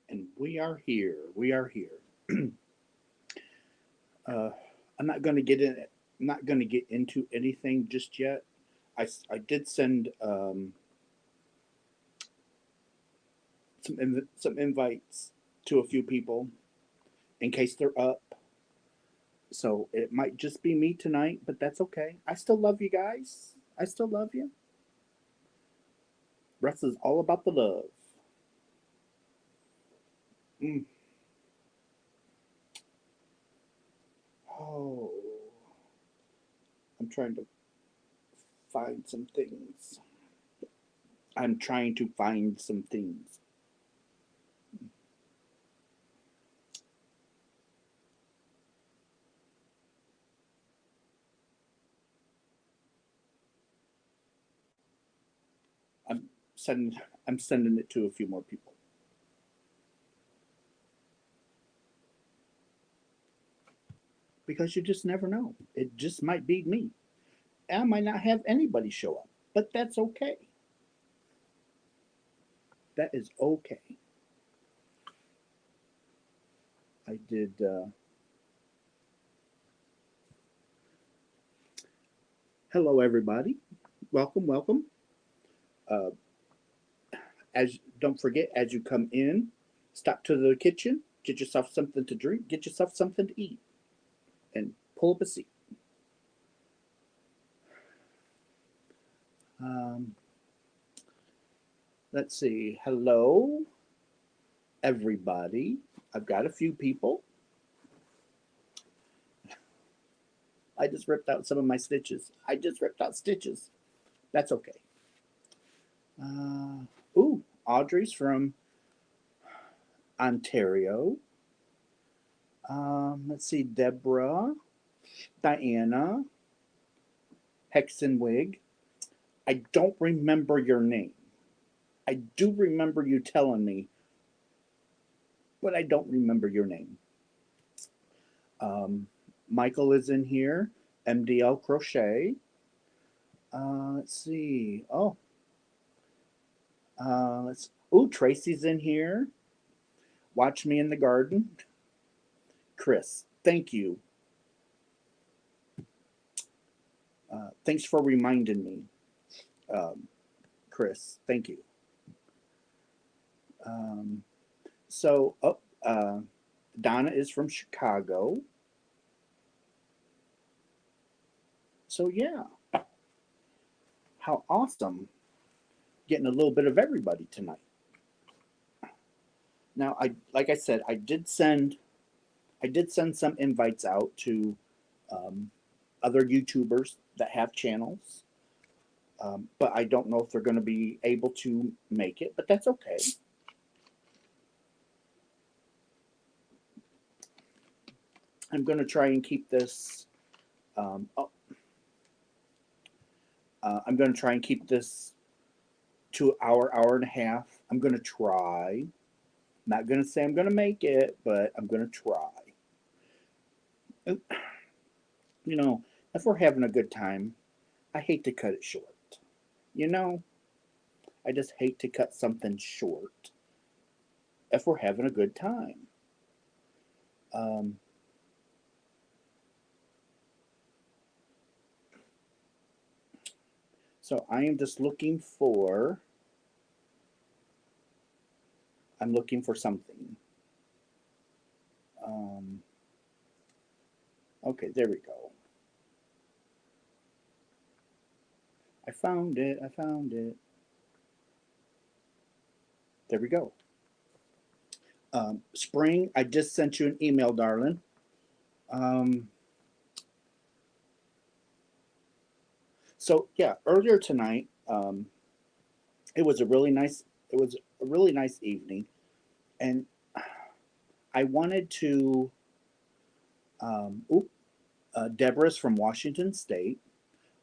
And we are here. We are here. uh, I'm not going to get in. I'm not going to get into anything just yet. I did send some invites to a few people in case they're up. So it might just be me tonight, but that's okay. I still love you guys. I still love you. Rest is all about the love. Mm. Oh, I'm trying to find some things. I'm trying to find some things. I'm sending. I'm sending it to a few more people because you just never know. It just might be me. I might not have anybody show up, but that's okay. That is okay. I did. Hello, everybody. Welcome, welcome. Uh, as don't forget, as you come in, stop to the kitchen, get yourself something to drink, get yourself something to eat, and pull up a seat. Um, let's see. Hello, everybody. I've got a few people. I just ripped out some of my stitches. I just ripped out stitches. That's okay. Ooh, Audrey's from Ontario. Let's see, Deborah, Diana, Hexenwig. I don't remember your name. I do remember you telling me, but I don't remember your name. Michael is in here. MDL Crochet. Let's see. Oh, let's. Ooh, Tracy's in here. Watch me in the garden. Chris, thank you. Thanks for reminding me, um, Chris. Thank you. Um, so, oh, Donna is from Chicago. So, yeah, how awesome getting a little bit of everybody tonight. Now, like I said, I did send some invites out to um, other YouTubers that have channels, but I don't know if they're going to be able to make it. But that's okay. I'm going to try and keep this. Oh, I'm going to try and keep this to an hour, hour and a half. I'm going to try. Not going to say I'm going to make it, but I'm going to try. You know, if we're having a good time, I hate to cut it short. You know, I just hate to cut something short if we're having a good time. Um, so I am just looking for. I'm looking for something. Um, okay, there we go. I found it. I found it. There we go. Spring, I just sent you an email, darling. Um, so yeah, earlier tonight, it was a really nice. It was a really nice evening, and I wanted to. Oop, Deborah's from Washington State.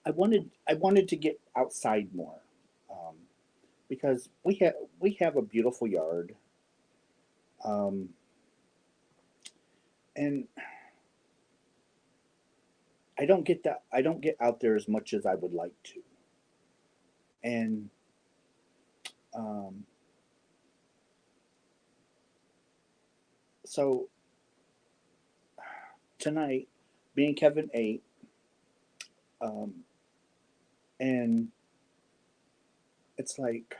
I wanted to get outside more, um, because we have a beautiful yard, um, and I don't get out there as much as I would like to, and um, So tonight, me and Kevin ate, um, and it's like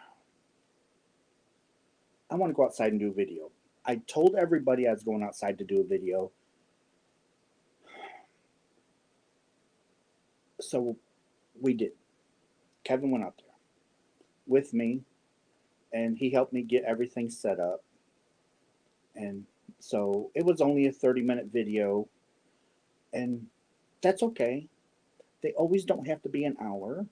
I want to go outside and do a video. I told everybody I was going outside to do a video, so we did. Kevin went out there with me, and he helped me get everything set up. And so it was only a 30-minute video, and that's okay. They always don't have to be an hour.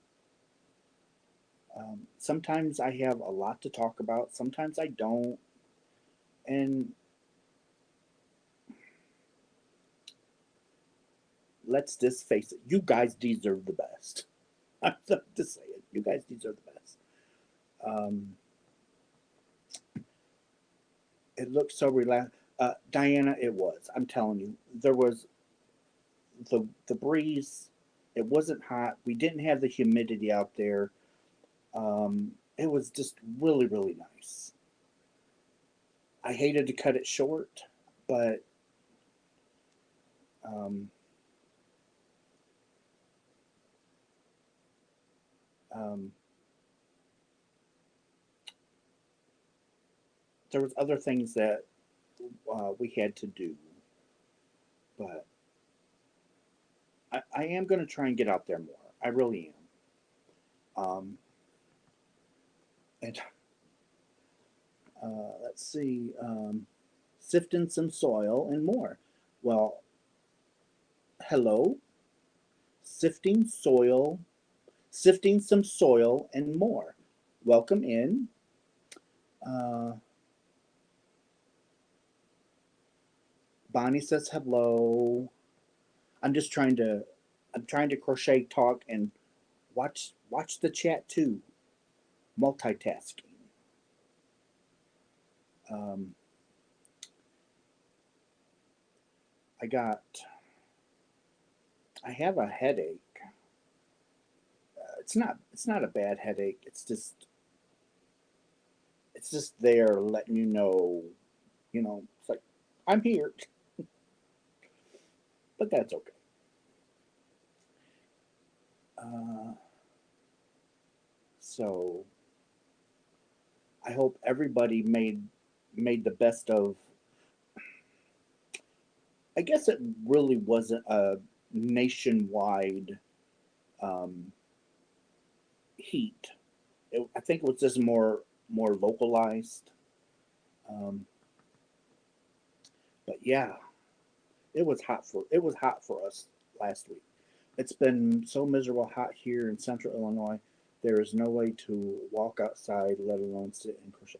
Sometimes I have a lot to talk about, sometimes I don't. And let's just face it, you guys deserve the best. I'm just saying, you guys deserve the best. It looked so relaxed. Diana, it was. I'm telling you, there was the breeze. It wasn't hot. We didn't have the humidity out there. It was just really, really nice. I hated to cut it short, but um, um, there was other things that we had to do, but I am going to try and get out there more. I really am. And let's see, sifting some soil and more. Well, hello, sifting soil, sifting some soil and more. Welcome in. Bonnie says hello. I'm trying to crochet, talk, and watch the chat too. Multitasking. I have a headache. It's not a bad headache. It's just there letting you know, it's like I'm here. But that's okay. So I hope everybody made the best of. I guess it really wasn't a nationwide heat. I think it was just more localized. Um, but yeah, it was hot for us last week. It's been so miserable hot here in Central Illinois. There is no way to walk outside, let alone sit and crochet.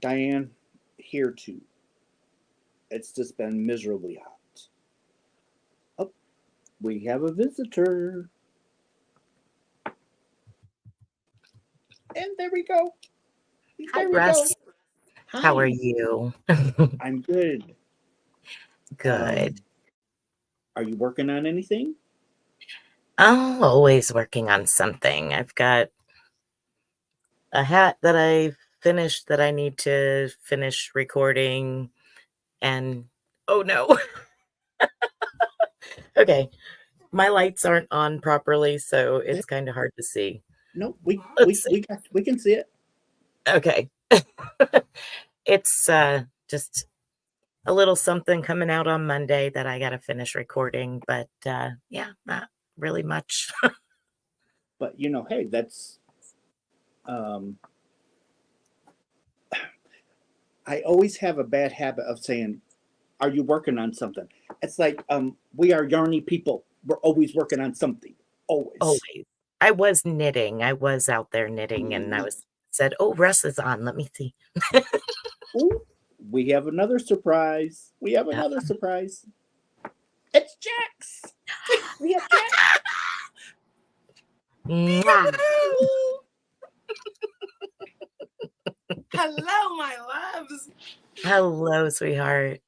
Diane, here too. It's just been miserably hot. Oh, we have a visitor. And there we go. Hi, Russ. Hi. How are you? I'm good. Good. Are you working on anything? I'm always working on something. I've got a hat that I finished that I need to finish recording. And oh no. Okay. My lights aren't on properly, so it's kind of hard to see. No, Let's see. we can see it. Okay. It's just a little something coming out on Monday that I got to finish recording, but yeah, not really much. But hey, that's I always have a bad habit of saying, "Are you working on something?" It's like we are yarny people. We're always working on something. Always. Always. I was knitting. I was out there knitting, and I said, "Oh, Russ is on. Let me see." Ooh, we have another surprise. Surprise. It's Jax. We have Jax. Hello, my loves. Hello, sweetheart.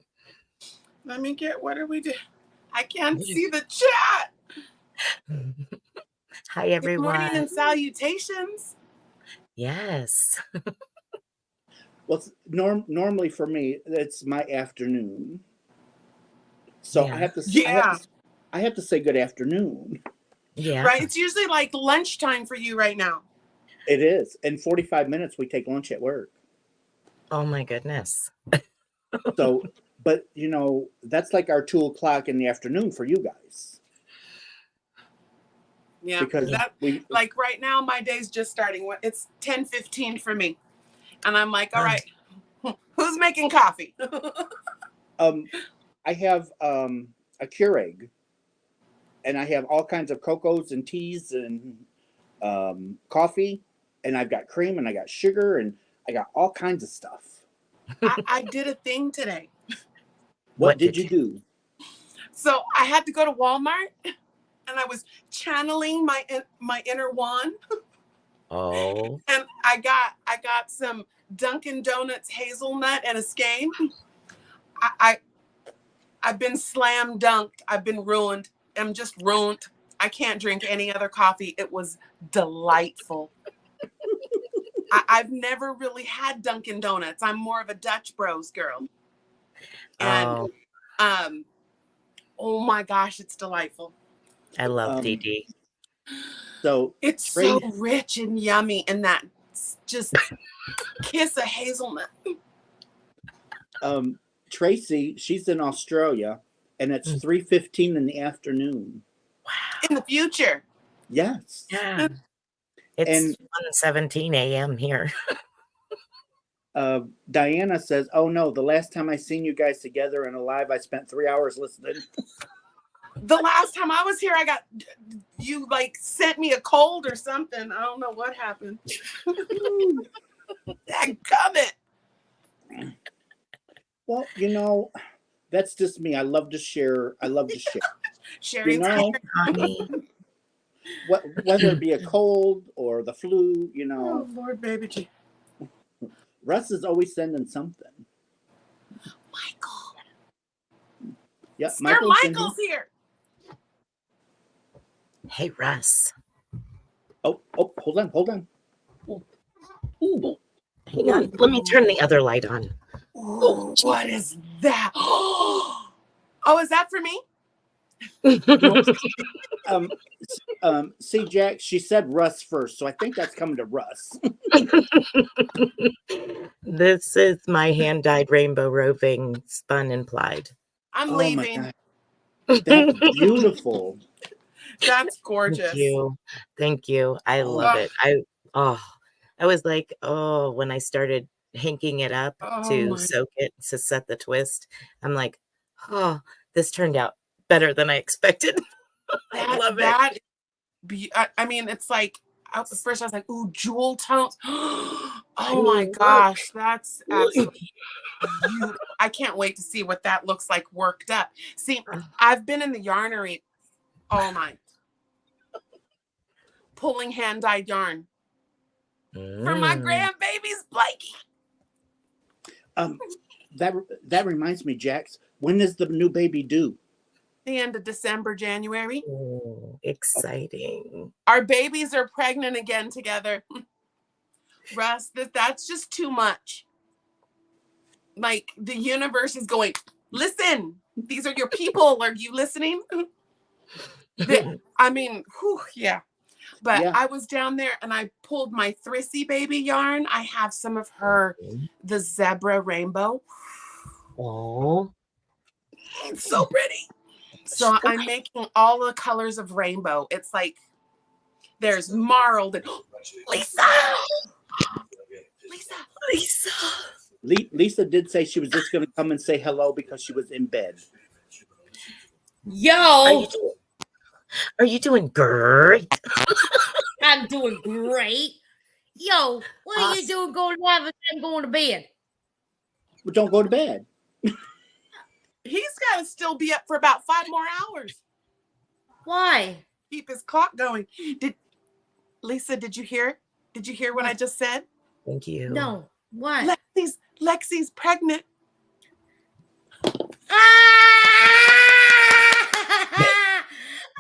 Let me get, what are we doing? I can't see the chat. Hi, everyone. Good morning and salutations. Yes. Well, normally for me, it's my afternoon. So Yeah. I have to say good afternoon. Yeah. Right. It's usually like lunchtime for you right now. It is. In 45 minutes, we take lunch at work. Oh my goodness. So, but that's like our 2 o'clock in the afternoon for you guys. Yeah. Because we, like right now, my day's just starting. It's 10:15 for me. And I'm like, all right, who's making coffee? I have a Keurig, and I have all kinds of cocos and teas and coffee, and I've got cream and I got sugar and I got all kinds of stuff. I did a thing today. What did you do? So I had to go to Walmart, and I was channeling my inner Juan. Oh. And I got some Dunkin' Donuts hazelnut and a skein. I've been slam dunked. I've been ruined. I'm just ruined. I can't drink any other coffee. It was delightful. I've never really had Dunkin' Donuts. I'm more of a Dutch Bros girl. And oh my gosh, it's delightful. I love DD. So it's so rich and yummy, and that just kiss of hazelnut. Tracy, she's in Australia, and it's 3:15 in the afternoon. Wow. In the future. Yes. Yeah. It's 1:17 a.m. here. Diana says, "Oh no, the last time I seen you guys together and alive, I spent 3 hours listening." The last time I was here, you like sent me a cold or something. I don't know what happened. Dadgummit. Well, that's just me. I love to share. Sharing whether it be a cold or the flu, Oh, Lord, baby. Russ is always sending something. Michael. Yeah, Sir Michael's here. Hey, Russ. Oh, hold on. Ooh. Hang on. Let me turn the other light on. Ooh, what is that? Oh, is that for me? See, Jack, she said Russ first, so I think that's coming to Russ. This is my hand-dyed rainbow roving spun and plied. I'm leaving. My God. That's beautiful. That's gorgeous. Thank you. I love it. I was like, when I started hinking it up to soak it, to set the twist, I'm like, this turned out better than I expected. I love it. I mean, it's like, at first I was like, ooh, jewel tones. Oh my gosh, that's absolutely beautiful. I can't wait to see what that looks like worked up. See, I've been in the yarnery all night, pulling hand-dyed yarn for my grandbaby's Blakey. That reminds me, Jax, when is the new baby due? The end of December, January. Oh, exciting. Our babies are pregnant again together. Russ, that's just too much. Like, the universe is going, listen, these are your people. Are you listening? I mean, yeah. But I was down there and I pulled my Thrissy baby yarn. I have some of the zebra rainbow. Oh. It's so pretty. So I'm making all the colors of rainbow. It's like there's marled and Lisa. Lisa did say she was just going to come and say hello because she was in bed. Yo, are you doing great? I'm doing great. Yo, what are you doing going live and going to bed? Well, don't go to bed. He's got to still be up for about 5 more hours. Why? Keep his clock going. Lisa, did you hear? Did you hear what I just said? Thank you. No. What? Lexi's pregnant.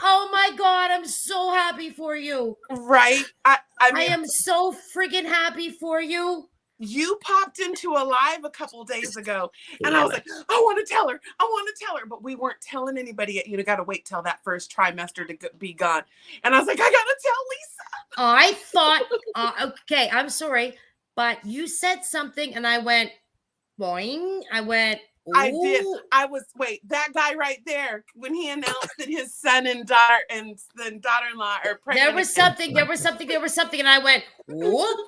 Oh my God, I'm so happy for you. Right? I am so freaking happy for you. You popped into a live a couple days ago, and I Yeah. was like, I want to tell her. I want to tell her. But we weren't telling anybody yet. You got to wait till that first trimester to be gone. And I was like, I got to tell Lisa. I thought, okay, I'm sorry, but you said something and I went, boing. I went, ooh. I did. I was, wait, that guy right there, when he announced that his son and daughter-in-law are pregnant. There was something. And I went, whoop.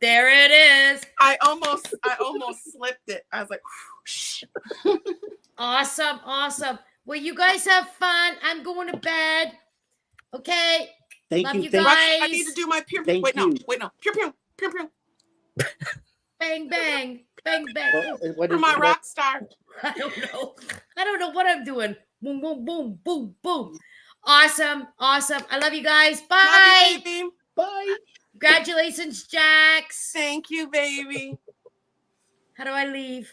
There it is. I almost slipped it. I was like, shh. Awesome. Well, you guys have fun. I'm going to bed. Okay. Thank Love you. you Thank guys. I need to do my pew. Thank Wait, you. no. Pew, pew, pew, pew. Bang, bang. Bang, bang. What For is my what- rock star. I don't know what I'm doing. Boom, boom, boom, boom, boom. Awesome. I love you guys. Bye. Love you, baby. Bye. Congratulations, Jax. Thank you, baby. How do I leave?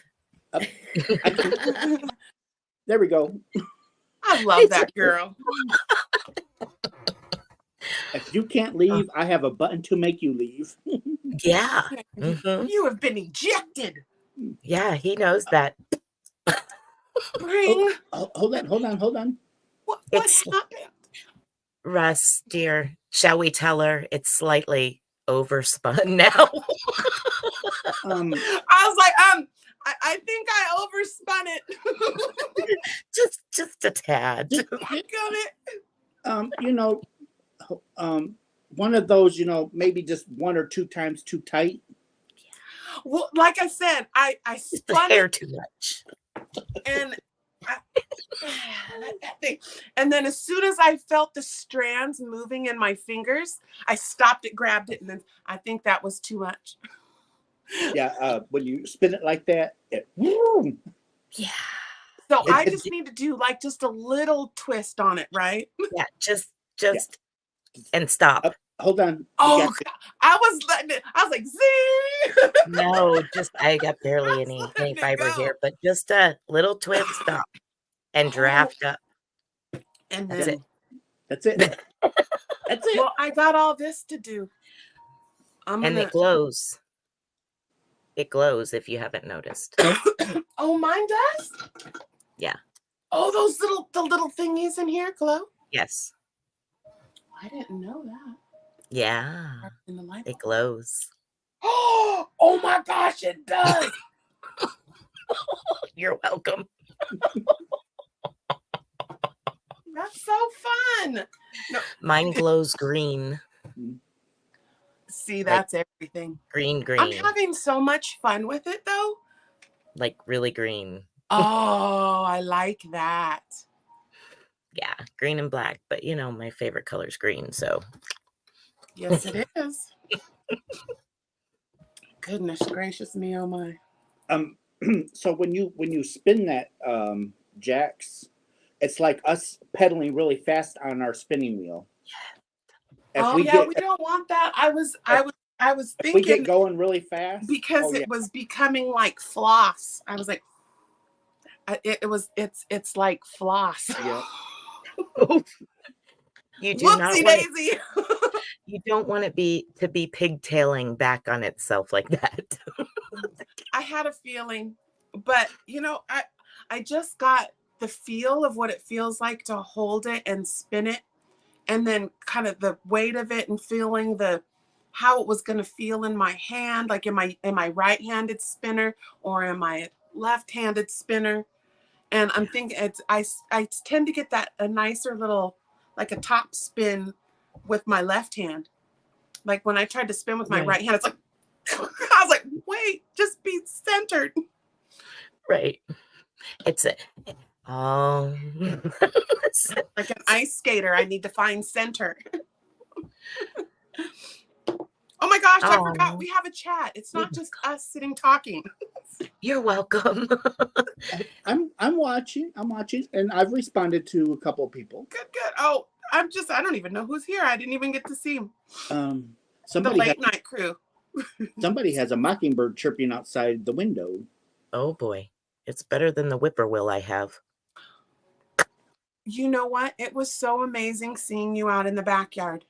There we go. I love that girl. If you can't leave, I have a button to make you leave. Yeah. Mhm. You have been ejected. Yeah, he knows that. Ring. Oh, hold on. What It's- happened? Russ, dear, shall we tell her it's slightly overspun now? I was like, I think I overspun it. just a tad. One of those, maybe just one or two times too tight. Well, like I said, I Just the spun hair it too much. and that thing. And then as soon as I felt the strands moving in my fingers, I stopped it, grabbed it, and then I think that was too much. Yeah, when you spin it like that, woo. Yeah. So I just need to do like just a little twist on it, right? Yeah, just and stop. Hold on. You Oh, got- God. I was like, zing. No, I got barely any Letting it fiber go. here, but just a little twist, stop, and draft up. And That's then, it. That's it. That's it. well, I got all this to do. And it glows. It glows if you haven't noticed. Oh, mine does? Yeah. Oh, the little thingies in here glow? Yes. I didn't know that. Yeah. In the light It bulb. glows. Oh my gosh, it does. You're welcome. That's so fun. Mine glows green. See, that's everything. Green. I'm having so much fun with it though. Like really green. Oh, I like that. Yeah, green and black. But my favorite color is green. So Yes, it is. Goodness gracious me, oh my. So when you spin that, Jax, it's like us pedaling really fast on our spinning wheel. If We don't want that. I was if we get thinking going really fast because it was becoming like floss. I was like, it's like floss. Yeah. you do not Whoopsie want it, daisy. you don't want it to be pigtailing back on itself like that. I had a feeling, but I just got the feel of what it feels like to hold it and spin it, and then kind of the weight of it and feeling how it was going to feel in my hand, like in my right-handed spinner or in my left-handed spinner. And I'm thinking I tend to get a nicer little, like a top spin with my left hand. Like when I tried to spin with my right hand, it's like, I was like, wait, just be centered. Right. It's Like an ice skater, I need to find center. Oh my gosh, I forgot we have a chat. It's not just us sitting talking. You're welcome. I'm watching, and I've responded to a couple of people. Good. Oh, I don't even know who's here. I didn't even get to see him. The Somebody late night crew. somebody has a mockingbird chirping outside the window. Oh boy. It's better than the whippoorwill I have. You know what? It was so amazing seeing you out in the backyard.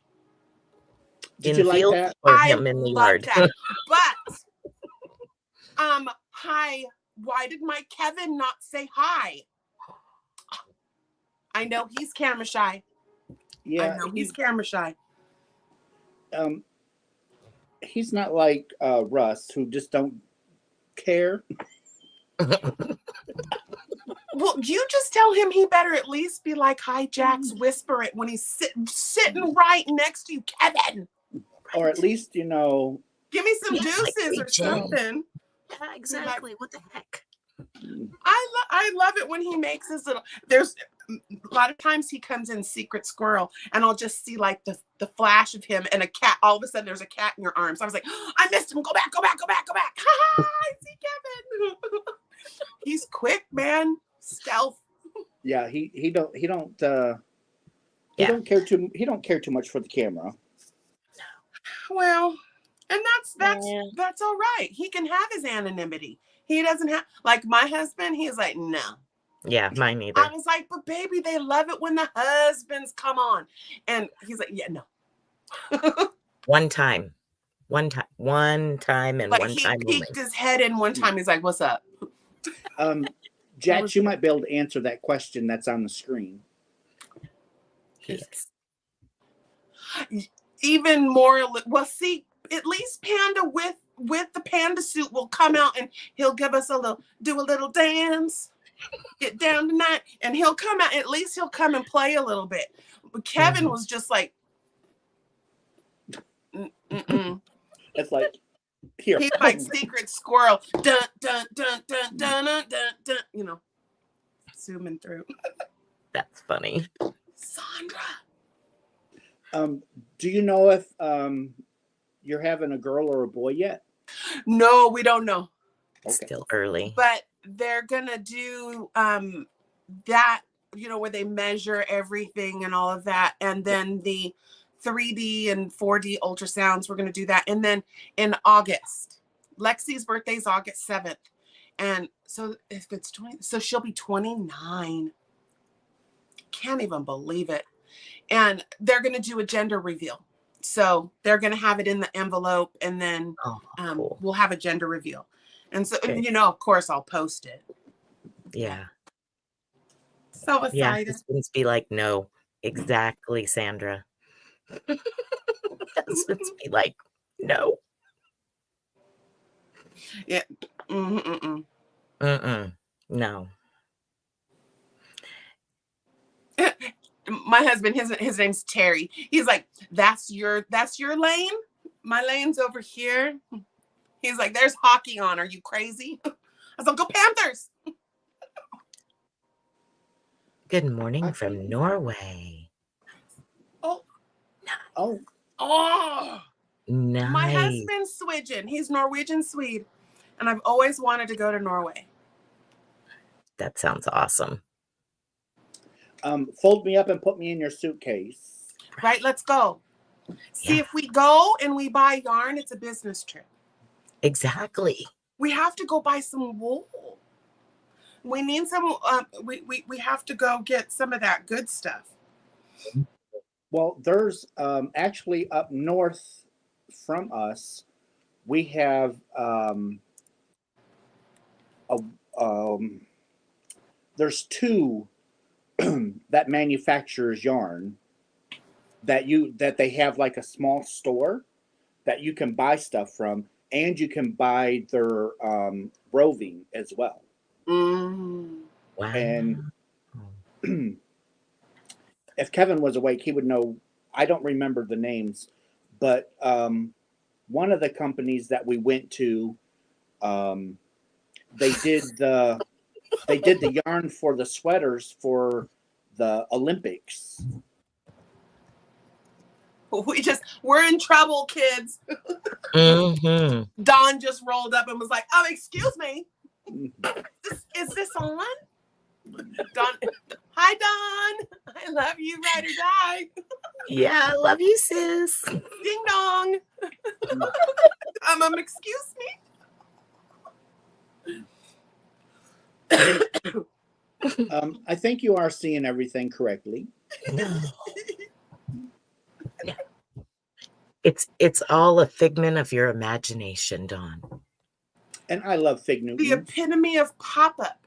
Did In you the like field that? or I him in the love yard? that. But Hi. Why did my Kevin not say hi? I know he's camera shy. Yeah, I know he's camera shy. He's not like Russ, who just don't care. Well, you just tell him he better at least be like, hi, Jax, whisper it when he's sitting right next to you, Kevin. Or at least, Give me some deuces or something. Yeah, exactly. What the heck? I love it when he makes his little, there's a lot of times he comes in secret squirrel and I'll just see like the flash of him and a cat. All of a sudden there's a cat in your arms. I was like, I missed him. Go back. Ha, I see Kevin. He's quick, man. Stealth. Yeah, he don't care too much for the camera. Well, and that's all right. He can have his anonymity. He doesn't have, like my husband, he's like, no. Yeah, mine either. I was like, but baby, they love it when the husbands come on. And he's like, yeah, no. One time and like one time he only. peeked his head in one time. He's like, what's up? Jax, you might be able to answer that question that's on the screen. Yes. Even more, well, see, at least Panda with the panda suit will come out and he'll give us do a little dance, get down tonight, and he'll come out. At least he'll come and play a little bit. But Kevin was just like, It's like, here. He's like secret squirrel. Dun, dun, dun, dun, dun, dun, dun, dun, zooming through. That's funny. Sandra. Do you know if you're having a girl or a boy yet? No, we don't know. It's still early. But they're gonna do that, where they measure everything and all of that, and then the 3D and 4D ultrasounds. We're gonna do that, and then in August, Lexi's birthday is August 7th, and so if it's 20, so she'll be 29. Can't even believe it. And they're gonna do a gender reveal. So they're going to have it in the envelope, and then cool. We'll have a gender reveal. And so, Okay. of course, I'll post it. Yeah. So excited. Yeah, husbands be like, no, exactly, Sandra. Husbands be like, no. Yeah. No. My husband, his name's Terry. He's like, that's your lane. My lane's over here. He's like, there's hockey on. Are you crazy? I was like, go Panthers. Good morning from Norway. Oh. Nice. My husband's Sweden. He's Norwegian Swede. And I've always wanted to go to Norway. That sounds awesome. Fold me up and put me in your suitcase. Right, let's go. See, if we go and we buy yarn, it's a business trip. Exactly. We have to go buy some wool. We need some, we have to go get some of that good stuff. Well, there's actually up north from us, we have there's two that manufactures yarn that they have like a small store that you can buy stuff from, and you can buy their roving as well. Mm. Wow. And if Kevin was awake, he would know. I don't remember the names, but one of the companies that we went to, they did the yarn for the sweaters for the Olympics. We're in trouble, kids. Mm-hmm. Don just rolled up and was like, excuse me. Is this on? Don, hi, Don. I love you, ride or die. Yeah, I love you, sis. Ding dong. Excuse me. I think you are seeing everything correctly. No. It's all a figment of your imagination, Dawn. And I love Fig The Newtons. epitome of pop-up.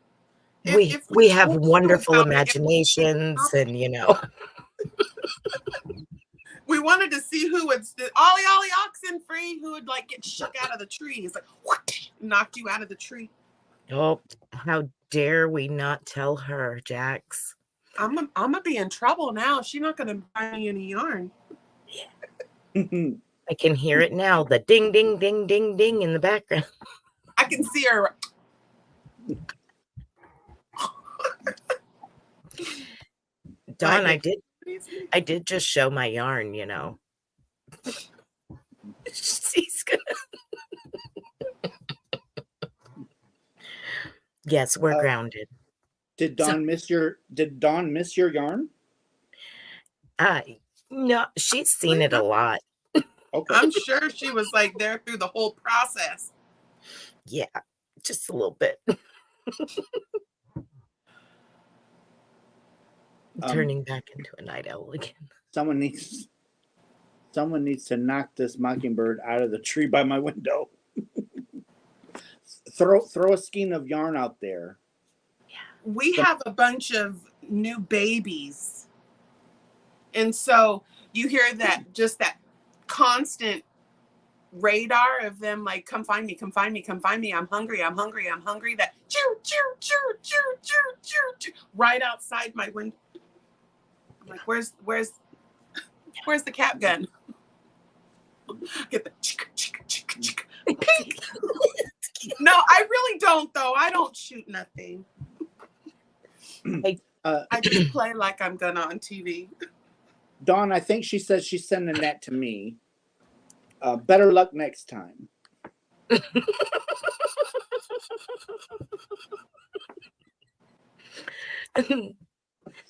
We have told you wonderful about it, imaginations, and we wanted to see who would ollie ollie oxen free, who would like get shook out of the tree. It's like what knocked you out of the tree. oh, how dare we not tell her, Jax? I'm gonna be in trouble now. She's not gonna buy me any yarn. I can hear it now. The ding, ding, ding, ding, ding in the background. I can see her. Dawn, I did just show my yarn, She's gonna. Yes, we're grounded. Did Dawn miss your yarn? No, she's seen it a lot. Okay. I'm sure she was like there through the whole process. Yeah, just a little bit. Turning back into a night owl again. Someone needs to knock this mockingbird out of the tree by my window. throw a skein of yarn out there. We have a bunch of new babies. And so you hear that constant radar of them like, come find me, come find me, come find me. I'm hungry, I'm hungry, I'm hungry. That choo, choo, choo, choo, choo, choo, choo, right outside my window. I'm like, where's the cap gun? Get the chicka, chicka, chicka, chicka. Pink. No, I really don't though. I don't shoot nothing. I just play like I'm gonna on TV. Dawn, I think she says she's sending that to me. Better luck next time.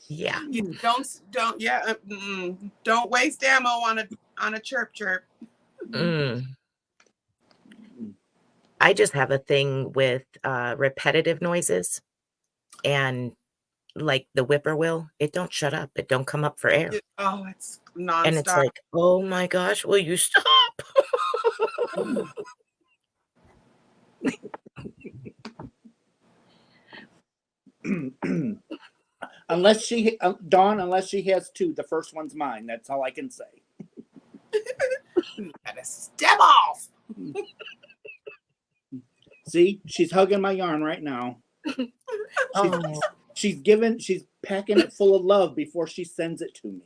Yeah. You don't waste ammo on a chirp chirp. I just have a thing with repetitive noises, and like the whippoorwill, it don't shut up. It don't come up for air. It's nonstop. And it's like, oh my gosh, will you stop? Unless she has two. The first one's mine. That's all I can say. You gotta step off. See, she's hugging my yarn right now. Oh. She's packing it full of love before she sends it to me.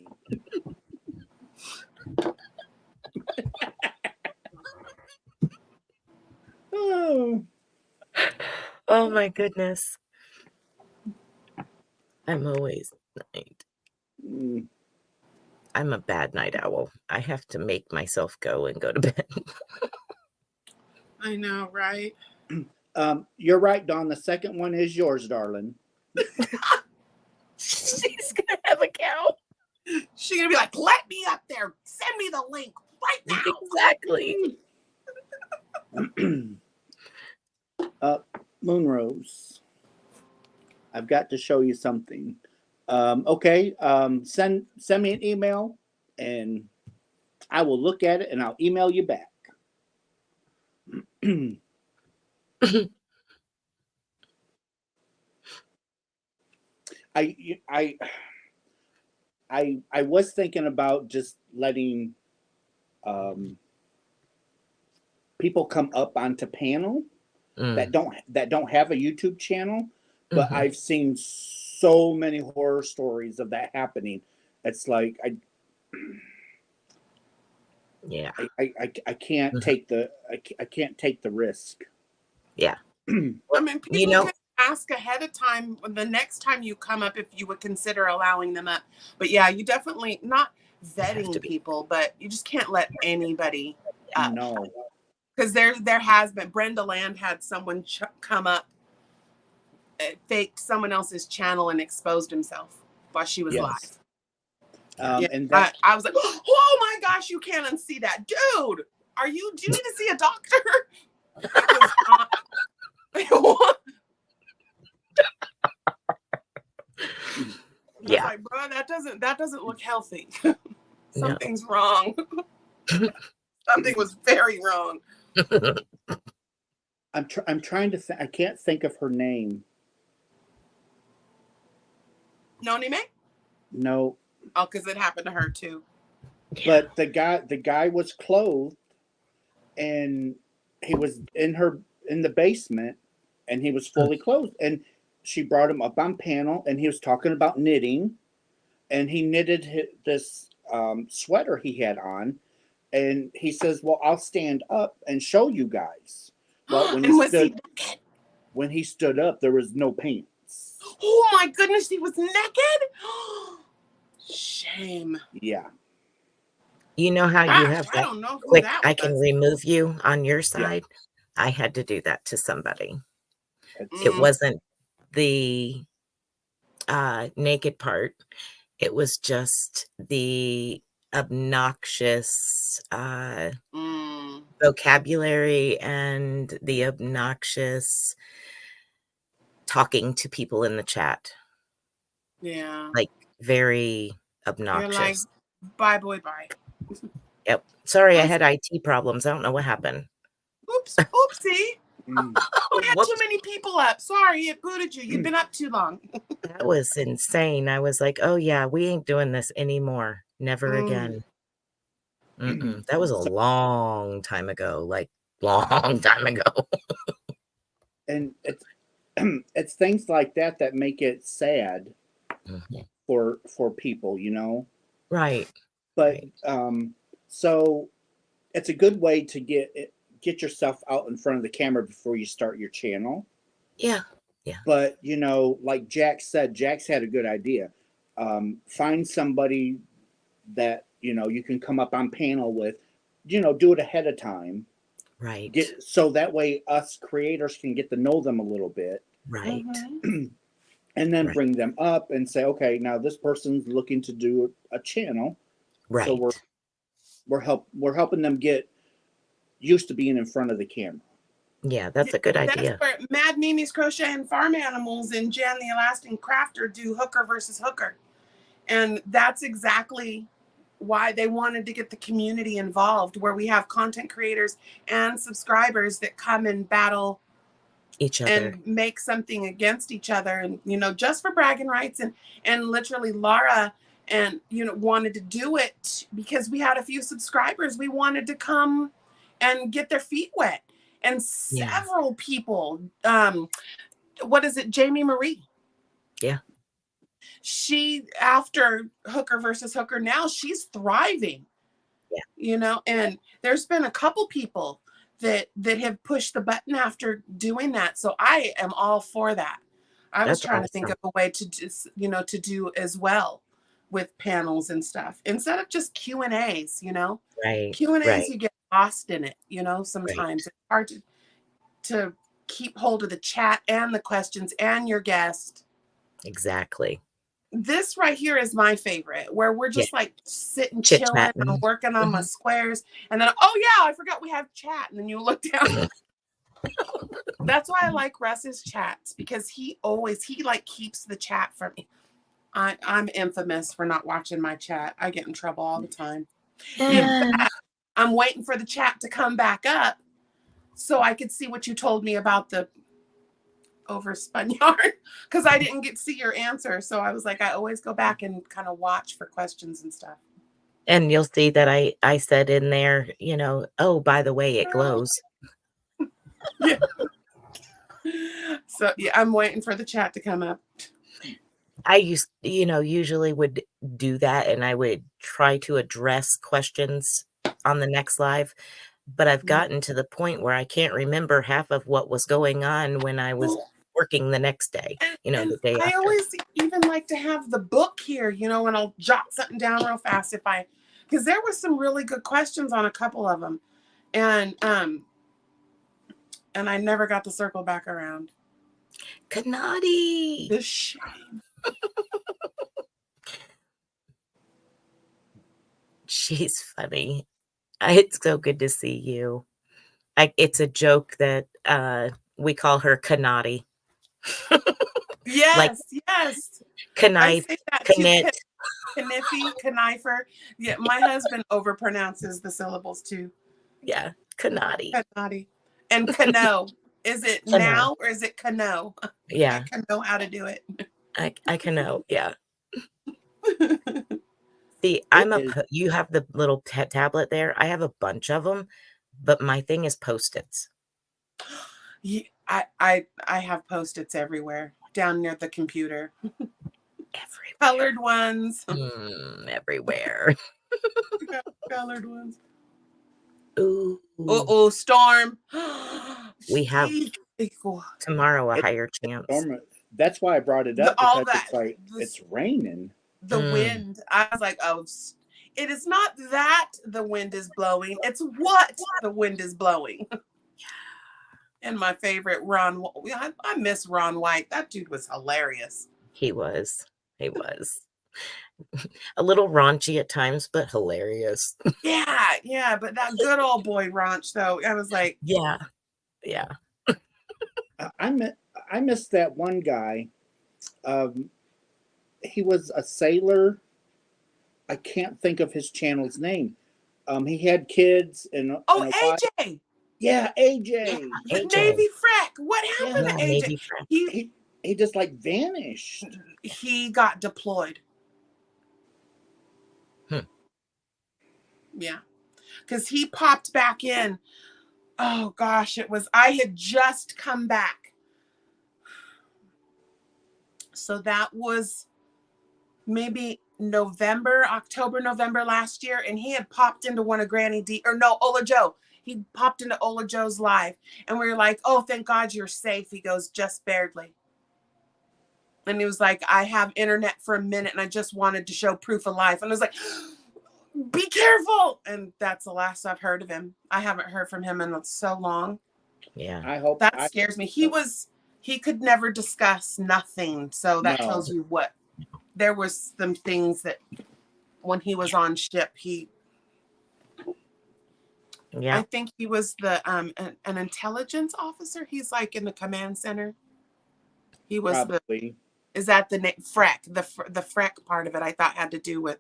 Oh my goodness. I'm always night. I'm a bad night owl. I have to make myself go and go to bed. I know, right? You're right, Dawn. The second one is yours, darling. She's gonna have a cow. She's gonna be like, let me up there. Send me the link right now. Exactly. Moonrose, I've got to show you something. Okay, send me an email and I will look at it and I'll email you back. I was thinking about just letting people come up onto panel that don't have a YouTube channel, but I've seen so many horror stories of that happening. It's like I can't take the risk. Yeah. I mean, people can ask ahead of time the next time you come up if you would consider allowing them up. But yeah, you definitely not vetting people, but you just can't let anybody up. No. Because there has been, Brenda Land had someone come up, faked someone else's channel and exposed himself while she was live. And I was like, oh my gosh, you can't unsee that. Dude, do you need to see a doctor? It was yeah. Like, bro, that doesn't look healthy. Something's wrong. Something was very wrong. I'm trying to think. I can't think of her name. Nonime? No, Oh, because it happened to her too. but the guy was clothed, and he was in the basement, and he was fully clothed, and she brought him up on panel, and he was talking about knitting, and he knitted this sweater he had on, and he says, "Well, I'll stand up and show you guys." Well, And was he naked? when he stood up, there was no pants. Oh my goodness, he was naked? Shame. Yeah, You know how you Gosh, have I that don't know who click, that I can was. remove you on your yeah. side? I had to do that to somebody. It's, It wasn't the naked part. It was just the obnoxious vocabulary and the obnoxious talking to people in the chat. Yeah. Like very You're obnoxious. like, bye, boy, bye. Yep. Sorry, I had IT problems. I don't know what happened. Oops, oopsie. mm, We had too many people up. Sorry, it booted you. You've been up too long. That was insane. I was like, oh yeah, we ain't doing this anymore. Never again. That was a So- long time ago. Like long time ago. and it's things like that that make it sad Mhm. for people, Right. But Right. so it's a good way to get yourself out in front of the camera before you start your channel. Yeah. But like Jax said, Jax had a good idea. Find somebody that you can come up on panel with. Do it ahead of time. Right. So that way us creators can get to know them a little bit. Right. And then Right. bring them up and say, okay, now this person's looking to do a channel. Right. So we're helping them get used to being in front of the camera. Yeah, that's a good idea. That's where Mad Mimi's Crochet and Farm Animals and Jan the Elastic Crafter do hooker versus hooker. And that's exactly why they wanted to get the community involved, where we have content creators and subscribers that come and battle Each other. and make something against each other, and just for bragging rights, and literally Laura and wanted to do it because we had a few subscribers. We wanted to come and get their feet wet, and several people, what is it, Jamie Marie? Yeah. She, after hooker versus hooker, now she's thriving. Yeah. And there's been a couple people that have pushed the button after doing that. So I am all for that. I was trying to think of a way to just, to do as well with panels and stuff instead of just Q&As, Right. Q&As, right. you get lost in it, sometimes Right. it's hard to keep hold of the chat and the questions and your guest. Exactly. This right here is my favorite, where we're just like sitting, Chit-chatting. chilling, and working on my squares. And then, oh yeah, I forgot we have chat. And then you look down. That's why I like Russ's chats, because he like keeps the chat for me. I'm infamous for not watching my chat. I get in trouble all the time. In fact, I'm waiting for the chat to come back up so I could see what you told me about the overspun yarn, because I didn't get to see your answer. So I was like, I always go back and kind of watch for questions and stuff. And you'll see that I said in there, oh, by the way, it glows. Yeah. So yeah, I'm waiting for the chat to come up. I usually would do that, and I would try to address questions on the next live. But I've gotten to the point where I can't remember half of what was going on when I was working the next day, the day after. I always even like to have the book here, and I'll jot something down real fast because there was some really good questions on a couple of them. And I never got to circle back around. Kanadi. The shame. She's funny. It's so good to see you. It's a joke that we call her Kanadi. Yes, yes. Knife, knit. Kniffy, knifer. Yeah, my husband overpronounces the syllables too. Yeah, Kanadi. Kanadi. And Kano. Is it Canoe. now or is it canoe? Yeah, I can know how to do it. I can know. Yeah. See, It is. you have the little tablet there. I have a bunch of them, but my thing is Post-its. Yeah, I have Post-its everywhere down near the computer. Everywhere. Colored ones. Everywhere. Colored ones. Ooh. Oh, Storm. We have tomorrow a It's higher chance. That's why I brought it up, All because that. it's like it's raining. The wind. I was like, oh, it is not that the wind is blowing. It's what the wind is blowing. And my favorite Ron. I miss Ron White. That dude was hilarious. He was. A little raunchy at times, but hilarious. Yeah, but that good old boy Ranch, though, I was like, Yeah. I miss that one guy. He was a sailor. I can't think of his channel's name. He had kids and AJ. Yeah, AJ. The AJ. Navy Frack. What happened to AJ? Navy Frack. He just like vanished. He got deployed. Yeah. Because he popped back in. Oh gosh, I had just come back. So that was maybe October, November last year. And he had popped into one of Ola Joe. He popped into Ola Joe's live. And we were like, oh, thank God you're safe. He goes, just barely. And he was like, I have internet for a minute and I just wanted to show proof of life. And I was like, be careful. And that's the last I've heard of him. I haven't heard from him in so long. Yeah. I hope that scares me. He could never discuss nothing. So that tells you what. There was some things that when he was on ship, I think he was the an intelligence officer. He's like in the command center. He was probably. Is that the name Freck? The Freck part of it I thought had to do with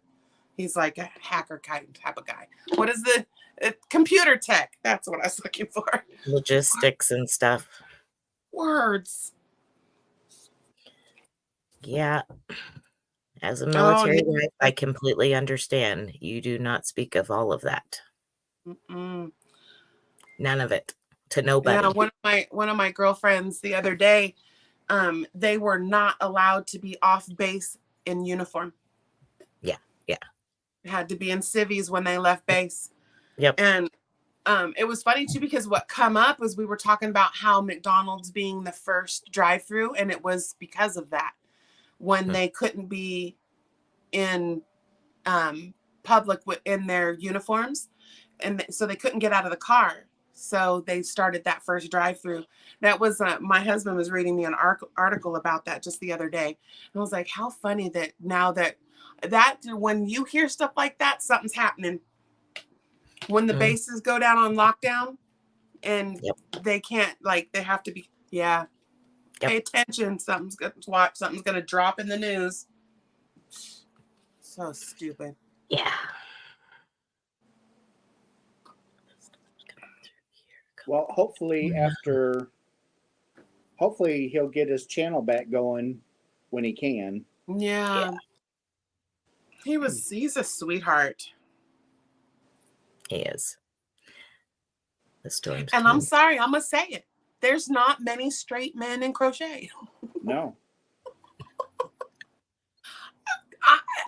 he's like a hacker kind type of guy. What is the computer tech? That's what I was looking for. Logistics and stuff. Words. Yeah. As a military wife, I completely understand. You do not speak of all of that. Mm-mm. None of it. To nobody. Yeah, one of my girlfriends the other day, they were not allowed to be off base in uniform. Yeah. It had to be in civvies when they left base. Yep. And it was funny too, because what come up was we were talking about how McDonald's being the first drive-through, and it was because of that. When they couldn't be in public in their uniforms, and so they couldn't get out of the car. So they started that first drive-through. That was my husband was reading me an article about that just the other day. And I was like, how funny that now that when you hear stuff like that, something's happening. When the bases go down on lockdown and they can't, they have to be, pay attention. Something's going to watch. Something's going to drop in the news. So stupid. Yeah. Well, hopefully he'll get his channel back going when he can. Yeah. He's a sweetheart. He is. The storm's and I'm sorry, I'm gonna say it. There's not many straight men in crochet. No.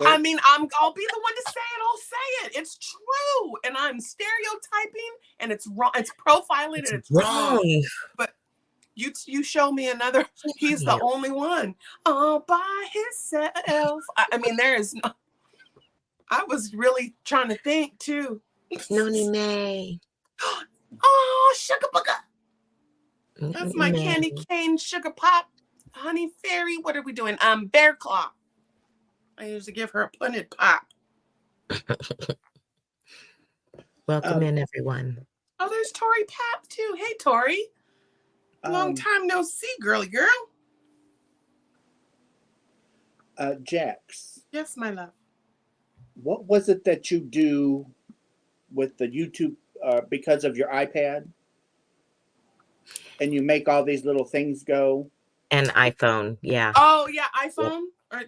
I mean, I'll be the one to say it. I'll say it. It's true, and I'm stereotyping, and it's wrong. It's profiling, and it's wrong. But you show me another. He's the only one all by himself. I mean, there is no. I was really trying to think too. Noni May. Oh, sugar booger. That's my candy cane sugar pop, honey fairy. What are we doing? Bear claw. I usually give her a punted pop. Welcome in, everyone. Oh, there's Tori Pap too. Hey, Tori. Long time no see, girly girl. Jax. Yes, my love. What was it that you do with the YouTube because of your iPad? and you make all these little things go. And iPhone, yeah. Oh yeah, iPhone. Or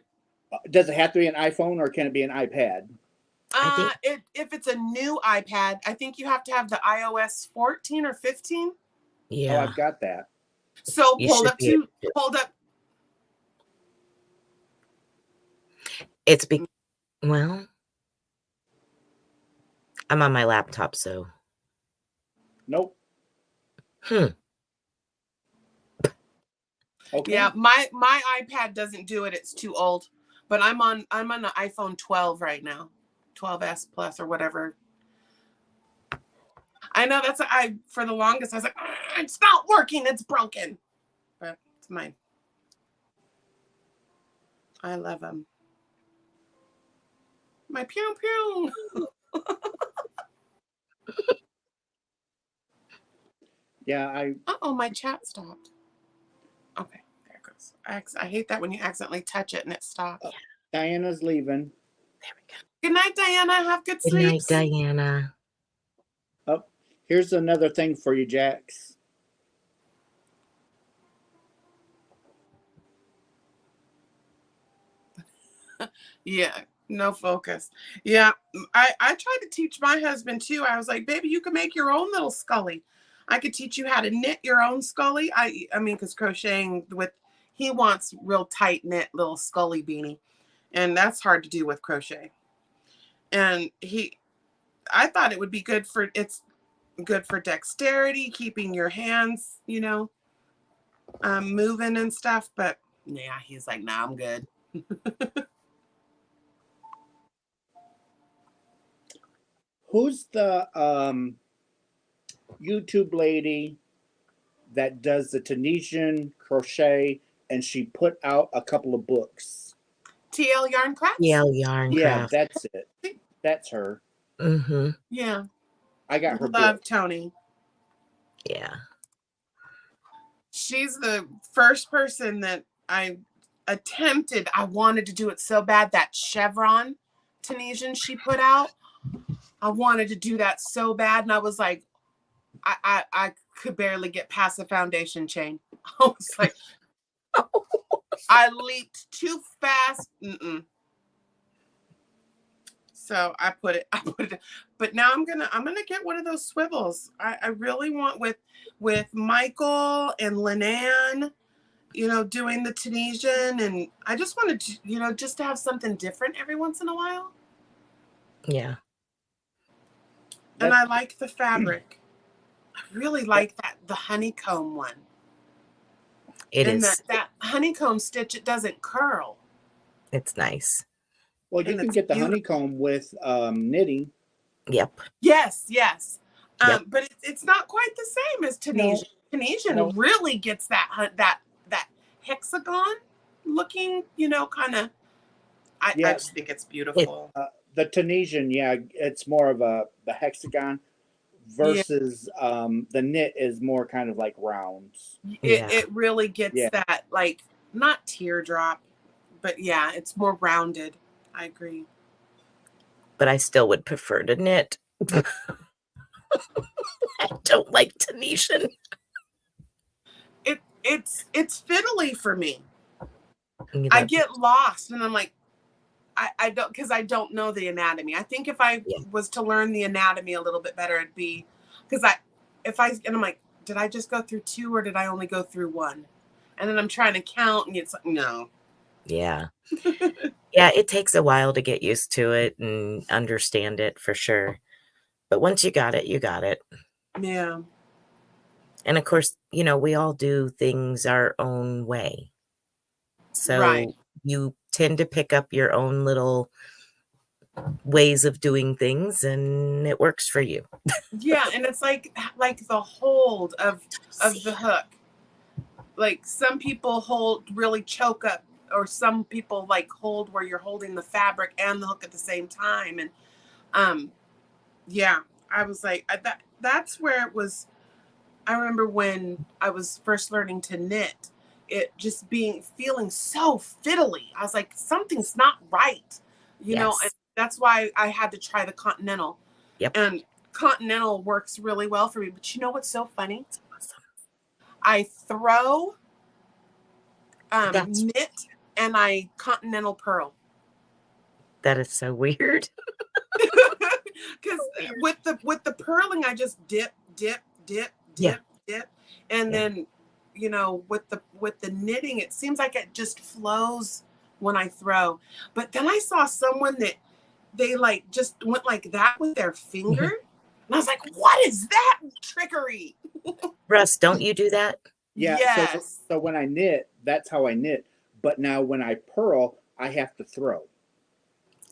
Does it have to be an iPhone or can it be an iPad? I think if it's a new iPad, I think you have to have the iOS 14 or 15. Oh, yeah. I've got that. So You hold should up be able to. hold up. It's well, I'm on my laptop, so Nope. hmm. Okay. Yeah, my iPad doesn't do it. It's too old. But I'm on the iPhone 12 right now. 12s Plus or whatever. I know for the longest I was like, it's not working, it's broken. But it's mine. I love them. My pew pew. Yeah, Uh-oh, my chat stopped. Okay, there it goes. I hate that when you accidentally touch it and it stops. Diana's leaving. There we go. Good night, Diana. Have good Good sleep. night, Diana. Oh, here's another thing for you, Jax. Yeah, no focus. Yeah, I tried to teach my husband too. I was like, baby, you can make your own little scully. I could teach you how to knit your own scully. I mean, because crocheting he wants real tight knit little scully beanie, and that's hard to do with crochet. And I thought it would be it's good for dexterity, keeping your hands, moving and stuff. But yeah, he's like, nah, I'm good. Who's the YouTube lady that does the Tunisian crochet and she put out a couple of books? TL Yarn Crafts? TL Yarn Yeah, Craft. that's it. That's her. Mm-hmm. Yeah. I got her Love book. Tony. Yeah. She's the first person that I wanted to do it so bad. That chevron Tunisian she put out, I wanted to do that so bad. And I was like, I could barely get past the foundation chain. I was like, I leaped too fast. So I put it, but now I'm gonna get one of those swivels. I really want with Michael and Linan, doing the Tunisian, and I just wanted to, just to have something different every once in a while. Yeah. And I like the fabric. I really like the honeycomb one. It and is. that honeycomb stitch, it doesn't curl. It's nice. Well, you And can it's get the beautiful. honeycomb with knitting. Yep. Yes. Yep. But it's not quite the same as Tunisian. Tunisian really gets that hexagon looking, kind of. I just think it's beautiful. The Tunisian, it's more of the hexagon versus the knit is more kind of like rounds. It really gets that, like, not teardrop, but yeah, it's more rounded. I agree. But I still would prefer to knit. I don't like Tunisian. It's fiddly for me. Yeah. I get lost and I'm like, I don't, because I don't know the anatomy. I think if I was to learn the anatomy a little bit better, it'd be, because I'm like, did I just go through 2 or did I only go through 1? And then I'm trying to count and it's like, no. Yeah. Yeah, it takes a while to get used to it and understand it for sure. But once you got it, you got it. Yeah. And of course, we all do things our own way. So you tend to pick up your own little ways of doing things and it works for you. Yeah, and it's like the hold of the hook. Like some people really choke up, or some people like hold where you're holding the fabric and the hook at the same time. And I was like, that's where it was. I remember when I was first learning to knit, it just feeling so fiddly. I was like, something's not right, and that's why I had to try the Continental. Yep. And Continental works really well for me. But you know what's so funny? Awesome. I throw, That's knit, and I continental purl. that is so weird. Because with the purling, I just dip, Yeah. and Yeah. then, you know, with the knitting, it seems like it just flows when I throw. But then I saw someone that they like just went like that with their finger, and I was like, "What is that trickery?" Russ, don't you do that? Yeah. Yes. So when I knit, that's how I knit. But now when I purl, I have to throw.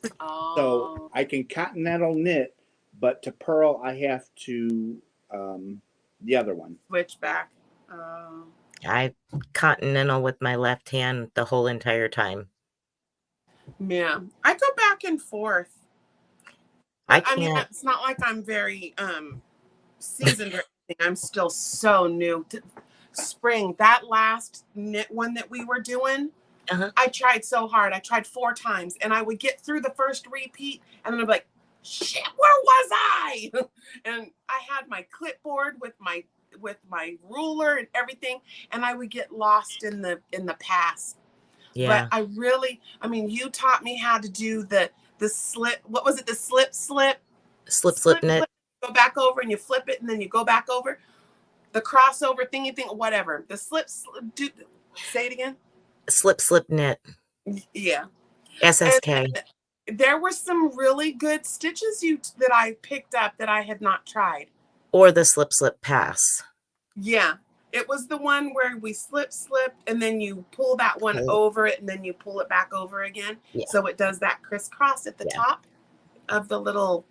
So Oh, I can continental knit, but to purl, I have to the other one. switch back. I continental with my left hand the whole entire time. Yeah, I go back and forth. I But, I mean, can't. it's not like I'm very seasoned or anything. I'm still so new. Spring, that last knit one that we were doing, Uh-huh. I tried so hard. I tried 4 times, and I would get through the first repeat, and then I'd be like, "Shit, where was I?" And I had my clipboard with my ruler and everything, and I would get lost in the pass. Yeah. But I mean, you taught me how to do the slip. What was it? The slip, Slip knit. go back over, and you flip it, and then you go back over. The crossover thingy thing, whatever. The slip, say it again. Slip knit. Yeah. SSK. And there were some really good stitches that I picked up that I had not tried. Or the slip pass. Yeah. It was the one where we slip, and then you pull that one over it, and then you pull it back over again. Yeah. So it does that crisscross at the top of the little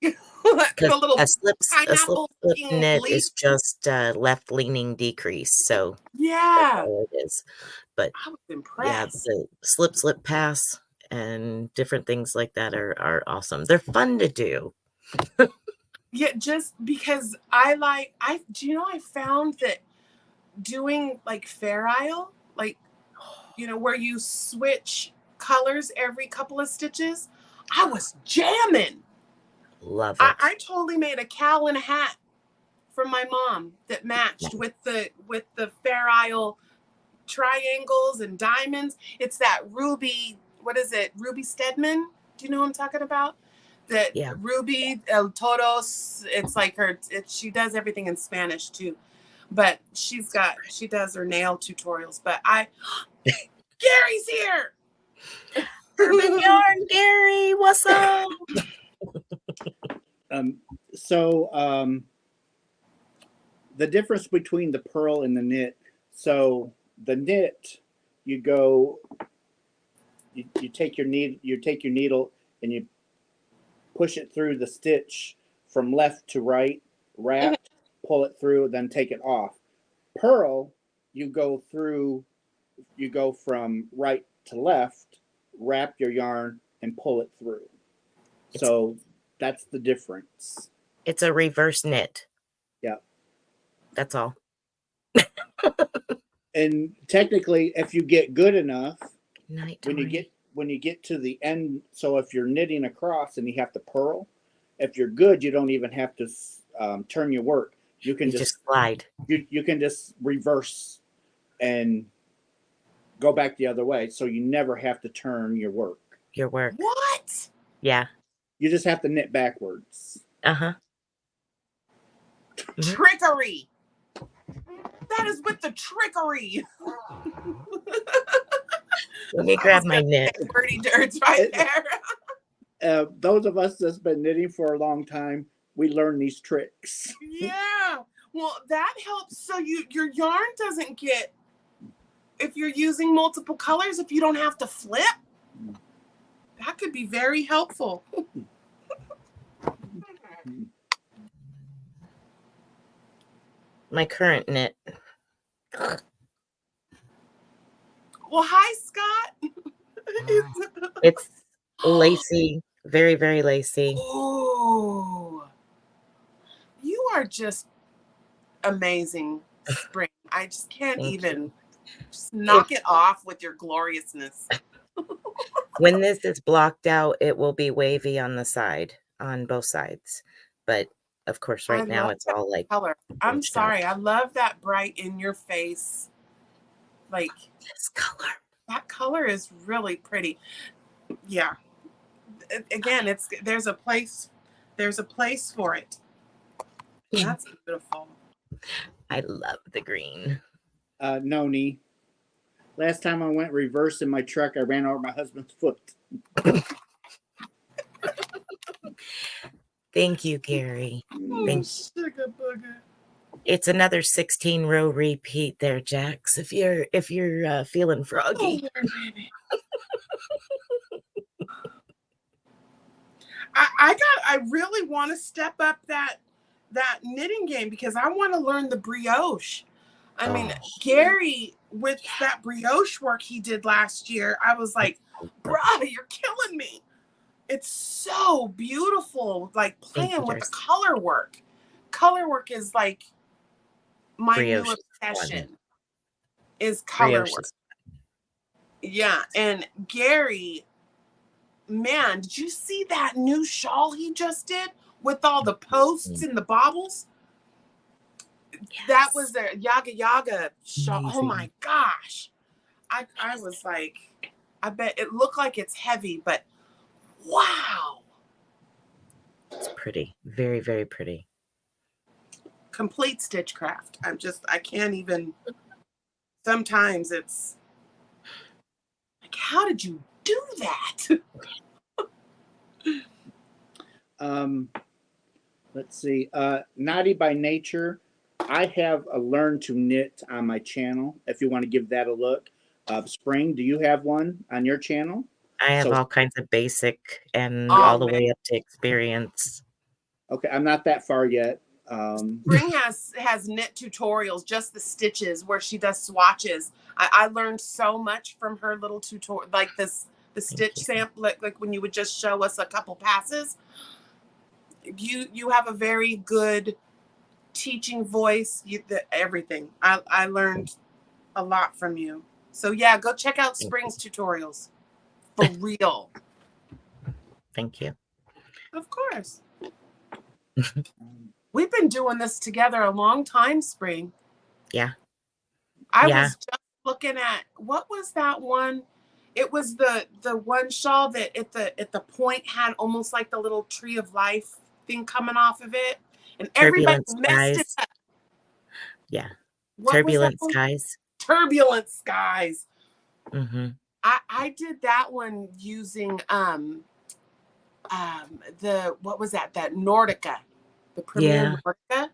Because the little a slip pineapple knit leaf. is just left leaning decrease. So Yeah. that's all it is. But I was yeah, impressed. the slip pass and different things like that are awesome. They're fun to do. Yeah, just because I found that doing like Fair Isle, like, you know, where you switch colors every couple of stitches, I was jamming. Love it. I totally made a cowl and a hat for my mom that matched with the Fair Isle triangles and diamonds. It's that Ruby, what is it? Ruby Stedman. Do you know what I'm talking about? That Ruby El Todos. It's like she does everything in Spanish too. But she does her nail tutorials. But Gary's here. Urban Yarn, Gary, what's up? The difference between the purl and the knit. So the knit, you take your needle and you push it through the stitch from left to right, wrap, pull it through, then take it off. Purl, you go from right to left, wrap your yarn, and pull it through. So that's the difference. It's a reverse knit. Yeah. That's all. And technically, if you get good enough, Nighttime. when you get to the end, so if you're knitting across and you have to purl, if you're good, you don't even have to turn your work. You can just slide. You can just reverse and go back the other way, so you never have to turn your work. What? Yeah. You just have to knit backwards. Uh-huh. Trickery. That is with the trickery. Let me grab my knit. Dirty dirts right there. Those of us that's been knitting for a long time, we learn these tricks. Yeah. Well, that helps. So your yarn doesn't get, if you're using multiple colors, if you don't have to flip, that could be very helpful. My current knit. Well, hi, Scott. It's lacy, very, very lacy. Ooh. You are just amazing, Spring. I just can't even just knock it off with your gloriousness. When this is blocked out, it will be wavy on the side, on both sides. But of course, I right now love it's that all like color. I'm bunched up. sorry. I love that bright in your face. Like This color. that color is really pretty. Yeah. Again, there's a place for it. That's beautiful. I love the green. Noni. Last time I went reverse in my truck, I ran over my husband's foot. Thank you, Gary. Thank you. Sugar booger. It's another 16-row repeat there, Jax. If you're feeling froggy. Oh, baby. I really want to step up that knitting game because I want to learn the brioche. I mean, Gary, with that brioche work he did last year, I was like, bruh, you're killing me. It's so beautiful, like playing with the color work. Color work is like my Brioche new is obsession is color Brioche work. is Yeah, and Gary, man, did you see that new shawl he just did with all the posts and the bobbles? That was their Yaga Yaga shawl. Amazing. Oh my gosh. I was like, I bet it looked like it's heavy, but wow. It's pretty. Very, very pretty. Complete stitchcraft. I can't even, sometimes it's like, how did you do that? Let's see. Naughty by Nature. I have a Learn to Knit on my channel. If you want to give that a look. Spring, do you have one on your channel? I have all kinds of basic and Oh, all the man. way up to experience. Okay, I'm not that far yet. Spring has knit tutorials, just the stitches where she does swatches. I learned so much from her little tutorial, like the stitch sample, like when you would just show us a couple passes. You have a very good teaching voice. Everything. I learned a lot from you. So yeah, go check out Spring's tutorials. For real. Thank you. Of course. We've been doing this together a long time, Spring. Yeah. I was just looking at, what was that one? It was the one shawl that at the point had almost like the little tree of life thing coming off of it. And everybody messed it up. Yeah. What Turbulent was that Skies. Turbulent Skies. Mm-hmm. I did that one using what was that Nordica, the Premier Nordica.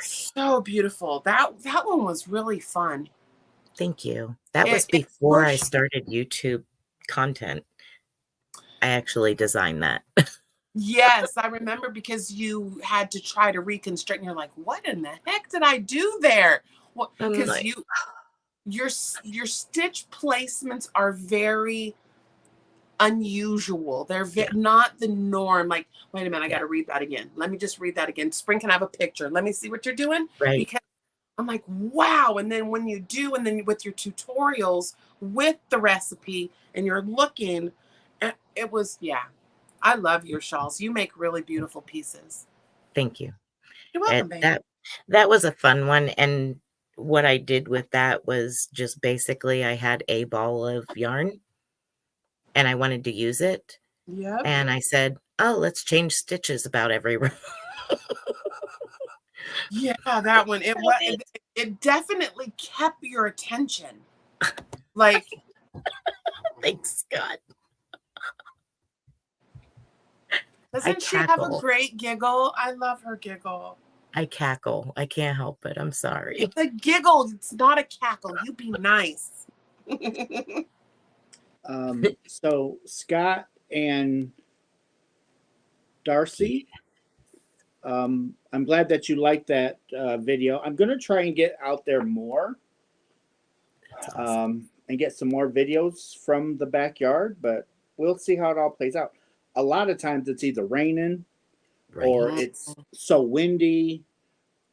So beautiful. That one was really fun. Thank you. That was before I started YouTube content. I actually designed that. Yes, I remember because you had to try to reconstruct and you're like, what in the heck did I do there? Well, because your stitch placements are very unusual. They're not the norm. Like, wait a minute, I got to read that again. Let me just read that again. Spring, can I have a picture? Let me see what you're doing. Right. Because I'm like, wow. And then when you do, and then with your tutorials with the recipe and you're looking, it was, I love your shawls. You make really beautiful pieces. Thank you. You're welcome, baby. That was a fun one. And what I did with that was just basically I had a ball of yarn and I wanted to use it. Yeah. And I said, oh, let's change stitches about every row. Yeah, that one. It definitely kept your attention. Like, thanks, God. Doesn't she have a great giggle? I love her giggle. I cackle. I can't help it. I'm sorry. It's a giggle. It's not a cackle. You be nice. So Scott and Darcy, I'm glad that you liked that video. I'm going to try and get out there more and get some more videos from the backyard, but we'll see how it all plays out. A lot of times it's either raining or it's so windy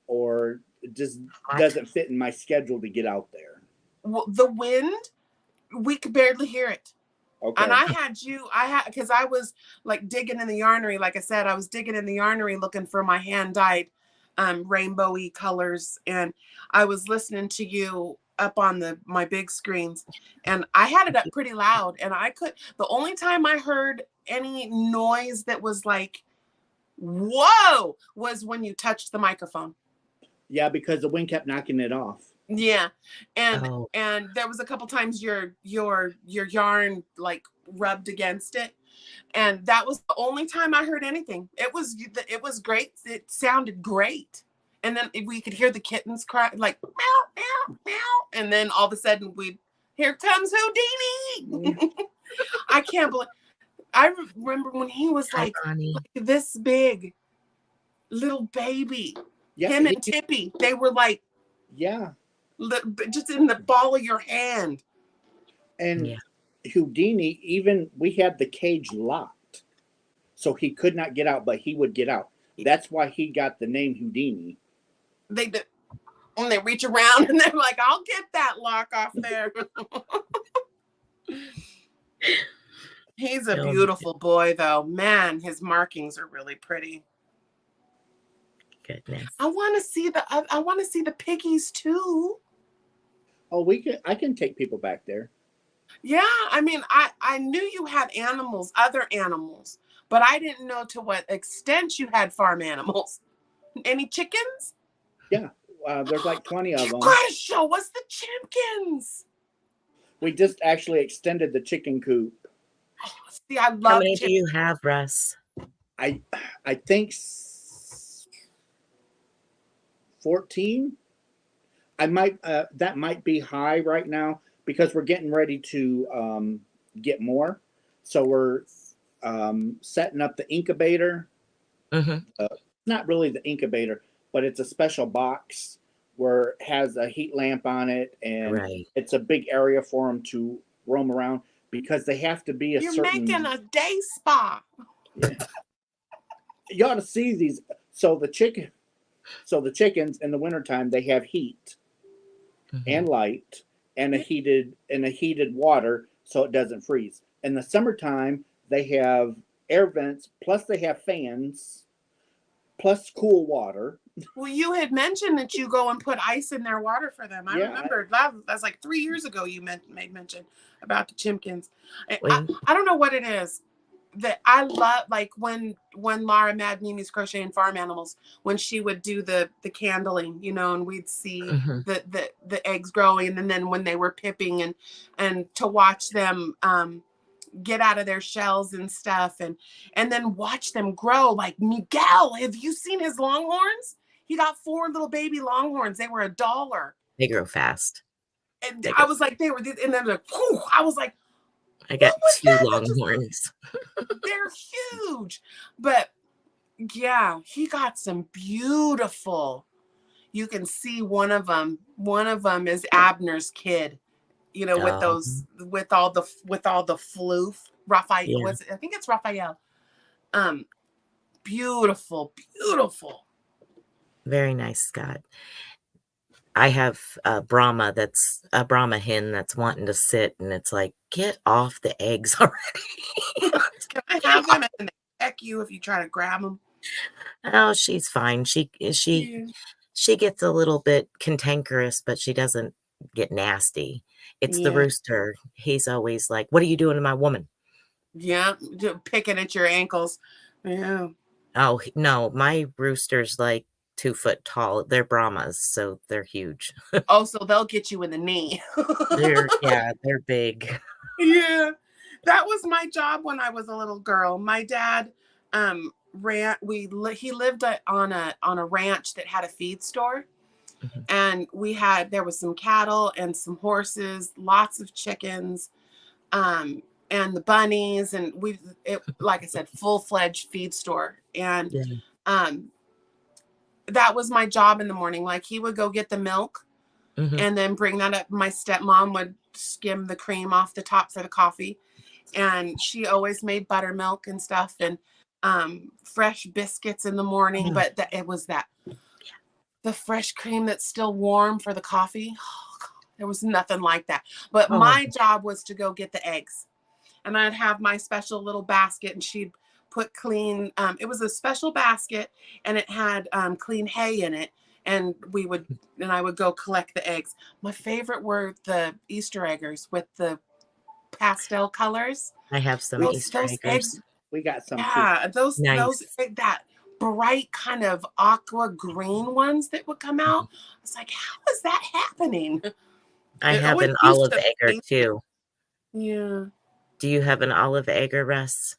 or it just doesn't fit in my schedule to get out there. Well, the wind, we could barely hear it. Okay. And because I was like digging in the yarnery. Like I said, I was digging in the yarnery looking for my hand dyed rainbowy colors. And I was listening to you up on my big screens, and I had it up pretty loud. And the only time I heard any noise that was like, whoa, was when you touched the microphone. Yeah, because the wind kept knocking it off. Yeah. And Oh. and there was a couple times your yarn like rubbed against it. And that was the only time I heard anything. It was great. It sounded great. And then we could hear the kittens cry, like meow, meow, meow. And then all of a sudden here comes Houdini. I can't believe, I remember when he was Hi, like Bonnie. this big little baby. Yeah, Him and Tippy, they were like, yeah. just in the ball of your hand. And Yeah. Houdini, even we had the cage locked, so he could not get out, but he would get out. That's why he got the name Houdini. They did. When they reach around and they're like, I'll get that lock off there. He's a beautiful boy, though. Man, his markings are really pretty. Goodness. I want to see the piggies too. Oh, I can take people back there. Yeah, I mean, I knew you had animals, other animals, but I didn't know to what extent you had farm animals. Any chickens? Yeah, there's like 20 of them. You gotta show us the chickens. We just actually extended the chicken coop. Oh, see, I love. How many do you have, Russ? I think 14. I might that might be high right now because we're getting ready to get more. So we're setting up the incubator. Mm-hmm. Not really the incubator, but it's a special box where it has a heat lamp on it, and it's a big area for them to roam around because they have to be You're making a day spa. Yeah. You ought to see these. So the chickens in the wintertime, they have heat and light and a heated water so it doesn't freeze. In the summertime, they have air vents, plus they have fans, plus cool water. Well, you had mentioned that you go and put ice in their water for them. I remember that's like 3 years ago you made mention about the chimkins. I don't know what it is that I love, like when Laura Mad Mimi's Crocheting Farm Animals, when she would do the candling, and we'd see the eggs growing, and then when they were pipping and to watch them get out of their shells and stuff, and then watch them grow. Like Miguel, have you seen his longhorns? He got 4 little baby longhorns. They were $1. They grow fast. And I was like, and then like, whew, I was like, I got 2 longhorns. They're huge. But yeah, he got some beautiful. You can see one of them is Abner's kid. With all the floof. Raphael, I think it's Raphael. Beautiful, beautiful. Very nice, Scott. I have a Brahma hen that's wanting to sit, and it's like, get off the eggs already. Can I have them and they peck you if you try to grab them? Oh, she's fine. She gets a little bit cantankerous, but she doesn't get nasty. It's the rooster. He's always like, what are you doing to my woman? Yeah, picking at your ankles. Yeah. Oh, no, my rooster's like 2 foot tall. They're Brahmas, so they're huge. Oh, so they'll get you in the knee. They're big. Yeah. That was my job when I was a little girl. My dad he lived on a ranch that had a feed store. And there was some cattle and some horses, lots of chickens, and the bunnies, and like I said, full-fledged feed store. And that was my job in the morning. Like, he would go get the milk and then bring that up. My stepmom would skim the cream off the top for the coffee, and she always made buttermilk and stuff, and fresh biscuits in the morning. But it was the fresh cream that's still warm for the coffee. Oh, God, there was nothing like that. But my job was to go get the eggs. and I'd have my special little basket, and she'd put clean, it was a special basket, and it had clean hay in it, and I would go collect the eggs. My favorite were the Easter eggers with the pastel colors. I have some We- Easter Those eggs, eggs. We got some too. yeah, those Nice. that bright kind of aqua green ones that would come out. I was like, how is that happening? I It have always an used olive to egger be- too. Yeah. Do you have an olive egger, Russ?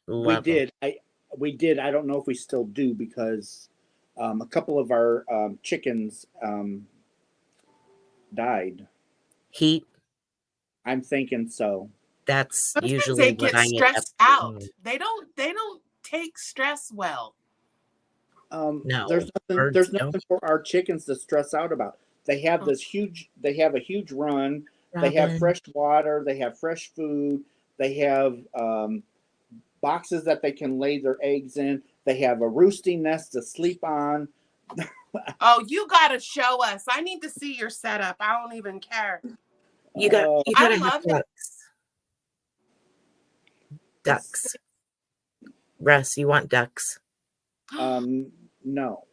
We Love 'em. did. We did. I don't know if we still do because a couple of our chickens died. Heat. I'm thinking so. That's Sometimes usually they what get I end up stressed out. doing. They don't take stress well. No, There's nothing. birds There's don't. nothing for our chickens to stress out about. They have this huge. They have a huge run. They have Robin. fresh water. They have fresh food. They have boxes that they can lay their eggs in. They have a roosting nest to sleep on. Oh, you gotta show us. I need to see your setup. I don't even care. You Uh, gotta I have love it. ducks. Ducks. Russ, you want ducks? No.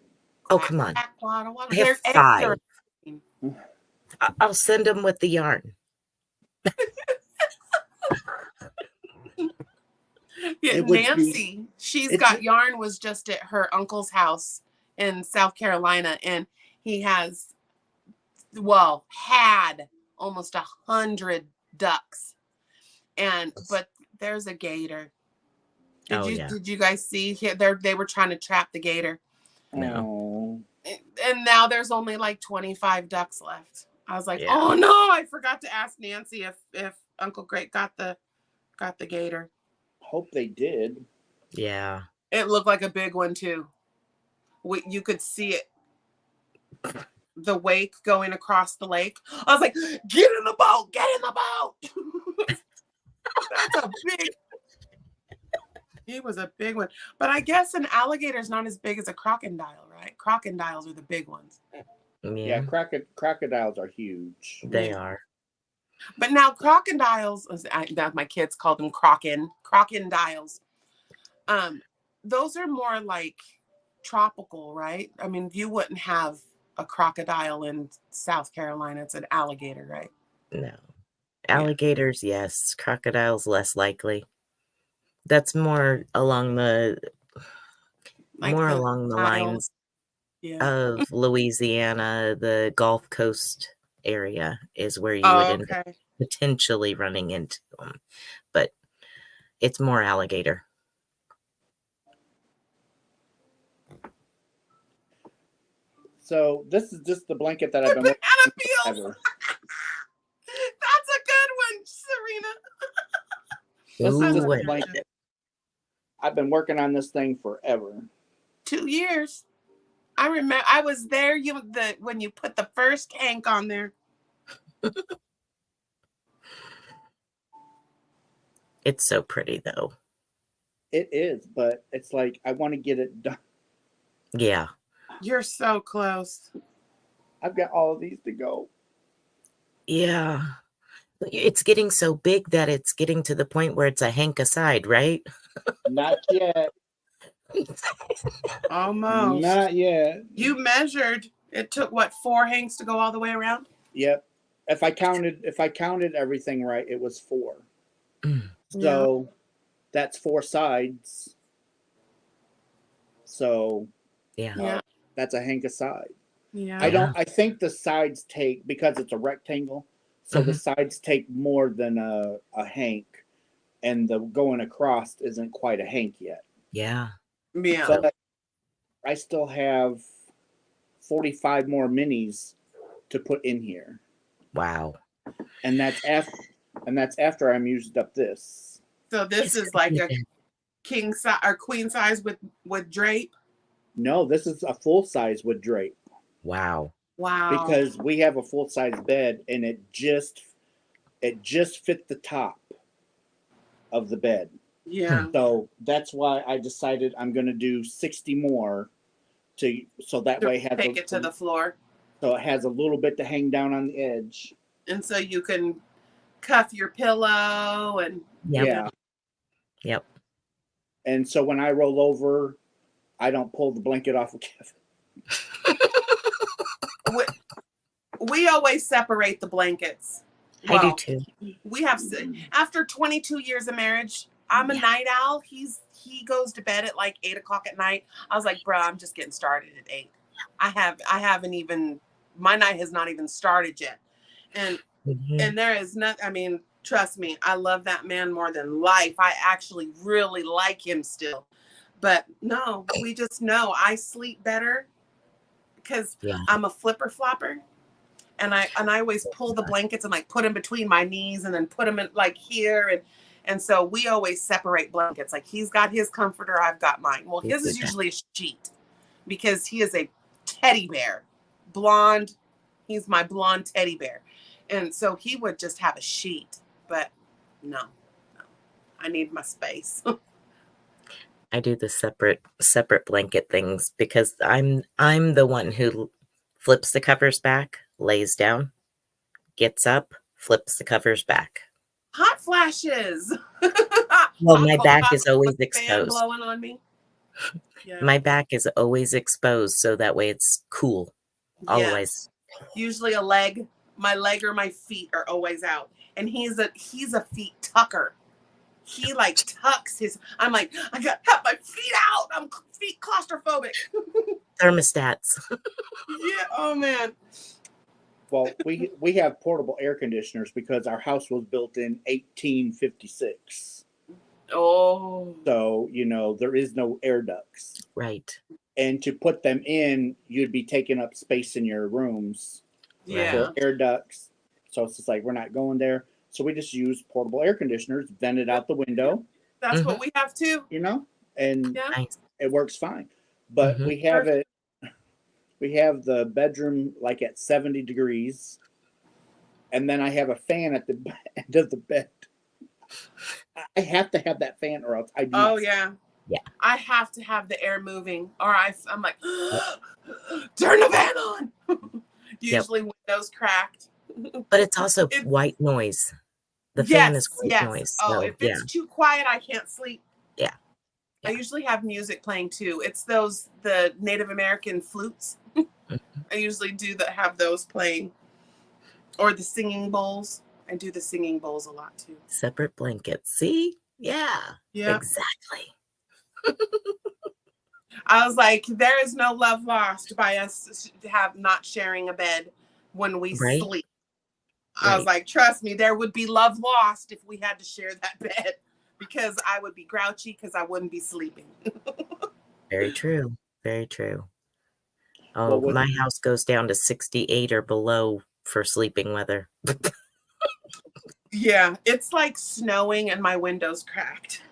Oh, come on. Water, water. I have Their eggs 5. are- I'll send them with the yarn. Yeah, It would be- Nancy, she's it's- got yarn, was just at her uncle's house in South Carolina, and he has, well, had almost 100 ducks, but there's a gator. Did you guys see? They were trying to trap the gator, No. Oh. and now there's only like 25 ducks left. I was like, Yeah. oh no, I forgot to ask Nancy if Uncle Greg got the gator. Hope they did. Yeah. It looked like a big one too. You could see it, the wake going across the lake. I was like, get in the boat, get in the boat. That's a big. He was a big one. But I guess an alligator is not as big as a crocodile, right? Crocodiles are the big ones. Yeah, crocodiles are huge. They are. But now crocodiles, my kids called them crocodiles. Those are more like tropical, right? I mean, you wouldn't have a crocodile in South Carolina. It's an alligator, right? No. Alligators, yes. Crocodiles, less likely. That's more along the lines of Louisiana, the Gulf Coast area is where you would end up potentially running into them. But it's more alligator. So this is just the blanket that I've been working Banana on peels. forever. That's a good one, Serena. This is just Ooh, the blanket. I've been working on this thing forever. 2 years. I remember I was there when you put the first hank on there. It's so pretty though. It is, but it's like I want to get it done. Yeah. You're so close. I've got all of these to go. Yeah. It's getting so big that it's getting to the point where it's a hank aside, right? Not yet. Almost. Not yet. You measured. It took what, 4 hanks to go all the way around? Yep. If I counted everything right, it was 4. So that's 4 sides. So Yeah. that's a hank aside. Yeah. I think the sides take, because it's a rectangle, so the sides take more than a hank, and the going across isn't quite a hank yet. Yeah. Yeah. But I still have 45 more minis to put in here. Wow. And that's after I'm used up this. So this is like a king size or queen size with drape. No, this is a full size with drape. Wow. Wow. Because we have a full size bed, and it just fit the top of the bed. Yeah. So that's why I decided I'm going to do 60 more so that way it take it to the floor. So it has a little bit to hang down on the edge. And so you can cuff your pillow and Yep. Yeah. Yep. And so when I roll over, I don't pull the blanket off of Kevin. we always separate the blankets. I do too. We have, after 22 years of marriage, I'm a night owl. He goes to bed at like 8 o'clock at night. I was like, bro, I'm just getting started at 8. I haven't even, my night has not even started yet. And there is nothing, I mean, trust me, I love that man more than life. I actually really like him still. But no, we just know I sleep better because I'm a flipper flopper. And I always pull the blankets and like put them between my knees and then put them in like here. And so we always separate blankets. Like he's got his comforter, I've got mine. Well, his is usually a sheet because he is a teddy bear, blonde. He's my blonde teddy bear. And so he would just have a sheet, but no, I need my space. I do the separate blanket things because I'm the one who flips the covers back, lays down, gets up, flips the covers back. Hot flashes. Well, my back is always exposed. Fan blowing on me. Yeah. My back is always exposed, so that way it's cool. Always. Usually a leg. My leg or my feet are always out. And he's a feet tucker. He like tucks his, I'm like, I got to have my feet out. I'm feet claustrophobic. Thermostats. Yeah. Oh man. Well, we have portable air conditioners because our house was built in 1856. Oh. So, you know, there is no air ducts. Right. And to put them in, you'd be taking up space in your rooms for air ducts. So it's just like, we're not going there. So we just use portable air conditioners, vent it out the window. That's what we have too. You know, and Nice. it works fine. But we have the bedroom like at 70 degrees. And then I have a fan at the end of the bed. I have to have that fan or else I do. Oh, yeah. Yeah. I have to have the air moving or I'm like, turn the fan on. Usually windows cracked. But it's also white noise. The fan is white noise. So, if it's too quiet, I can't sleep. Yeah. I usually have music playing too. It's the Native American flutes. I usually have those playing. Or the singing bowls. I do the singing bowls a lot too. Separate blankets. See? Yeah. Exactly. I was like, there is no love lost by us not sharing a bed when we sleep. I was like, trust me, there would be love lost if we had to share that bed because I would be grouchy because I wouldn't be sleeping. Very true. Very true. Oh, well, my house goes down to 68 or below for sleeping weather. Yeah, it's like snowing and my window's cracked.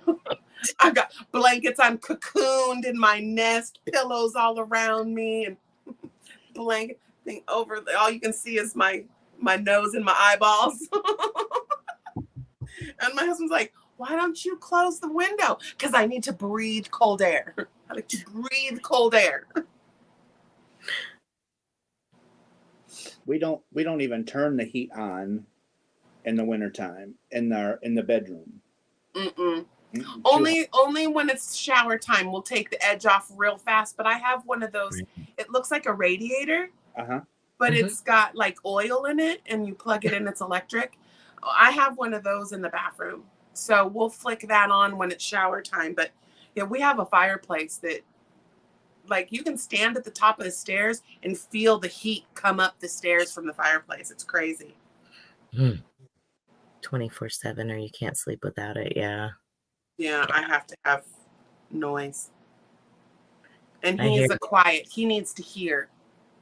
I've got blankets. I'm cocooned in my nest, pillows all around me, and blanket thing over. All you can see is my nose and my eyeballs. And my husband's like, why don't you close the window? Because I need to breathe cold air. I like to breathe cold air. We don't even turn the heat on in the wintertime in the bedroom. Only when it's shower time, we'll take the edge off real fast. But I have one of those. It looks like a radiator, but it's got like oil in it, and you plug it in. It's electric. I have one of those in the bathroom, so we'll flick that on when it's shower time. But yeah, we have a fireplace that, like, you can stand at the top of the stairs and feel the heat come up the stairs from the fireplace. It's crazy. 24/7, or you can't sleep without it. Yeah, I have to have noise. And he's a quiet. He needs to hear.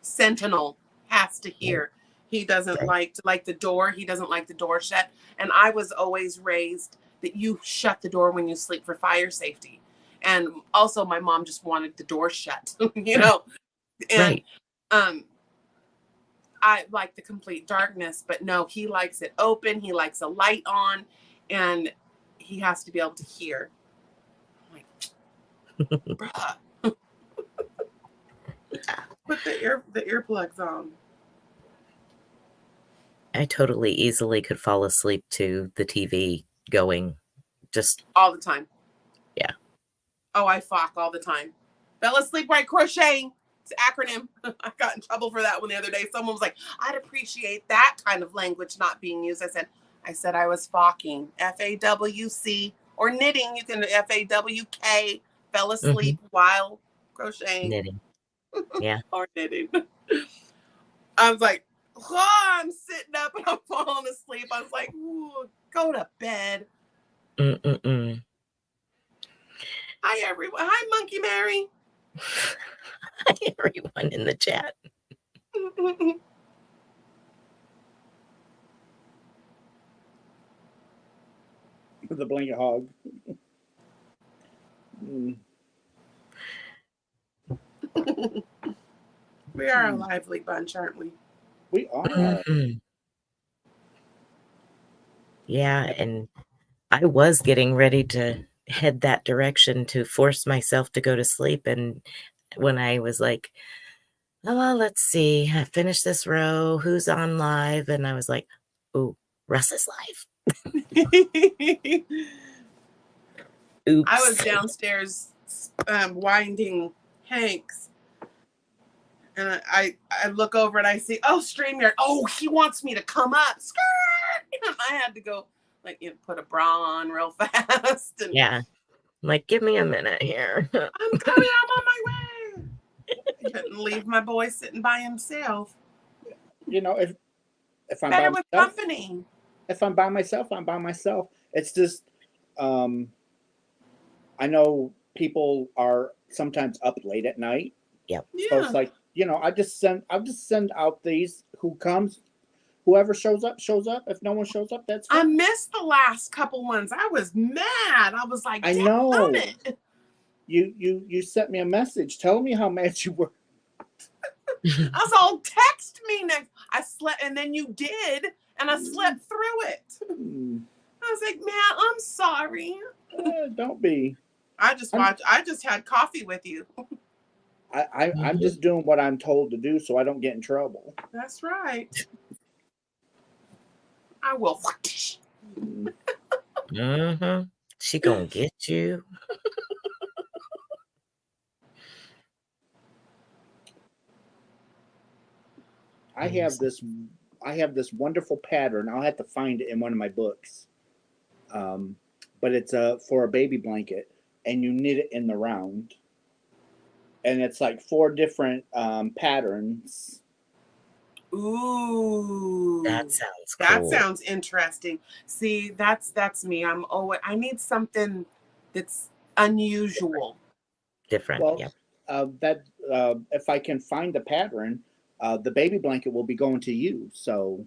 Sentinel has to hear. He doesn't like the door. He doesn't like the door shut. And I was always raised that you shut the door when you sleep for fire safety. And also my mom just wanted the door shut, you know. And I like the complete darkness, but no, he likes it open. He likes a light on, and he has to be able to hear. I'm like, bruh. Put the earplugs on. I totally easily could fall asleep to the TV going. Just All the time. Yeah. Oh, I fuck all the time. Fell asleep right crocheting. It's an acronym. I got in trouble for that one the other day. Someone was like, I'd appreciate that kind of language not being used. I said I was fawking. FAWC. Or knitting. You can FAWK. Fell asleep while crocheting. knitting. Yeah. Or knitting. I was like, I'm sitting up and I'm falling asleep. I was like, ooh, go to bed. Mm-mm-mm. Hi, everyone. Hi, Monkey Mary. Hi, everyone in the chat. The blanket hog. Mm. We are a lively bunch, aren't we? We are. Mhm. Yeah, and I was getting ready to head that direction to force myself to go to sleep. And when I was like, oh, well, let's see, I finished this row, who's on live? And I was like, oh, Russ is live. Oops. I was downstairs winding Hank's. And I look over and I see, oh, StreamYard. Oh, he wants me to come up. Skirt! And I had to go, like, put a bra on real fast. And Yeah. I'm like, give me a minute here. I'm coming. I'm on my way. Couldn't leave my boy sitting by himself. You know, if I'm Better by with myself, company. if I'm by myself, I'm by myself. It's just, I know people are sometimes up late at night. Yep. Yeah. So it's like, I'll just send out these who comes, whoever shows up, shows up. If no one shows up, that's I fine. missed the last couple ones. I was mad. I was like, I damn know. it. You sent me a message telling me how mad you were. I was all, text me next. I slept, and then you did, and I slept through it. I was like, man, I'm sorry. Don't be. I just had coffee with you. I'm just doing what I'm told to do so I don't get in trouble. That's right. I will. Mm-hmm. She gonna get you. I have this wonderful pattern. I'll have to find it in one of my books. But it's for a baby blanket, and you knit it in the round. And it's like 4 different patterns. Ooh. That sounds cool. That sounds interesting. See, that's me. I need something that's unusual. Different. Well, Yep. If I can find the pattern, the baby blanket will be going to you. So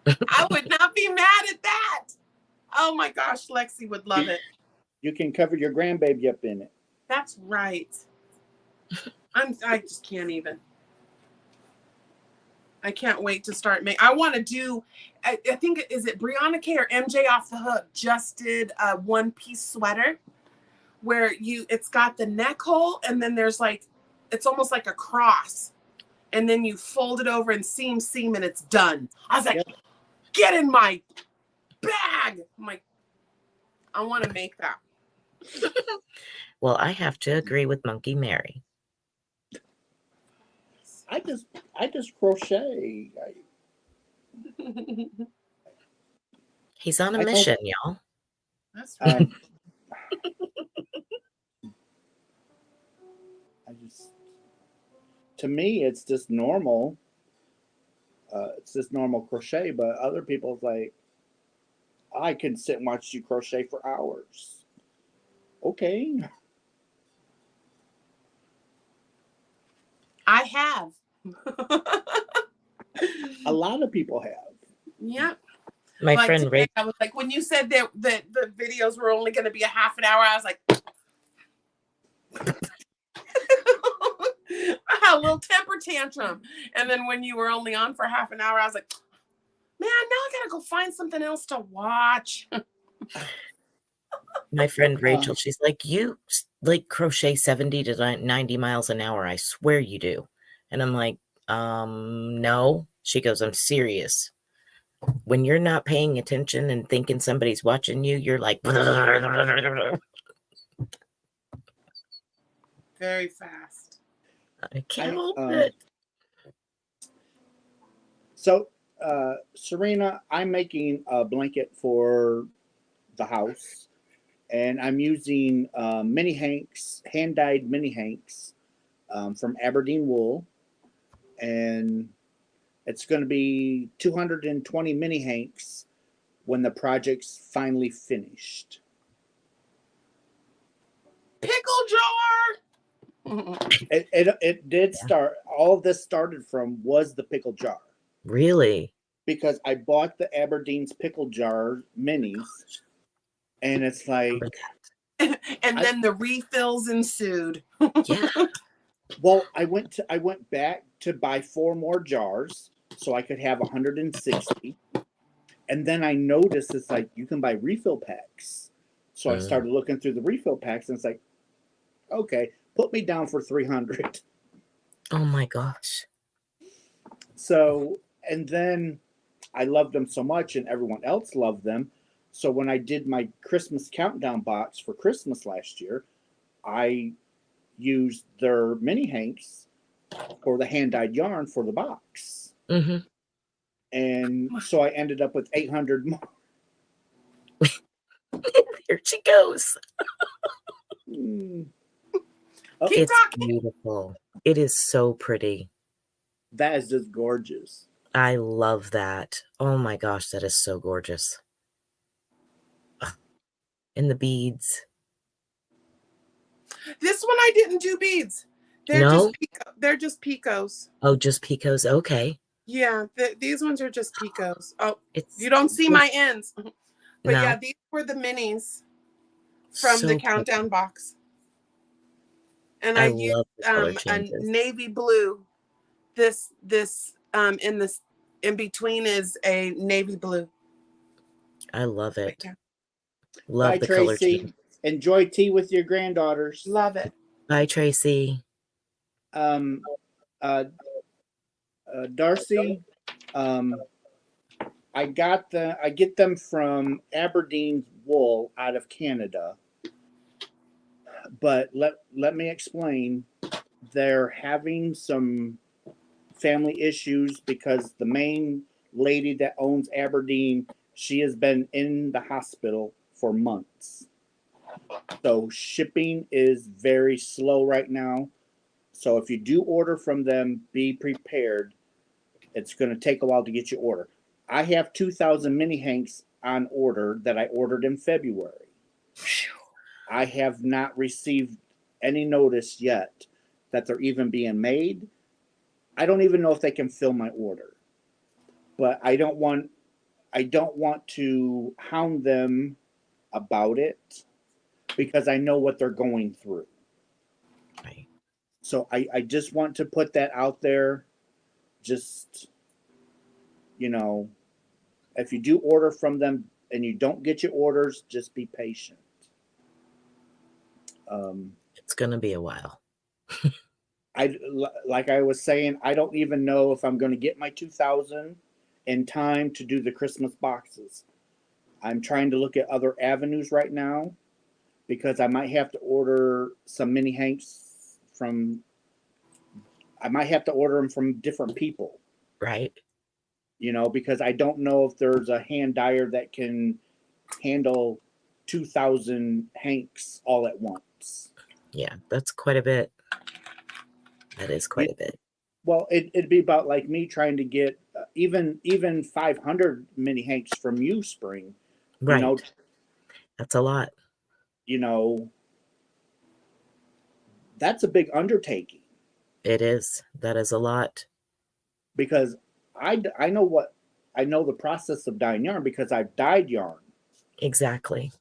I would not be mad at that. Oh my gosh, Lexi would love it. you can cover your grandbaby up in it. That's right. I just can't even. I can't wait to start making. I want to do. I think is it Brianna K or MJ Off the Hook just did a 1-piece sweater where it's got the neck hole and then there's like it's almost like a cross, and then you fold it over and seam and it's done. I was like, Yep. Get in my bag. I'm like, I want to make that. Well, I have to agree with Monkey Mary. I just crochet. He's on a mission, y'all. That's right. To me, it's just normal. It's just normal crochet, but other people's like, I can sit and watch you crochet for hours. Okay. I have. A lot of people have. Yep. My Like friend today, Rachel. I was like, when you said that the videos were only going to be a half an hour, I was like, I had a little temper tantrum. And then when you were only on for half an hour, I was like, man, now I got to go find something else to watch. My friend Rachel, she's like, you like crochet 70 to 90 miles an hour. I swear you do. And I'm like, no. She goes, I'm serious. When you're not paying attention and thinking somebody's watching you, you're like, Very fast. I can't I hold it. So, Serena, I'm making a blanket for the house, and I'm using mini hanks, hand dyed mini hanks from Aberdeen wool, and it's going to be 220 mini hanks when the project's finally finished. Pickle jar. It did start. All of this started from was the pickle jar. Really? Because I bought the Aberdeen's pickle jar minis, and it's like, And then the refills ensued. Yeah. well, I went back to buy 4 more jars so I could have 160, and then I noticed it's like you can buy refill packs. So I started looking through the refill packs, and it's like, okay, put me down for 300. Oh my gosh. So, and then I loved them so much, and everyone else loved them. So when I did my Christmas countdown box for Christmas last year, I used their mini hanks or the hand dyed yarn for the box. Mm-hmm. And so I ended up with 800 more. Here she goes. Oh, Keep It's talking. beautiful. It is so pretty. that is just gorgeous. I love that. Oh my gosh, that is so gorgeous. Ugh. And the beads. This one I didn't do beads. No? They're just picos. Oh, just picos. Okay. Yeah, these ones are just picos. Oh, It's you don't see my ends. But No. yeah, these were the minis from so the pretty. countdown box. And I I love used the color a changes. navy blue. This in between is a navy blue. I love But it. yeah, Love Bye, the color Tracy. change. Enjoy tea with your granddaughters. love it. Bye, Tracy. Um, Darcy, I get them from Aberdeen wool out of Canada. But let me explain. They're having some family issues because the main lady that owns Aberdeen, she has been in the hospital for months. So shipping is very slow right now. So if you do order from them, be prepared. It's going to take a while to get your order. I have 2,000 mini hanks on order that I ordered in February. I have not received any notice yet that they're even being made. I don't even know if they can fill my order. But I don't want to hound them about it because I know what they're going through. Right. So I just want to put that out there. Just, if you do order from them and you don't get your orders, just be patient. It's going to be a while. Like I was saying, I don't even know if I'm going to get my 2,000 in time to do the Christmas boxes. I'm trying to look at other avenues right now because I might have to order some mini hanks I might have to order them from different people. Right. Because I don't know if there's a hand dyer that can handle 2,000 hanks all at once. Yeah, that's quite a bit. That is quite a bit. Well, it'd be about like me trying to get even 500 mini hanks from you, Spring. Right. That's a lot. That's a big undertaking. It is. That is a lot. Because I know the process of dyeing yarn because I've dyed yarn. Exactly.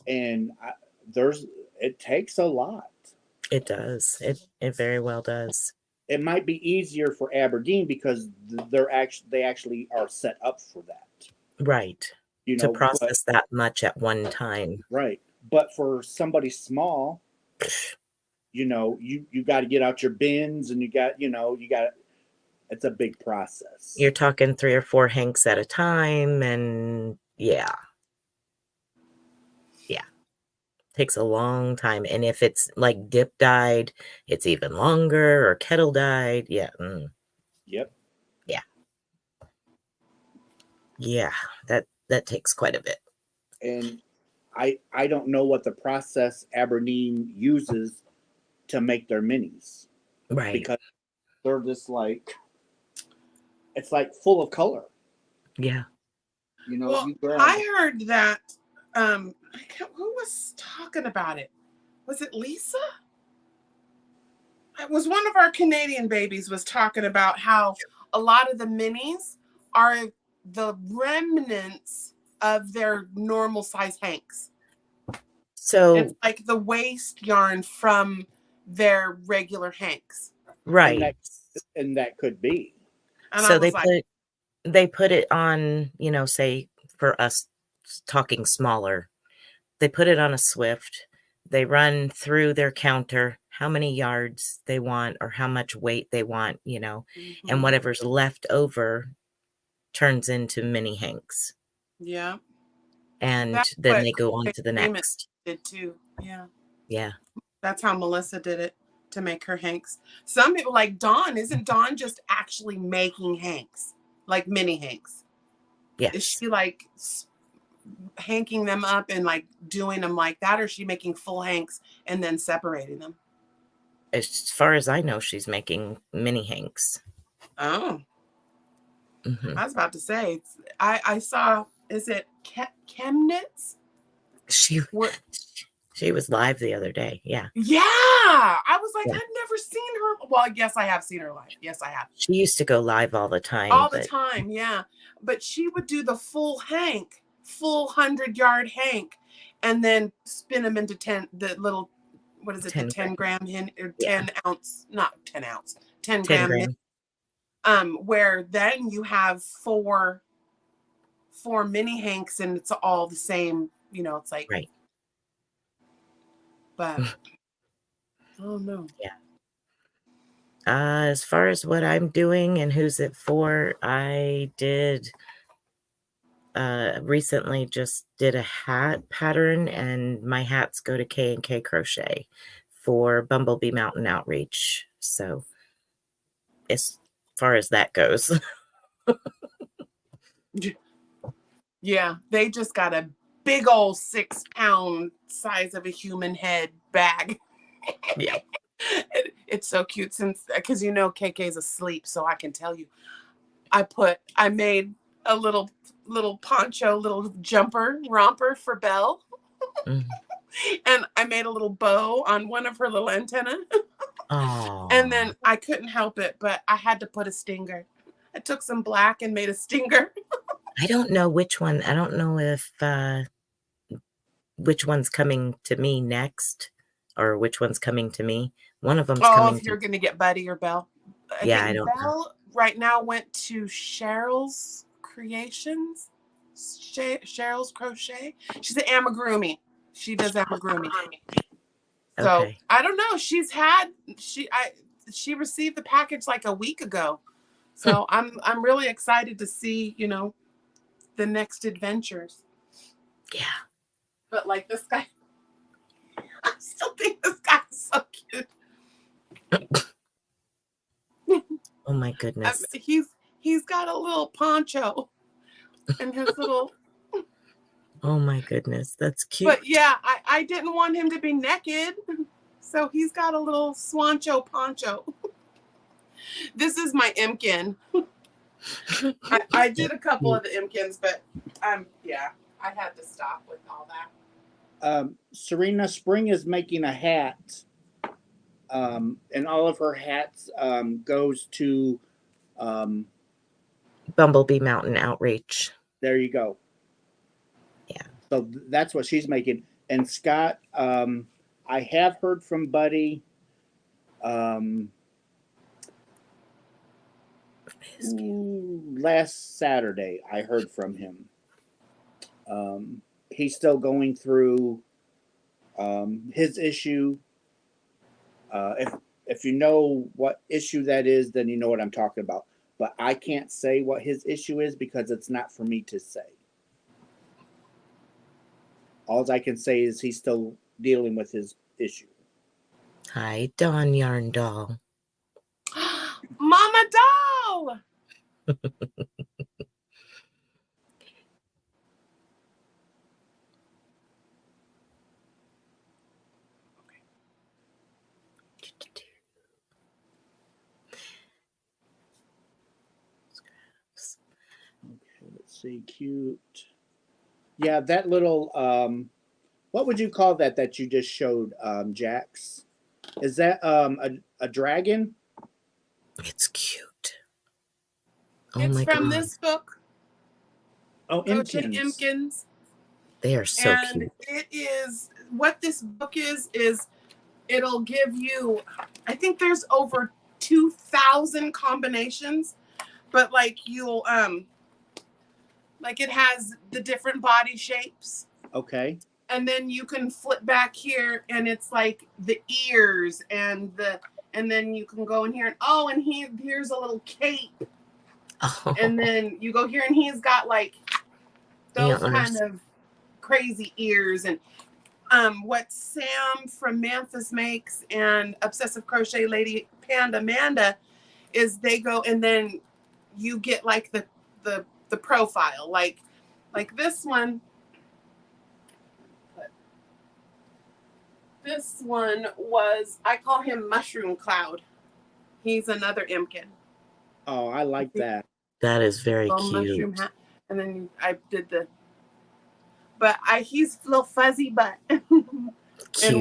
And it takes a lot. It does. It very well does. It might be easier for Aberdeen because they actually are set up for that. Right. To process that much at one time. Right. But for somebody small, you got to get out your bins and you got it's a big process. You're talking 3 or 4 hanks at a time, and yeah. Takes a long time. And if it's like dip dyed, it's even longer, or kettle dyed. Yeah. Yep. Yeah. That takes quite a bit. And I don't know what the process Aberdeen uses to make their minis, Right. because they're just like, it's like full of color. Yeah. You know, Well, you grab, I heard that. Who was talking about it? Was it Lisa? It was one of our Canadian babies was talking about how a lot of the minis are the remnants of their normal size hanks. So It's like the waste yarn from their regular hanks. right. and that could be. And So I was like, they put it on, say for us talking smaller, they put it on a Swift. They run through their counter how many yards they want or how much weight they want, and whatever's left over turns into mini hanks. yeah. And That's then what they go on to the Raymond next. did too. Yeah. Yeah. That's how Melissa did it to make her hanks. Some people like Dawn. Isn't Dawn just actually making hanks, like mini hanks? Yes. Is she like hanking them up and like doing them like that, or is she making full hanks and then separating them? As far as I know, she's making mini hanks. Oh, Mm-hmm. I was about to say, I saw, is it Chemnitz? She was live the other day. Yeah. Yeah. I was like, Yeah. I've never seen her. Well, yes, I have seen her live. Yes, I have. She used to go live all the time. All the time, yeah. But she would do the full hank, full 100-yard hank, and then spin them into 10 gram hin, or 10 ounce, not 10 ounce, 10 gram. Where then you have four mini hanks, and it's all the same, it's like, right. But oh no. Yeah. As far as what I'm doing and who's it for, I did recently just did a hat pattern, and my hats go to K&K Crochet for Bumblebee Mountain Outreach. So as far as that goes. Yeah, they just got a big old 6-pound size of a human head bag. Yeah. It's so cute because KK is asleep, so I can tell you, I made a little poncho, little jumper romper for Belle. Mm-hmm. And I made a little bow on one of her little antenna. Oh. And then I couldn't help it, but I had to put a stinger. I took some black and made a stinger. I don't know which one. I don't know if which one's coming to me next, or which one's coming to me. One of them's coming. If you're going to get Buddy or Belle. I don't know. Belle right now went to Cheryl's Creations. Cheryl's Crochet. She's an Amigurumi. She does Amigurumi. So Okay. I don't know. She received the package like a week ago. So I'm really excited to see, the next adventures. Yeah. But like this guy, I still think this guy is so cute. Oh my goodness. He's got a little poncho and his little. Oh my goodness, that's cute. But yeah, I didn't want him to be naked, so he's got a little swancho poncho. This is my Imkin. I did a couple of the Imkins, but I had to stop with all that. Serena Spring is making a hat, and all of her hats goes to Bumblebee Mountain Outreach. There you go. Yeah. So that's what she's making. And Scott, I have heard from Buddy. Last Saturday, I heard from him. He's still going through his issue. If you know what issue that is, then you know what I'm talking about. but I can't say what his issue is because it's not for me to say. All I can say is he's still dealing with his issue. Hi, Dawn Yarn Doll. Mama Doll! Okay, let's see. Cute. Yeah, that little what would you call that you just showed, Jax? Is that a dragon? It's cute. Oh It's my from god. this book, Oh, Coach and Imkins. Imkins. They are so And cute. it is, what this book is it'll give you, I think there's over 2,000 combinations, but like you'll, like it has the different body shapes. Okay. And then you can flip back here and it's like the ears and then you can go in here and here's a little cape. Oh, And then you go here and he's got like those Antlers. kind of crazy ears. And what Sam from Memphis makes and Obsessive Crochet Lady Panda Amanda is they go and then you get like the profile, like this one. This one was, I call him Mushroom Cloud. He's another Imkin. Oh, I like that. that is very Little mushroom cute. hat. And then I did but he's a little fuzzy butt. And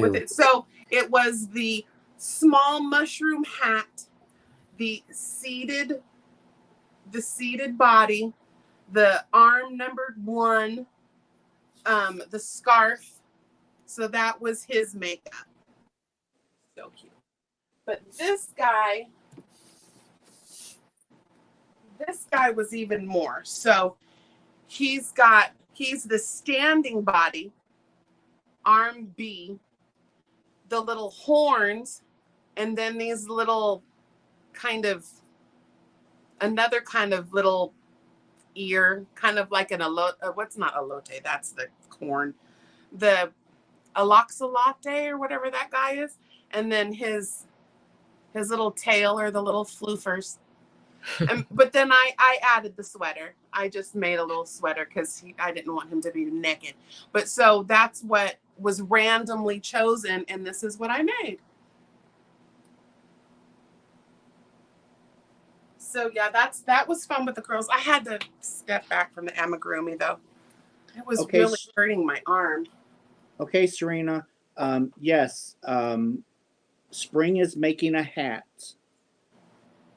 with Cute. it, so it was the small mushroom hat, the seated body, the arm numbered 1, the scarf. So that was his makeup. So cute. But this guy was even more. So he's the standing body, arm B, the little horns, and then these little another kind of little ear, kind of like an elote. What's not elote? That's the corn. The aloxalate or whatever that guy is. And then his little tail or the little floofers. But then I added the sweater. I just made a little sweater because I didn't want him to be naked. But so that's what was randomly chosen, and this is what I made. So yeah, that was fun with the girls. I had to step back from the amigurumi though. It was really hurting my arm. Okay, Serena. Yes. Spring is making a hat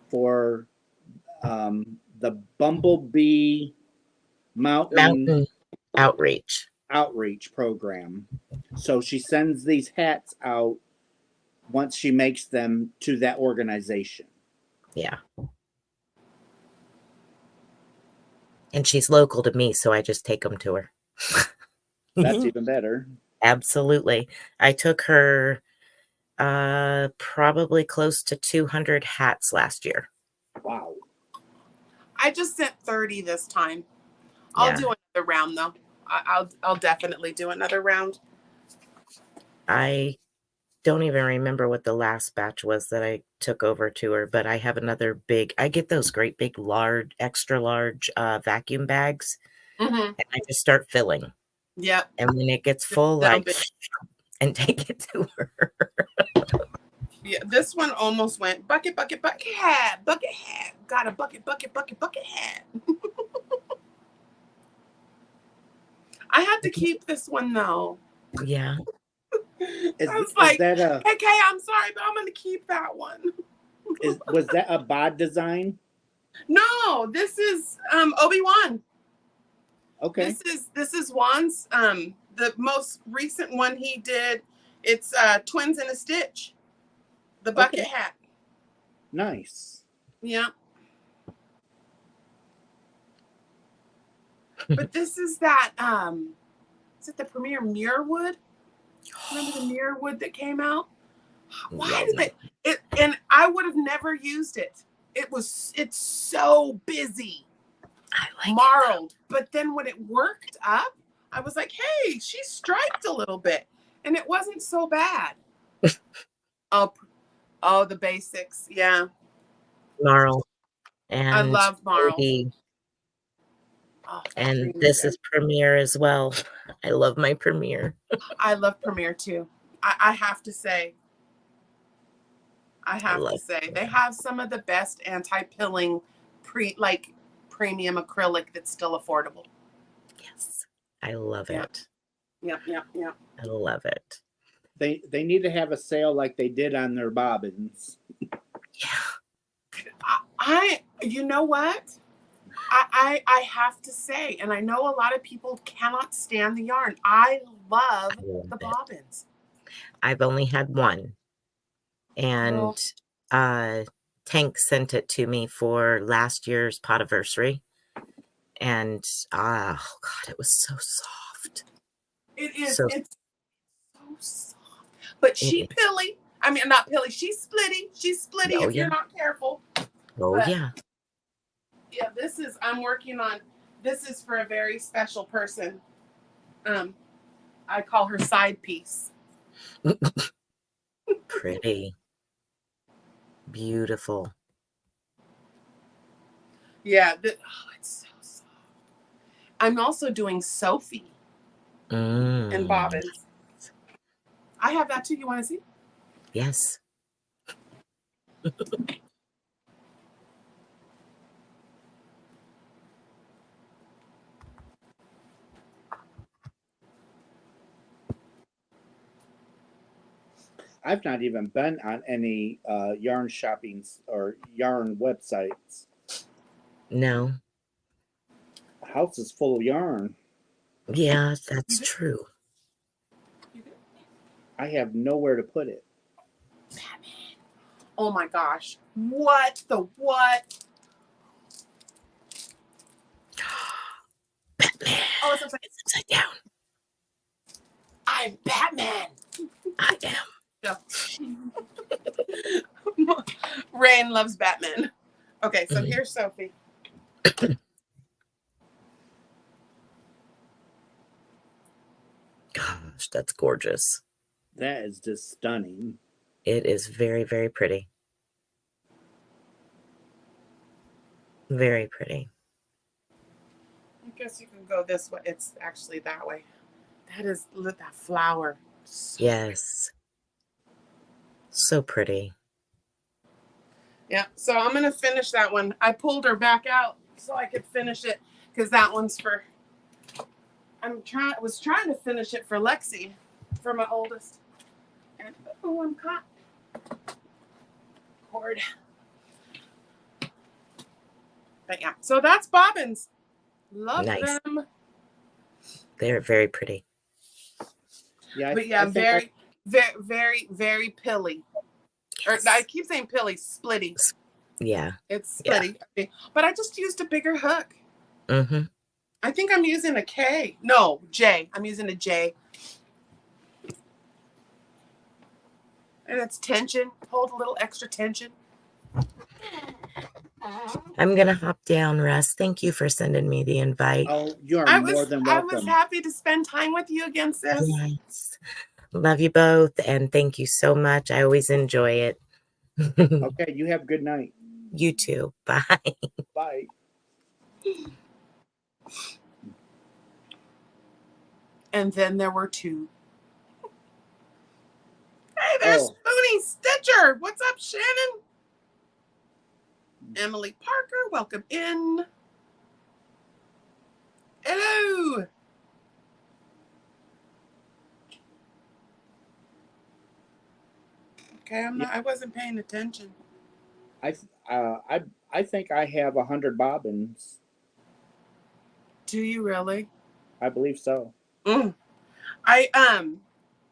for the Bumblebee Mountain Outreach program. So she sends these hats out once she makes them to that organization. Yeah. And she's local to me, so I just take them to her. That's even better. Absolutely. I took her probably close to 200 hats last year. Wow. I just sent 30 this time. I'll do another round though. I'll definitely do another round. I don't even remember what the last batch was that I took over to her, but I have another big, I get those great big large, extra large vacuum bags. Mm-hmm. And I just start filling. Yep. And when it gets full, and take it to her. Yeah, this one almost went bucket hat. Got a bucket hat. I had to keep this one though. Yeah. I was like, hey Kay, I'm sorry, but I'm gonna keep that one. Was that a bod design? No, this is Obi-Wan. Okay. This is Juan's the most recent one he did. It's Twins in a Stitch. The bucket hat. Nice. Yeah. But this is that is it the Premier Mirror Wood? Remember the mirror wood that came out? Why did it and I would have never used it. it's so busy, I like marled. But then when it worked up, I was like, hey, she striped a little bit, and it wasn't so bad. Oh, the basics. Yeah. Marl I and love marl. baby. Oh, And this is Premiere as well. I love my Premiere. I love Premiere too. I have to say, they have some of the best anti-pilling premium acrylic that's still affordable. Yes, I love Yeah. it. Yep. I love it. They need to have a sale like they did on their bobbins. Yeah. I you know what? I have to say, and I know a lot of people cannot stand the yarn. I love the bobbins. I've only had one. And Tank sent it to me for last year's potiversary. And oh God, it was so soft. It is. So, it's so soft. But she pilly. I mean, not pilly. She's splitty. She's splitty if you're not careful. Oh, but, yeah. Yeah, I'm working on, this is for a very special person. I call her side piece. Pretty. Beautiful. Yeah. It's so soft. I'm also doing Sophie and bobbins. I have that too. You want to see? Yes. I've not even been on any yarn shoppings or yarn websites. No. The house is full of yarn. Yeah, that's true. I have nowhere to put it. Oh my gosh. What? Batman. Oh, it's upside down. I'm Batman. I am. No. Rain loves Batman. Okay, so here's Sophie. Gosh, that's gorgeous. That is just stunning. It is very, very pretty. Very pretty. I guess you can go this way. It's actually that way. Look at that flower. So yes. So pretty. Yeah, so I'm gonna finish that one. I pulled her back out so I could finish it because that one's for. I was trying to finish it for Lexi, for my oldest. And oh, I'm caught. Cord. But yeah, so that's bobbins. Love them. They're very pretty. Yeah, but yeah, very, very pilly. Yes. Or I keep saying pilly, splitty. Yeah. It's splitty. Yeah. But I just used a bigger hook. Mm-hmm. I think I'm using a K. No, J. I'm using a J. And it's tension. Hold a little extra tension. I'm going to hop down, Russ. Thank you for sending me the invite. Oh, you are more than welcome. I was happy to spend time with you again, sis. Yes. Love you both, and thank you so much. I always enjoy it. Okay, you have a good night. You too. Bye. Bye. And then there were two. Hey, there's Spoonie Stitcher. What's up, Shannon? Emily Parker, welcome in. Hello. Okay, I wasn't paying attention. I think I have 100 bobbins. Do you really? I believe so.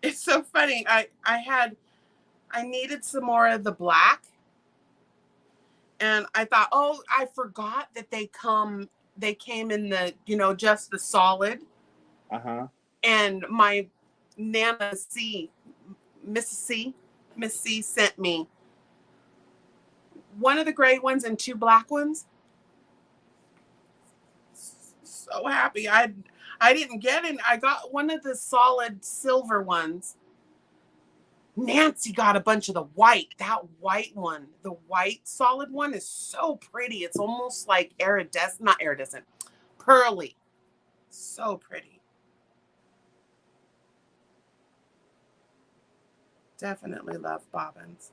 It's so funny. I needed some more of the black. And I thought, oh, I forgot that they came in the, just the solid. Uh-huh. And my Nana Miss C sent me one of the gray ones and 2 black ones. So happy. I didn't get it. I got one of the solid silver ones. Nancy got a bunch of the white. That white one, the white solid one, is so pretty. It's almost like not iridescent, pearly. So pretty. Definitely love bobbins.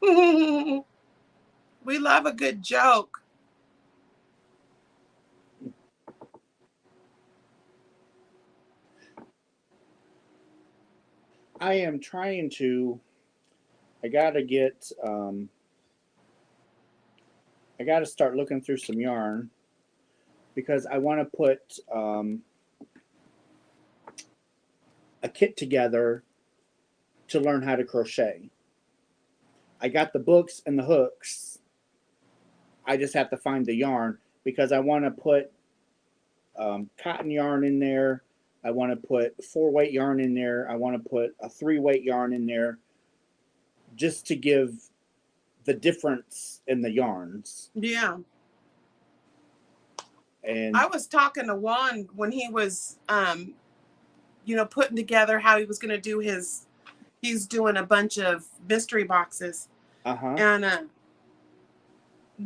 We love a good joke. I am trying to. I gotta get. I gotta start looking through some yarn because I want to put a kit together to learn how to crochet. I got the books and the hooks. I just have to find the yarn because I want to put cotton yarn in there. I want to put 4-weight yarn in there. I want to put a 3-weight yarn in there just to give the difference in the yarns. Yeah. And I was talking to Juan when he was, putting together how he was going to do he's doing a bunch of mystery boxes. And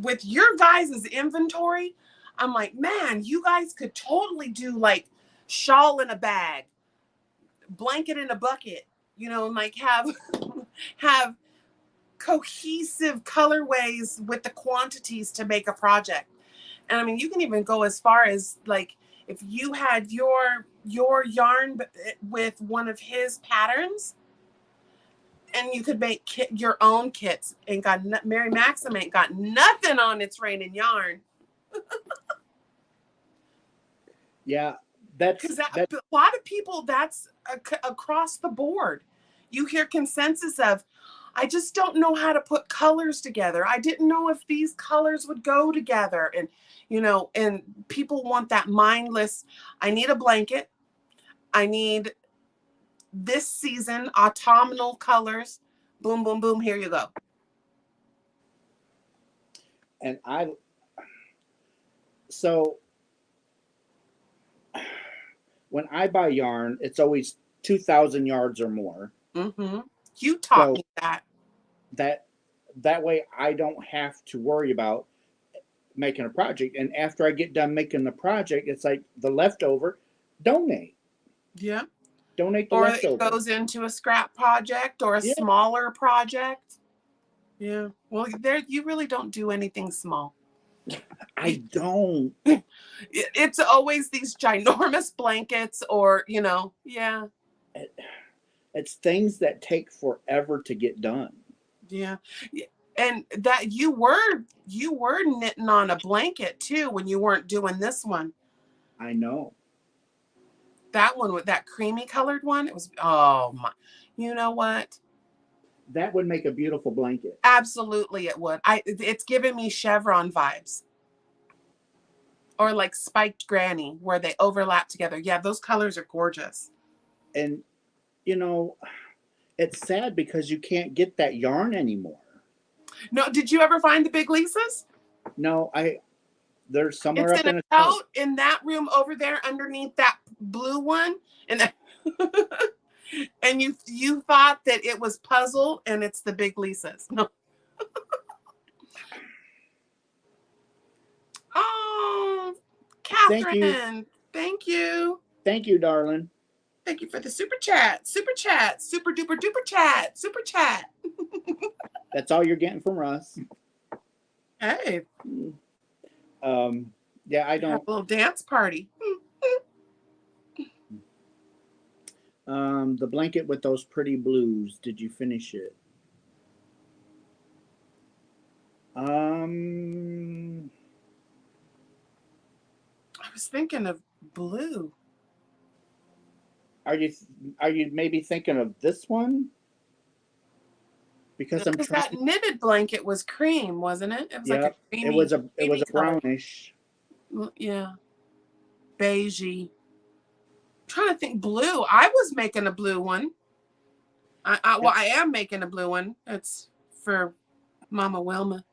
with your guys' inventory, I'm like, man, you guys could totally do like shawl in a bag, blanket in a bucket, and like have cohesive colorways with the quantities to make a project. And I mean, you can even go as far as like if you had your yarn with one of his patterns, and you could make your own kits. And Mary Maxim ain't got nothing on It's Raining Yarn. yeah, that's because a lot of people, that's across the board. You hear consensus of, I just don't know how to put colors together. I didn't know if these colors would go together. And, and people want that mindless, I need a blanket. I need this season, autumnal colors. Boom, boom, boom. Here you go. And so when I buy yarn, it's always 2,000 yards or more. Mm-hmm. You taught me that. That way I don't have to worry about making a project. And after I get done making the project, it's like the leftover, donate. Yeah. Donate the or leftover. Or it goes into a scrap project or a smaller project. Yeah. Well, you really don't do anything small. I don't. It's always these ginormous blankets or, yeah. It's things that take forever to get done. Yeah. And that you were knitting on a blanket too when you weren't doing this one. I know. That one with that creamy colored one, it was, oh my, you know what? That would make a beautiful blanket. Absolutely it would. It's giving me chevron vibes. Or like spiked granny where they overlap together. Yeah, those colors are gorgeous. And, it's sad because you can't get that yarn anymore. No, did you ever find the Big Lisa's? No, there's somewhere it's up in a tote in that room over there underneath that blue one. And and you thought that it was puzzle and it's the Big Lisa's. No. Oh, Catherine. Thank you. Thank you, darling. Thank you for the super chat. Super chat. Super duper duper chat. Super chat. That's all you're getting from Russ. Hey. Yeah, I don't. Have a little dance party. The blanket with those pretty blues. Did you finish it? I was thinking of blue. Are you maybe thinking of this one? Because I'm trying. That knitted blanket was cream, wasn't it? It was like a creamy. It was a brownish. Yeah. Beigey. trying to think. Blue. I was making a blue one. I am making a blue one. It's for Mama Wilma.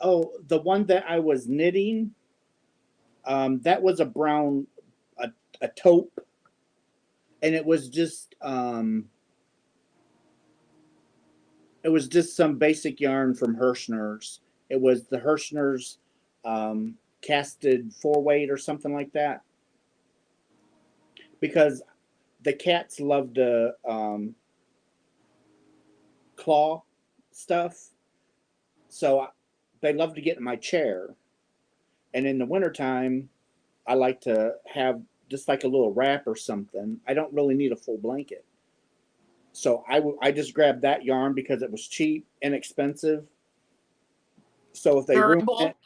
Oh, the one that I was knitting, that was a brown, a taupe, and it was just some basic yarn from Hirschner's. It was the Hirschner's casted 4-weight or something like that, because the cats love to claw stuff, so they love to get in my chair. And in the wintertime, I like to have just like a little wrap or something. I don't really need a full blanket. So I just grabbed that yarn because it was cheap, inexpensive. So if they Durable. ruin it,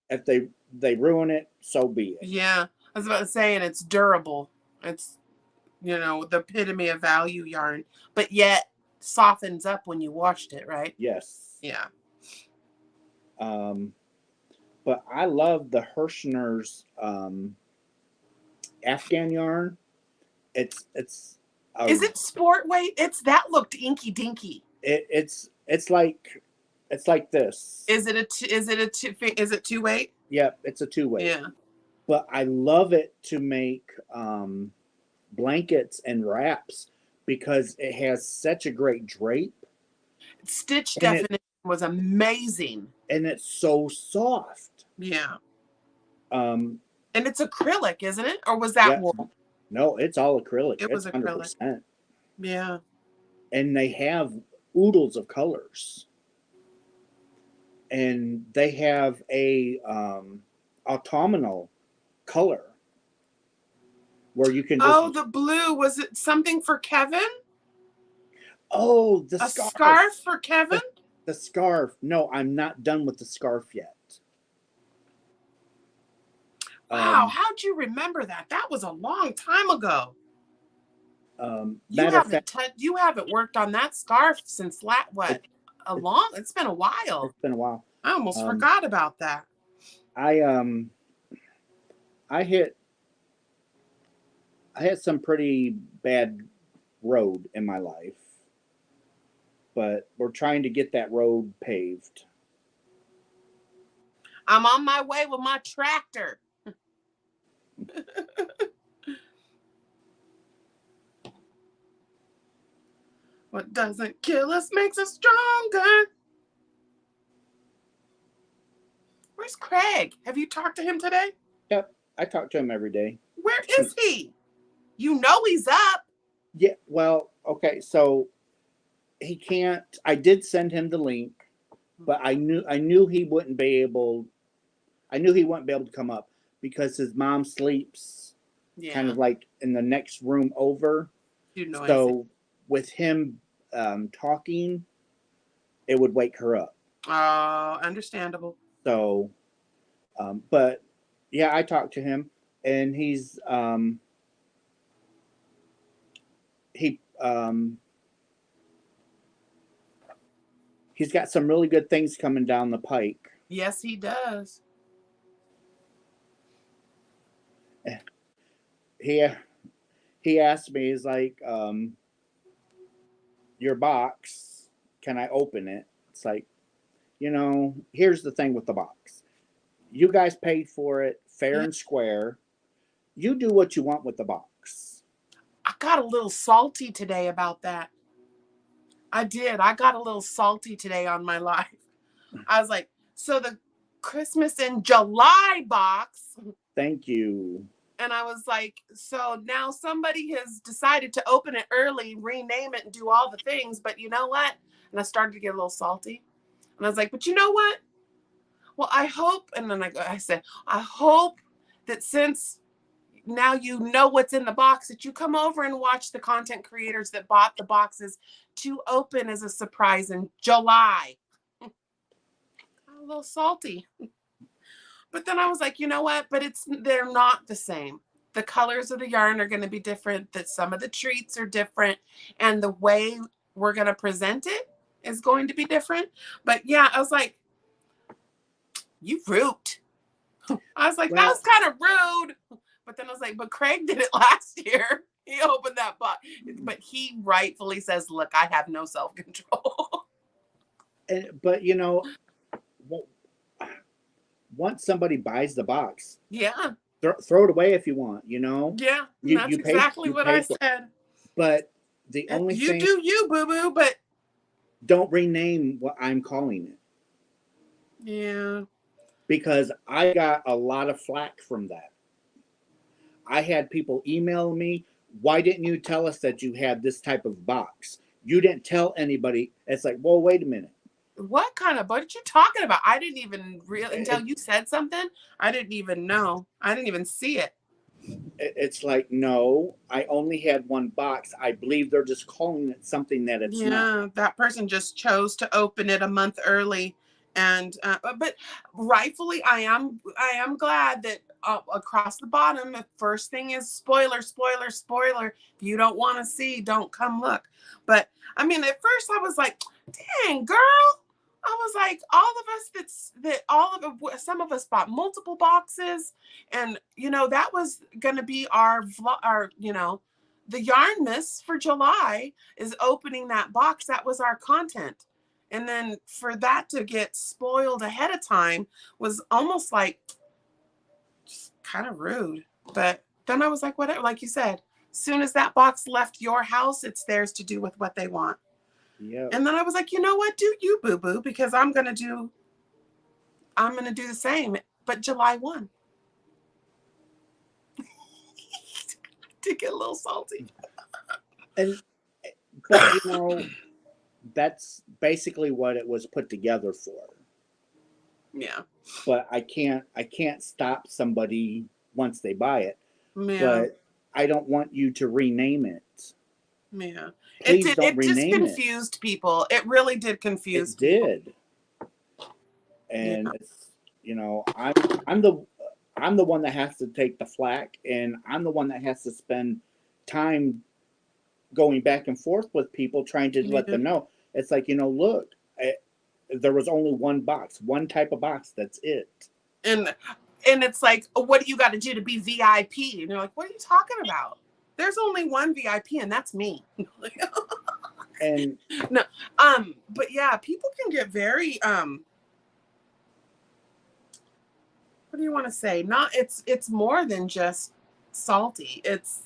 if they ruin it, so be it. Yeah, I was about to say, and it's durable. It's, the epitome of value yarn, but yet softens up when you washed it, right? Yes. Yeah. But I love the Hirschner's Afghan yarn. It's Is it sport weight? That looked inky dinky. It's like this. Is it 2-weight? Yeah, it's a 2-weight. Yeah. But I love it to make blankets and wraps because it has such a great drape. Stitch definition was amazing. And it's so soft. Yeah. And it's acrylic, isn't it? Or was that wool? No, it's all acrylic. It was it's acrylic. 100%. Yeah. And they have oodles of colors. And they have a autumnal color where you can just... the blue. Was it something for Kevin? Oh, a scarf for Kevin? The scarf. No, I'm not done with the scarf yet. Wow, how'd you remember that? That was a long time ago. You haven't worked on that scarf since it's been a while. It's been a while. I almost forgot about that. I hit some pretty bad road in my life, but we're trying to get that road paved. I'm on my way with my tractor. What doesn't kill us makes us stronger. Where's Craig? Have you talked to him today? Yep, I talk to him every day. Where is he? You know he's up. Yeah, well, okay, so he can't. I did send him the link, but I knew he wouldn't be able. I knew he wouldn't be able to come up because his mom sleeps kind of like in the next room over. So with him talking, it would wake her up. Oh, understandable. So, but yeah, I talked to him, and he's got some really good things coming down the pike. Yes, he does. He asked me, he's like, your box, can I open it? It's like, here's the thing with the box. You guys paid for it fair and square. You do what you want with the box. I got a little salty today about that. I did. I got a little salty today on my life. I was like, so the Christmas in July box. Thank you. And I was like, so now somebody has decided to open it early, rename it, and do all the things. But you know what? And I started to get a little salty. And I was like, but you know what? Well, I hope. And then I said, I hope that since now you know what's in the box, that you come over and watch the content creators that bought the boxes to open as a surprise in July. I'm a little salty. But then I was like, you know what? But they're not the same. The colors of the yarn are going to be different. That some of the treats are different. And the way we're going to present it is going to be different. But yeah, I was like, you rude. I was like, that was kind of rude. But then I was like, but Craig did it last year. He opened that box. But he rightfully says, look, I have no self-control. But you know, once somebody buys the box, Yeah. throw it away if you want. You know, Yeah. you That's you pay exactly you what pay I for it. said. But the only You thing, do you, boo-boo, but don't rename what I'm calling it, yeah. because I got a lot of flack from that. I had people email me, why didn't you tell us that you had this type of box? You didn't tell anybody. It's like, well, wait a minute. What are you talking about? I didn't even until It, you said something. I didn't even know. I didn't even see it. it's like, no, I only had one box. I believe they're just calling it something that it's not. Yeah, that person just chose to open it a month early, and but rightfully, I am glad that across the bottom, the first thing is spoiler, spoiler, spoiler. If you don't want to see, don't come look. But I mean, at first I was like, dang, girl. I was like, all of us some of us bought multiple boxes, and that was gonna be our the yarn miss for July is opening that box. That was our content. And then for that to get spoiled ahead of time was almost like just kind of rude. But then I was like, whatever, like you said, soon as that box left your house, it's theirs to do with what they want. Yeah. And then I was like, you know what? Do you, boo-boo, because I'm gonna do the same, but July 1. To get a little salty. But that's basically what it was put together for. Yeah. But I can't stop somebody once they buy it. Yeah. But I don't want you to rename it. Yeah. Please don't it just rename confused people. It really did confuse it. people. It did. And it's, I'm the one that has to take the flack, and I'm the one that has to spend time going back and forth with people trying to let them know. It's like, look, there was only one box, one type of box. That's it. And it's like, what do you got to do to be VIP? And you're like, what are you talking about? There's only one VIP, and that's me. And no, but yeah, people can get very what do you want to say? It's more than just salty. It's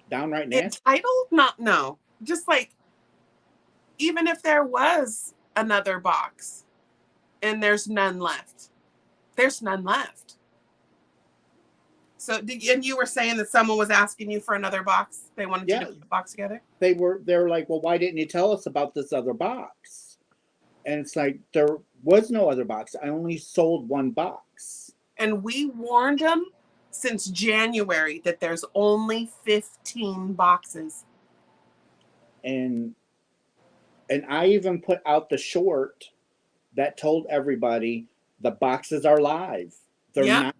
downright nasty. Entitled? No. Just like, even if there was another box and there's none left. So, and you were saying that someone was asking you for another box. They wanted you to put the box together. They're like, well, why didn't you tell us about this other box? And it's like, there was no other box. I only sold one box. And we warned them since January that there's only 15 boxes. And I even put out the short that told everybody the boxes are live. They're not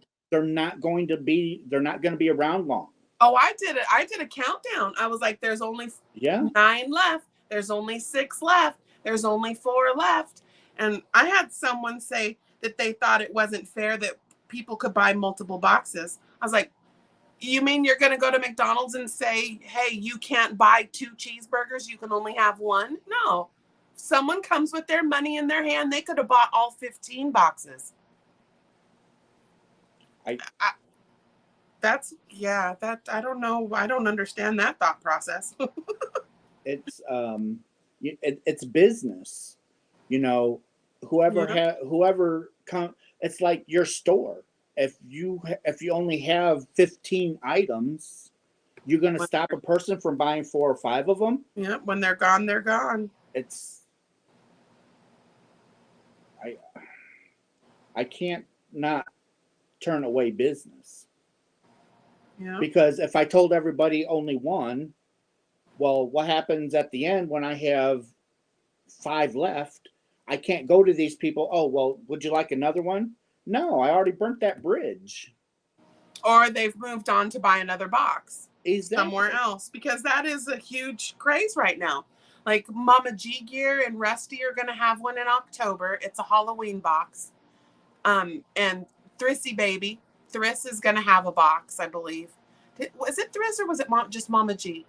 going to be around long. Oh, I did it. I did a countdown. I was like, there's only 9 left. There's only 6 left. There's only 4 left. And I had someone say that they thought it wasn't fair that people could buy multiple boxes. I was like, you mean you're going to go to McDonald's and say, hey, you can't buy 2 cheeseburgers, you can only have 1? No. If someone comes with their money in their hand, they could have bought all 15 boxes. I don't know. I don't understand that thought process. It's it's business. Whoever come, it's like your store. If you only have 15 items, you're going to stop a person from buying 4 or 5 of them. Yeah, when they're gone, they're gone. I can't not turn away business. Yeah. Because if I told everybody only one, well, what happens at the end when I have 5 left? I can't go to these people. Oh, well, would you like another one? No, I already burnt that bridge. Or they've moved on to buy another box somewhere else, because that is a huge craze right now. Like Mama G Gear and Rusty are going to have one in October. It's a Halloween box. And Thrissy Baby Thriss is going to have a box, I believe. Was it Thriss or was it just Mama G?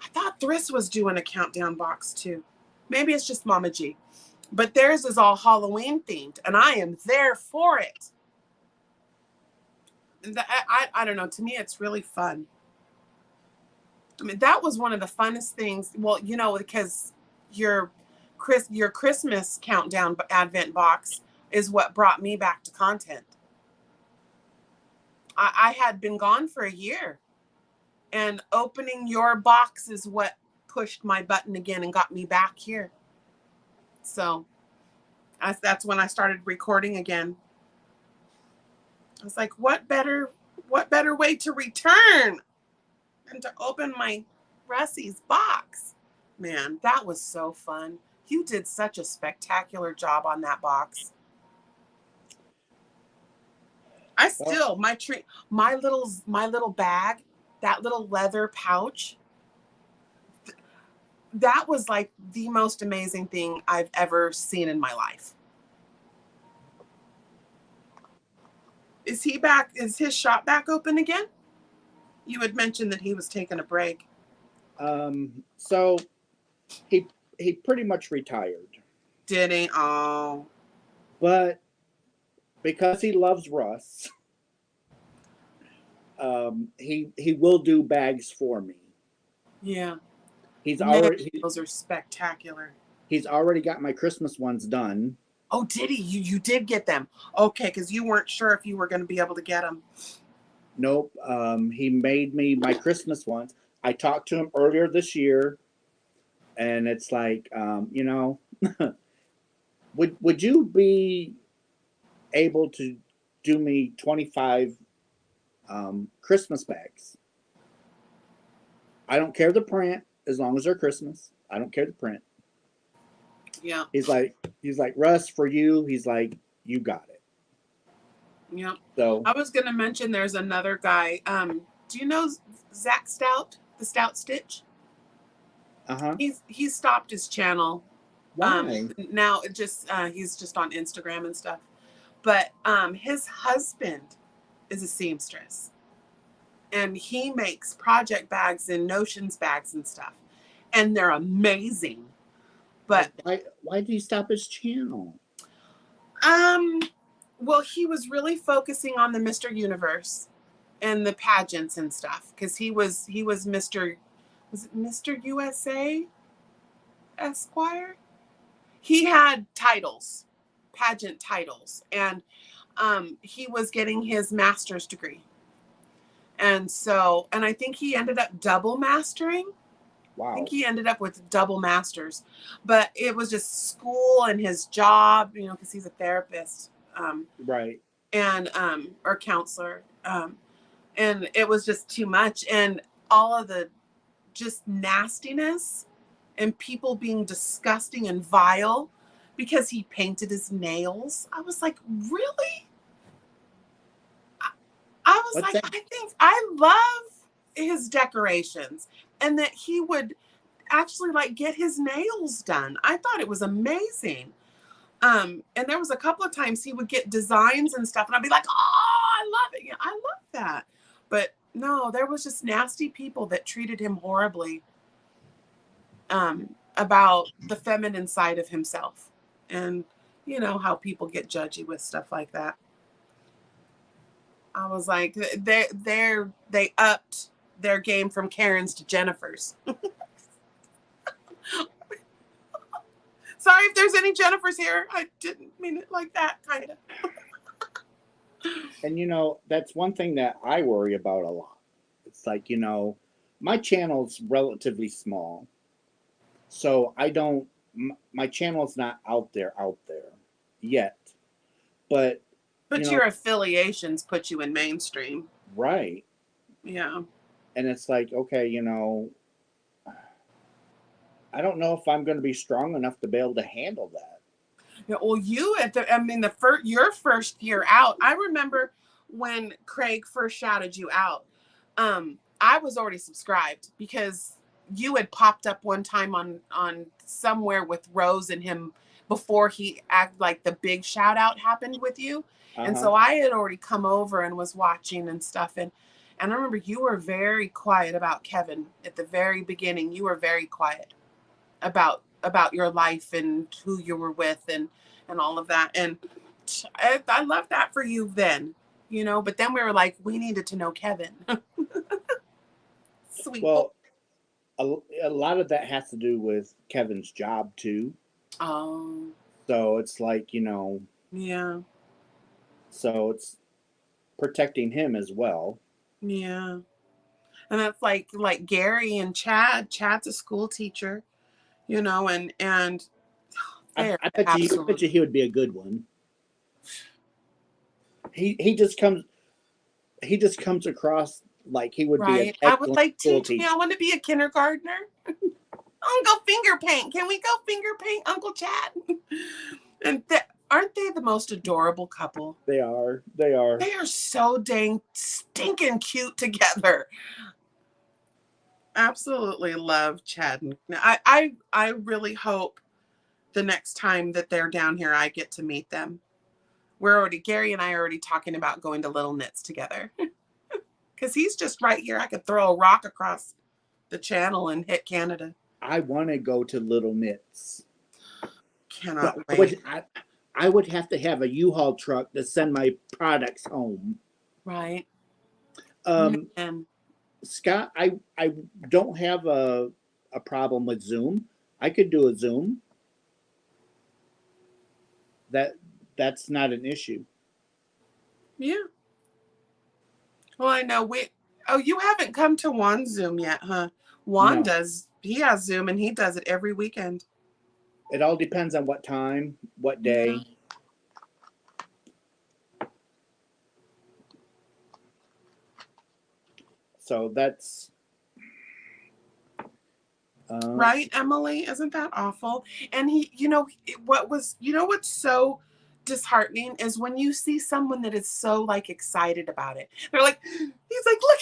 I thought Thriss was doing a countdown box too. Maybe it's just Mama G. But theirs is all Halloween themed, and I am there for it. I don't know. To me, it's really fun. I mean, that was one of the funnest things. Well, you know, because your Christmas countdown advent box is what brought me back to content. I had been gone for a year, and opening your box is what pushed my button again and got me back here. So that's when I started recording again. I was like, what better way to return than to open my Russie's box? Man, that was so fun. You did such a spectacular job on that box. I still, my little bag, that little leather pouch, that was like the most amazing thing I've ever seen in my life. Is he back? Is his shop back open again? You had mentioned that he was taking a break. So he pretty much retired. Did he? Oh. But because he loves Russ, he will do bags for me. Yeah. Those are spectacular. He's already got my Christmas ones done. Oh, did he? You did get them? Okay, because you weren't sure if you were going to be able to get them. Nope. He made me my Christmas ones. I talked to him earlier this year, and it's like, you know, would you be able to do me 25 Christmas bags? I don't care the print as long as they're Christmas. I don't care the print. Yeah. He's like, Russ, for you. He's like, you got it. Yeah. So I was going to mention there's another guy. Do you know Zach Stout, the Stout Stitch? He's stopped his channel. Why? Now it just he's just on Instagram and stuff. But his husband is a seamstress, and he makes project bags and notions bags and stuff, and they're amazing. But why did he stop his channel? Well, he was really focusing on the Mr. Universe and the pageants and stuff, because he was Mr. USA Esquire? He had titles, pageant titles, and he was getting his master's degree. And I think he ended up double mastering. Wow. I think he ended up with double masters, but it was just school and his job, you know, because he's a therapist. Right. And, or counselor. And it was just too much. And all of the just nastiness and people being disgusting and vile because he painted his nails. I was like, really? I was What's like, that? I think I love his decorations, and that he would actually like get his nails done. I thought it was amazing. And there was a couple of times he would get designs and stuff, and I'd be like, oh, I love it. Yeah, I love that. But no, there was just nasty people that treated him horribly about the feminine side of himself. And you know how people get judgy with stuff like that. I was like, they upped their game from Karen's to Jennifer's. Sorry if there's any Jennifers here. I didn't mean it like that, kind of. And, you know, that's one thing that I worry about a lot. It's like, you know, my channel's relatively small. So my channel's not out there yet. But your affiliations put you in mainstream. Right. Yeah. And it's like, okay, you know, I don't know if I'm going to be strong enough to be able to handle that. Yeah, well, your first year out, I remember when Craig first shouted you out. I was already subscribed because you had popped up one time on somewhere with Rose and him before he act like the big shout out happened with you. And Uh-huh. so I had already come over and was watching and stuff. And I remember you were very quiet about Kevin at the very beginning. You were very quiet about your life and who you were with and all of that. And I love that for you then, you know, but then we were like, we needed to know Kevin. Sweet. Well, a lot of that has to do with Kevin's job too. Oh, So it's like, yeah. so it's protecting him as well. Yeah. And that's like Gary and Chad. Chad's a school teacher, you know, and they're I bet absolutely you he would be a good one. He just comes across like he would be an right. I would excellent like school teach me. teacher. I want to be a kindergartner. Uncle finger paint. Can we go finger paint Uncle Chad? And aren't they the most adorable couple? They are. They are. They are so dang stinking cute together. Absolutely love Chad. I really hope the next time that they're down here, I get to meet them. Gary and I are already talking about going to Little Knits together. Because he's just right here. I could throw a rock across the channel and hit Canada. I want to go to Little Knits. Cannot But wait. I would have to have a U-Haul truck to send my products home. Right. And Scott, I don't have a problem with Zoom. I could do a Zoom. That's not an issue. Yeah. Well, I know you haven't come to Juan's Zoom yet, huh? Juan does. He has Zoom and he does it every weekend. It all depends on what time, what day. Yeah. So that's right, Emily? Isn't that awful? And what's so disheartening is when you see someone that is so like excited about it. They're like, he's like, look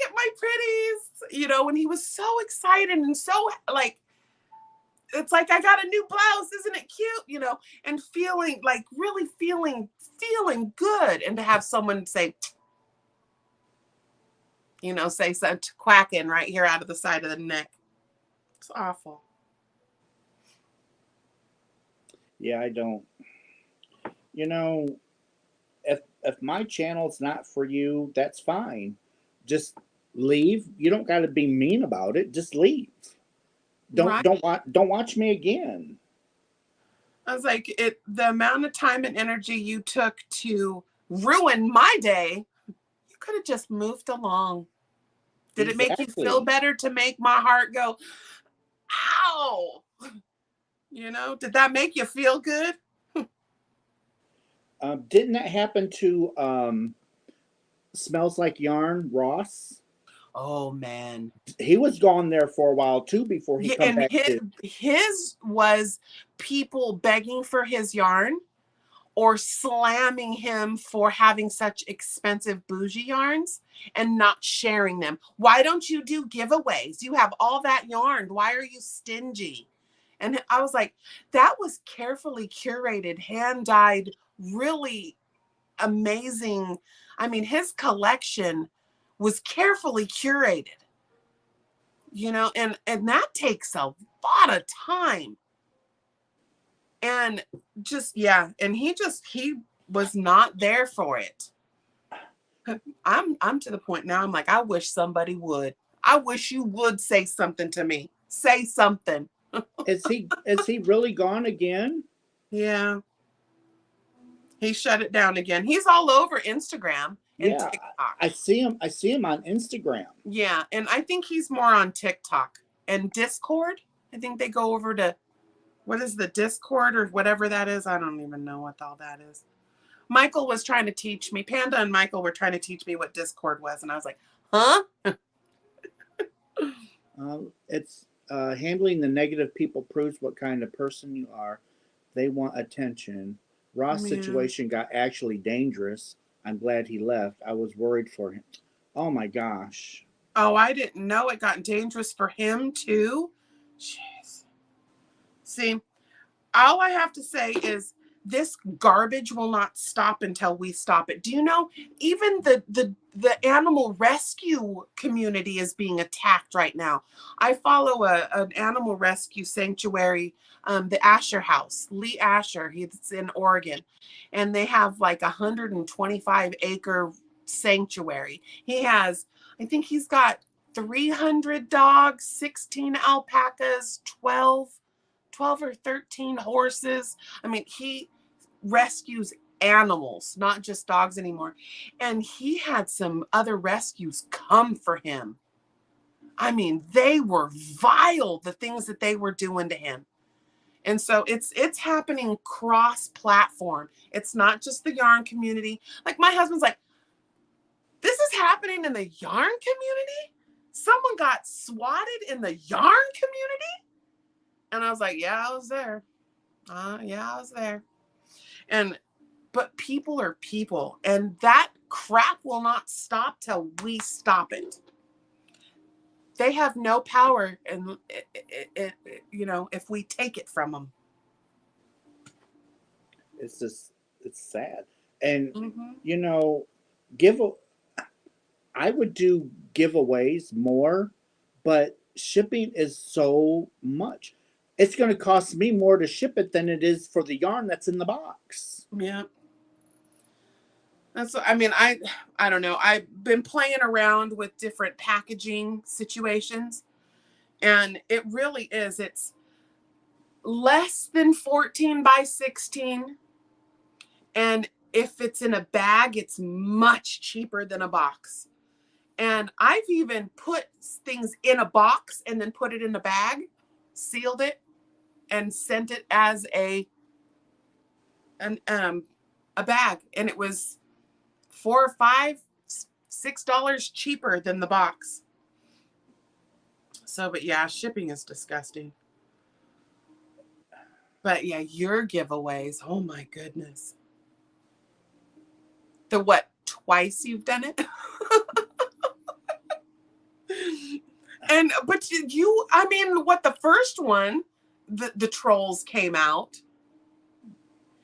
at my pretties, you know, and he was so excited and so like, it's like, I got a new blouse, isn't it cute, you know, and feeling like really feeling good. And to have someone say, you know, say something quacking right here out of the side of the neck. It's awful. Yeah, I don't. You know, if my channel's not for you, that's fine. Just leave. You don't got to be mean about it. Just leave. Don't watch me again. I was like, the amount of time and energy you took to ruin my day, you could have just moved along. Did it make you feel better to make my heart go, ow? You know, did that make you feel good? Didn't that happen to Smells Like Yarn, Ross? Oh man, he was gone there for a while too before he come back. His was people begging for his yarn or slamming him for having such expensive bougie yarns and not sharing them. Why don't you do giveaways? You have all that yarn. Why are you stingy? And I was like, that was carefully curated, hand-dyed, really amazing. I mean, his collection was carefully curated, you know, and that takes a lot of time. And just, yeah, and he was not there for it. I'm to the point now, I'm like, I wish somebody would. I wish you would say something to me. Say something. Is he really gone again? Yeah. He shut it down again. He's all over Instagram and TikTok. I see him on Instagram. Yeah, and I think he's more on TikTok and Discord. I think they go over to, what is the Discord or whatever that is? I don't even know what all that is. Michael was trying to teach me. Panda and Michael were trying to teach me what Discord was, and I was like, huh? It's handling the negative people proves what kind of person you are. They want attention. Ross' situation got actually dangerous. I'm glad he left. I was worried for him. Oh my gosh. Oh, I didn't know it got dangerous for him too. Jeez. See, all I have to say is this garbage will not stop until we stop it. Do you know, even the animal rescue community is being attacked right now. I follow an animal rescue sanctuary, the Asher House, Lee Asher. He's in Oregon, and they have like 125-acre sanctuary. I think he's got 300 dogs, 16 alpacas, 12 or 13 horses. I mean, he rescues animals, not just dogs anymore. And he had some other rescues come for him. I mean, they were vile, the things that they were doing to him. And so it's happening cross-platform. It's not just the yarn community. Like my husband's like, this is happening in the yarn community? Someone got swatted in the yarn community? And I was like, yeah, I was there. Yeah, I was there. But people are people, and that crap will not stop till we stop it. They have no power, and if we take it from them. It's sad. And Mm-hmm. I would do giveaways more, but shipping is so much. It's going to cost me more to ship it than it is for the yarn that's in the box. Yeah. I don't know. I've been playing around with different packaging situations, and it really is. It's less than 14 by 16. And if it's in a bag, it's much cheaper than a box. And I've even put things in a box and then put it in a bag, sealed it, and sent it as a bag. And it was $4 or $5, $6 cheaper than the box. So, but yeah, shipping is disgusting. But yeah, your giveaways, oh my goodness. The what, twice you've done it? But the first one, the trolls came out.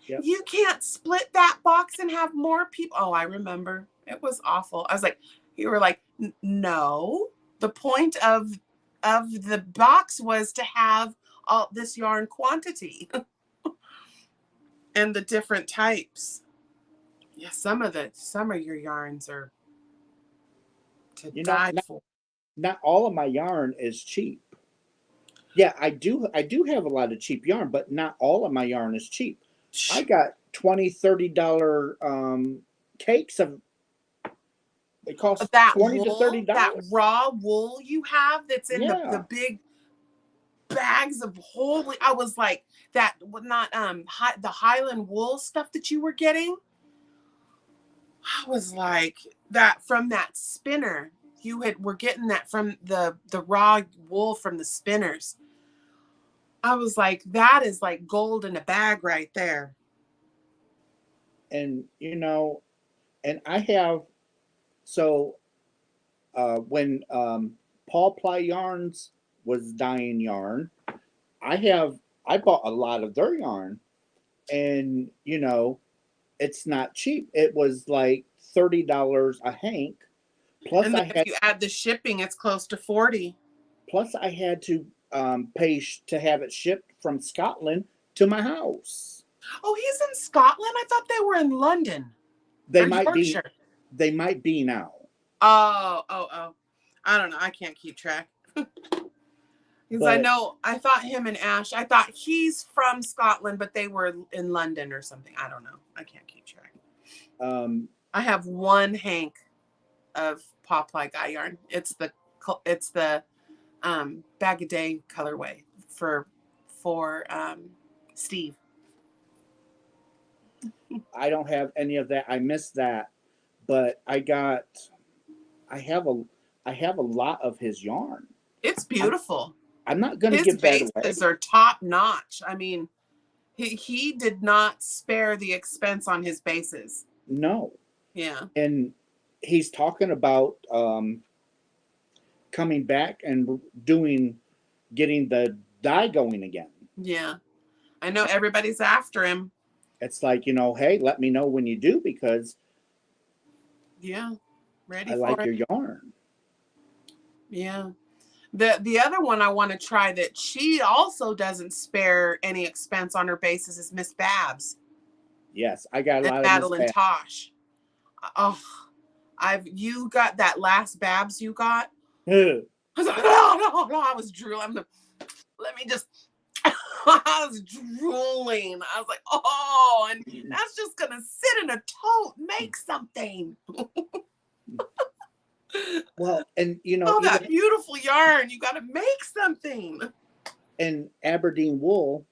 Yep. You can't split that box and have more people. Oh, I remember. It was awful. I was like, you were like, no. The point of the box was to have all this yarn quantity and the different types. Yeah, some of your yarns are to die for. Not all of my yarn is cheap. Yeah, I do have a lot of cheap yarn, but not all of my yarn is cheap. I got $20, $30 cakes of. It costs that $20 wool, to $30. That raw wool you have that's in the big bags of holy. I was like that. Not the Highland wool stuff that you were getting. I was like that from that spinner. We're getting that from the raw wool from the spinners. I was like, that is like gold in a bag right there. And and I have when Paul Ply Yarns was dyeing yarn, I bought a lot of their yarn, and it's not cheap. It was like $30 a hank. Plus, and if you add the shipping, it's close to $40. Plus, I had to pay to have it shipped from Scotland to my house. Oh, he's in Scotland? I thought they were in London. They might be. They might be now. Oh. I don't know. I can't keep track. Because I thought him and Ash, I thought he's from Scotland, but they were in London or something. I don't know. I can't keep track. I have one hank of Popeye Guy yarn. It's the bag a day colorway for Steve. I don't have any of that. I missed that, but I have a lot of his yarn. It's beautiful. I'm not going to give that away. His bases are top notch. I mean, he did not spare the expense on his bases. No. Yeah. And he's talking about coming back and getting the dye going again. Yeah. I know everybody's after him. It's like, hey, let me know when you do, because Yeah. Ready I for like it. your yarn. Yeah. The other one I want to try that she also doesn't spare any expense on her bases is Miss Babs Yes, I got a and lot of Madeline Miss Tosh. Oh, you got that last Babs you got? Babs. I was like, no, I was drooling. Let me just, I was drooling. I was like, oh, and that's just going to sit in a tote, make something. Well, and Oh, that even beautiful yarn. You got to make something. in Aberdeen wool,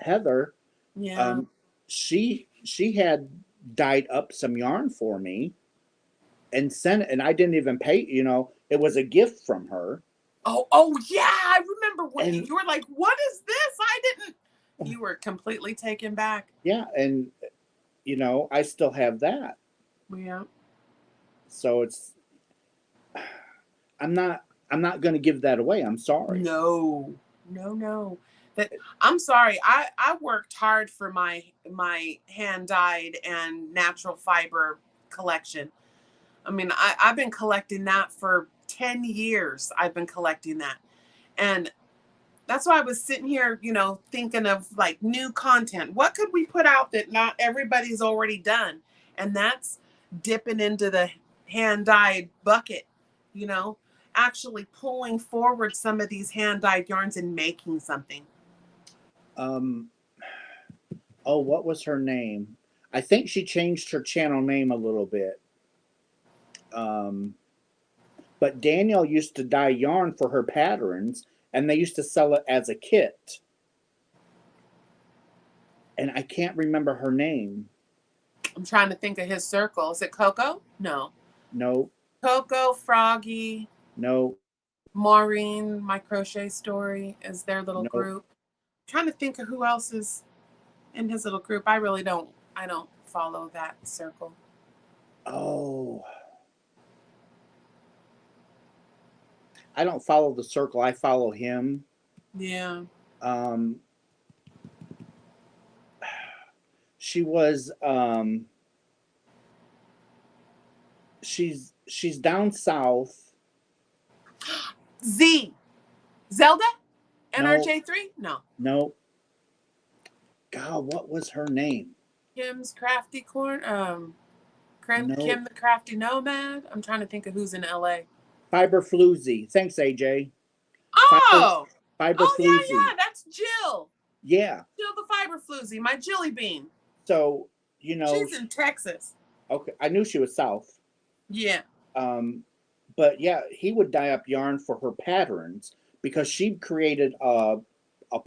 Heather, Yeah. she had dyed up some yarn for me and sent it, and I didn't even pay. It was a gift from her. Oh yeah, I remember when And you were like, "What is this?" I didn't. You were completely taken back. yeah, and I still have that. Yeah. So I'm not going to give that away. I'm sorry. No. That I'm sorry. I worked hard for my hand dyed and natural fiber collection. I mean, I've been collecting that for 10 years. I've been collecting that. And that's why I was sitting here, thinking of like new content. What could we put out that not everybody's already done? And that's dipping into the hand dyed bucket, actually pulling forward some of these hand dyed yarns and making something. Oh, what was her name? I think she changed her channel name a little bit. But Danielle used to dye yarn for her patterns, and they used to sell it as a kit. And I can't remember her name. I'm trying to think of his circle. Is it Coco? No. No. Coco, Froggy. No. Maureen, My Crochet Story is their little No. group. I'm trying to think of who else is in his little group. I don't follow that circle. Oh. I don't follow the circle. I follow him. Yeah. She was she's down south. Zelda? No. NRJ3? No. No. God, what was her name? Kim's Crafty Corn. Kim No. the Crafty Nomad. I'm trying to think of who's in LA. Fiber Floozy. Thanks, AJ. Oh! Fiber Oh, Floozy. yeah, that's Jill. Yeah. Jill the Fiber Floozy, my Jilly Bean. So, she's in Texas. Okay, I knew she was south. Yeah. But yeah, he would dye up yarn for her patterns because she created a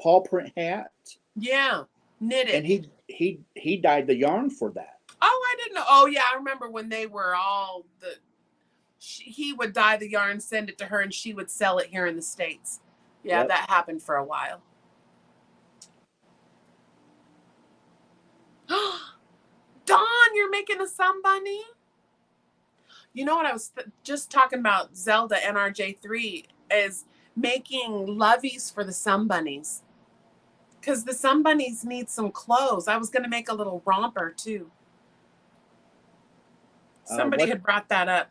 paw print hat. Yeah, knitted. And he dyed the yarn for that. Oh, I didn't know. Oh, yeah, I remember when they were all he would dye the yarn, send it to her, and she would sell it here in the States. Yeah, Yep. that happened for a while. Dawn, you're making a sun bunny? You know what I was just talking about? Zelda NRJ3 is making loveys for the sun bunnies. Because the sun bunnies need some clothes. I was going to make a little romper too. Somebody had brought that up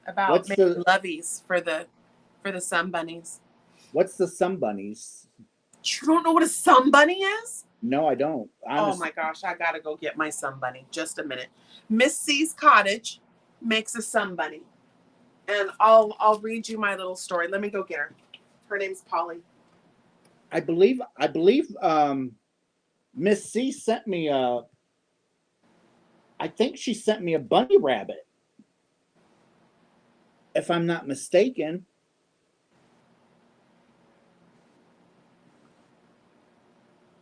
about making loveys for the sun bunnies. What's the sun bunnies? You don't know what a sun bunny is? No, I don't. Honestly. Oh my gosh, I gotta go get my sun bunny. Just a minute. Miss C's Cottage makes a sun bunny, and I'll read you my little story. Let me go get her. Her name's Polly. I believe Miss C sent me I think she sent me a bunny rabbit, if I'm not mistaken.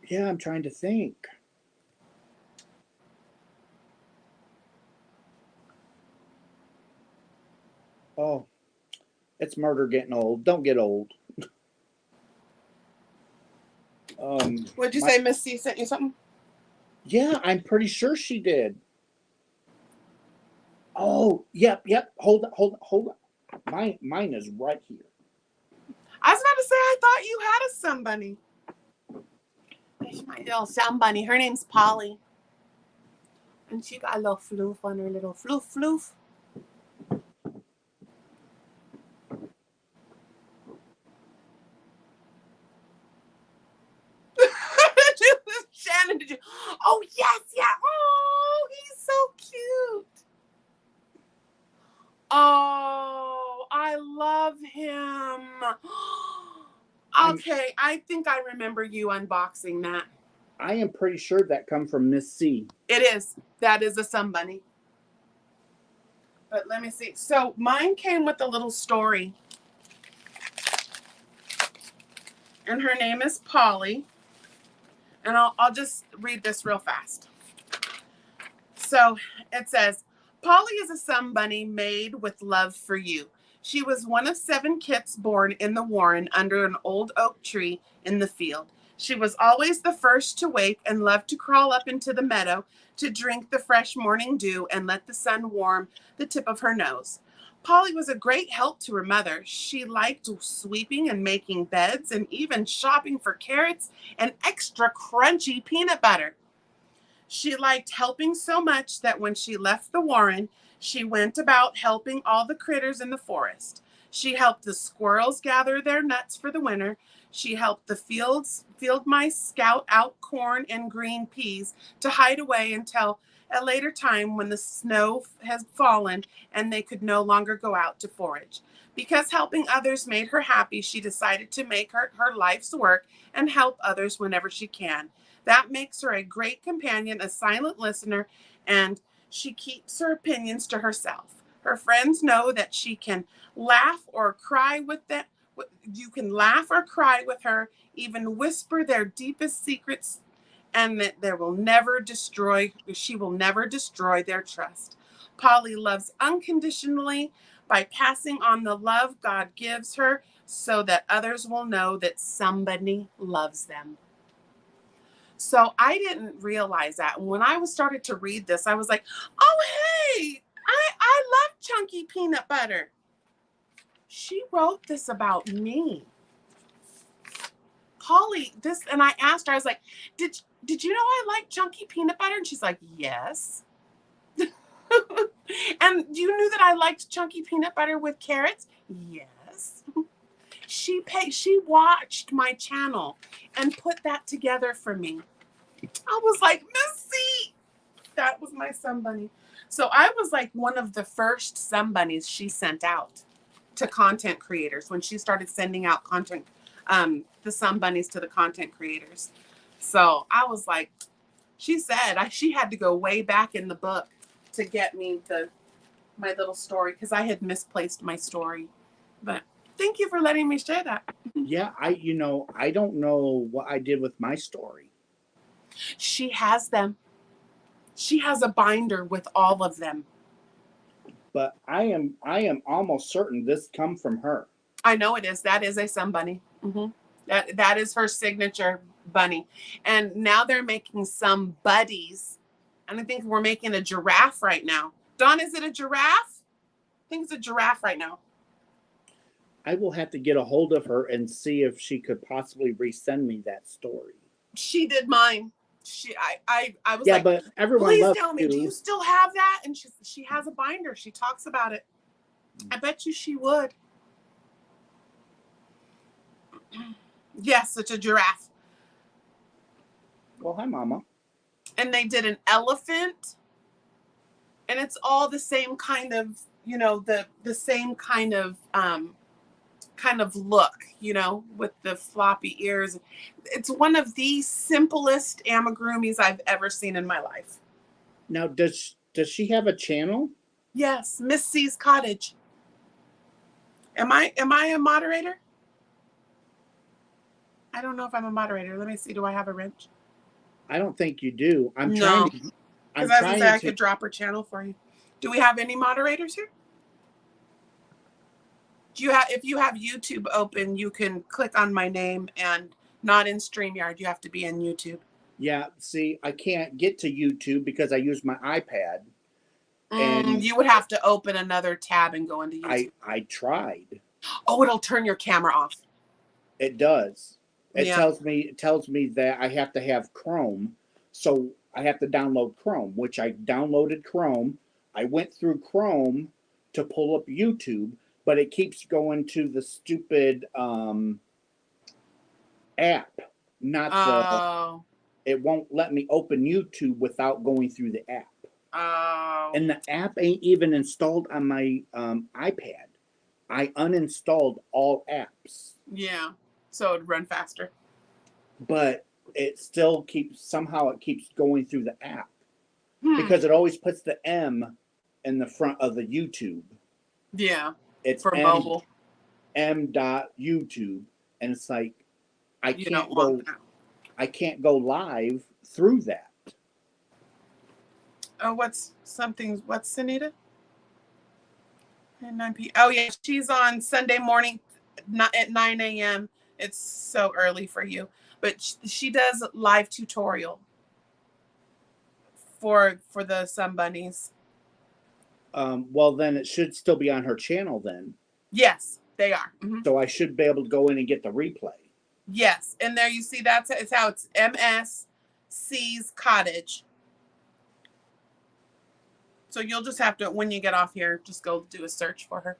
Yeah, I'm trying to think. Oh, it's murder getting old. Don't get old. What'd you say, Miss C sent you something? Yeah, I'm pretty sure she did. Oh, yep. Hold on. Mine is right here. I was about to say, I thought you had a sun bunny. my little sound bunny. Her name's Polly. And she got a little floof on her little floof. Shannon, did you? Oh, yes, yeah. Oh, he's so cute. Oh, I love him. Okay, I think I remember you unboxing that. I am pretty sure that come from Miss C. It is. That is a sun bunny. But let me see. So mine came with a little story. And her name is Polly. And I'll just read this real fast. So it says, Polly is a sun bunny made with love for you. She was one of 7 kits born in the warren under an old oak tree in the field. She was always the first to wake and loved to crawl up into the meadow to drink the fresh morning dew and let the sun warm the tip of her nose. Polly was a great help to her mother. She liked sweeping and making beds and even shopping for carrots and extra crunchy peanut butter. She liked helping so much that when she left the warren, she went about helping all the critters in the forest. She helped the squirrels gather their nuts for the winter. She helped the field mice scout out corn and green peas to hide away until a later time when the snow has fallen and they could no longer go out to forage. Because helping others made her happy, she decided to make her life's work and help others whenever she can. That makes her a great companion, a silent listener, and she keeps her opinions to herself. Her friends know that she can laugh or cry with them. You can laugh or cry with her, even whisper their deepest secrets, and that she will never destroy their trust. Polly loves unconditionally by passing on the love God gives her so that others will know that somebody loves them. So I didn't realize that. And when I started to read this, I was like, oh, hey, I love chunky peanut butter. She wrote this about me. Polly, and I asked her, I was like, did you know I like chunky peanut butter? And she's like, yes. And you knew that I liked chunky peanut butter with carrots? Yes. She watched my channel and put that together for me. I was like, Missy, that was my sun bunny. So I was like one of the first sun bunnies she sent out to content creators when she started sending out content, the sun bunnies to the content creators. So I was like, she said she had to go way back in the book to get me my little story because I had misplaced my story. But thank you for letting me share that. Yeah, I don't know what I did with my story. She has them. She has a binder with all of them. But I am almost certain this come from her. I know it is. That is a sun bunny. Mm-hmm. That is her signature bunny. And now they're making some buddies. And I think we're making a giraffe right now. Dawn, is it a giraffe? I think it's a giraffe right now. I will have to get a hold of her and see if she could possibly resend me that story. She did mine. I was yeah, like, but everyone please loves tell me, do you still have that? And she has a binder. She talks about it. I bet you she would. Yes, it's a giraffe. Well, hi, Mama. And they did an elephant. And it's all the same kind of, the same kind of look, with the floppy ears. It's one of the simplest amigurumis I've ever seen in my life. Now, does she have a channel? Yes, Miss C's Cottage. Am I a moderator? I don't know if I'm a moderator. Let me see. Do I have a wrench? I don't think you do. Because I was going to say I could drop her channel for you. Do we have any moderators here? If you have YouTube open, you can click on my name, and not in StreamYard. You have to be in YouTube. Yeah, see, I can't get to YouTube because I use my iPad. And you would have to open another tab and go into YouTube. I tried. Oh, it'll turn your camera off. It does. It Yeah. tells me that I have to have Chrome, so I have to download Chrome, which I downloaded Chrome. I went through Chrome to pull up YouTube, but it keeps going to the stupid app, not the. Oh. It won't let me open YouTube without going through the app. Oh. And the app ain't even installed on my iPad. I uninstalled all apps. Yeah. So it'd run faster. But it still keeps going through the app Hmm. because it always puts the M in the front of the YouTube. Yeah. It's For mobile. M.YouTube, and it's like I You don't can't want go. that. I can't go live through that. Oh, what's Sunita? At 9 p.m. Oh, yeah. She's on Sunday morning at 9 a.m. It's so early for you. But she does live tutorial for the Sun Bunnies. Well, then it should still be on her channel then. Yes, they are. Mm-hmm. So I should be able to go in and get the replay. Yes. And there you see it's how it's MSC's Cottage. So you'll just have to, when you get off here, just go do a search for her.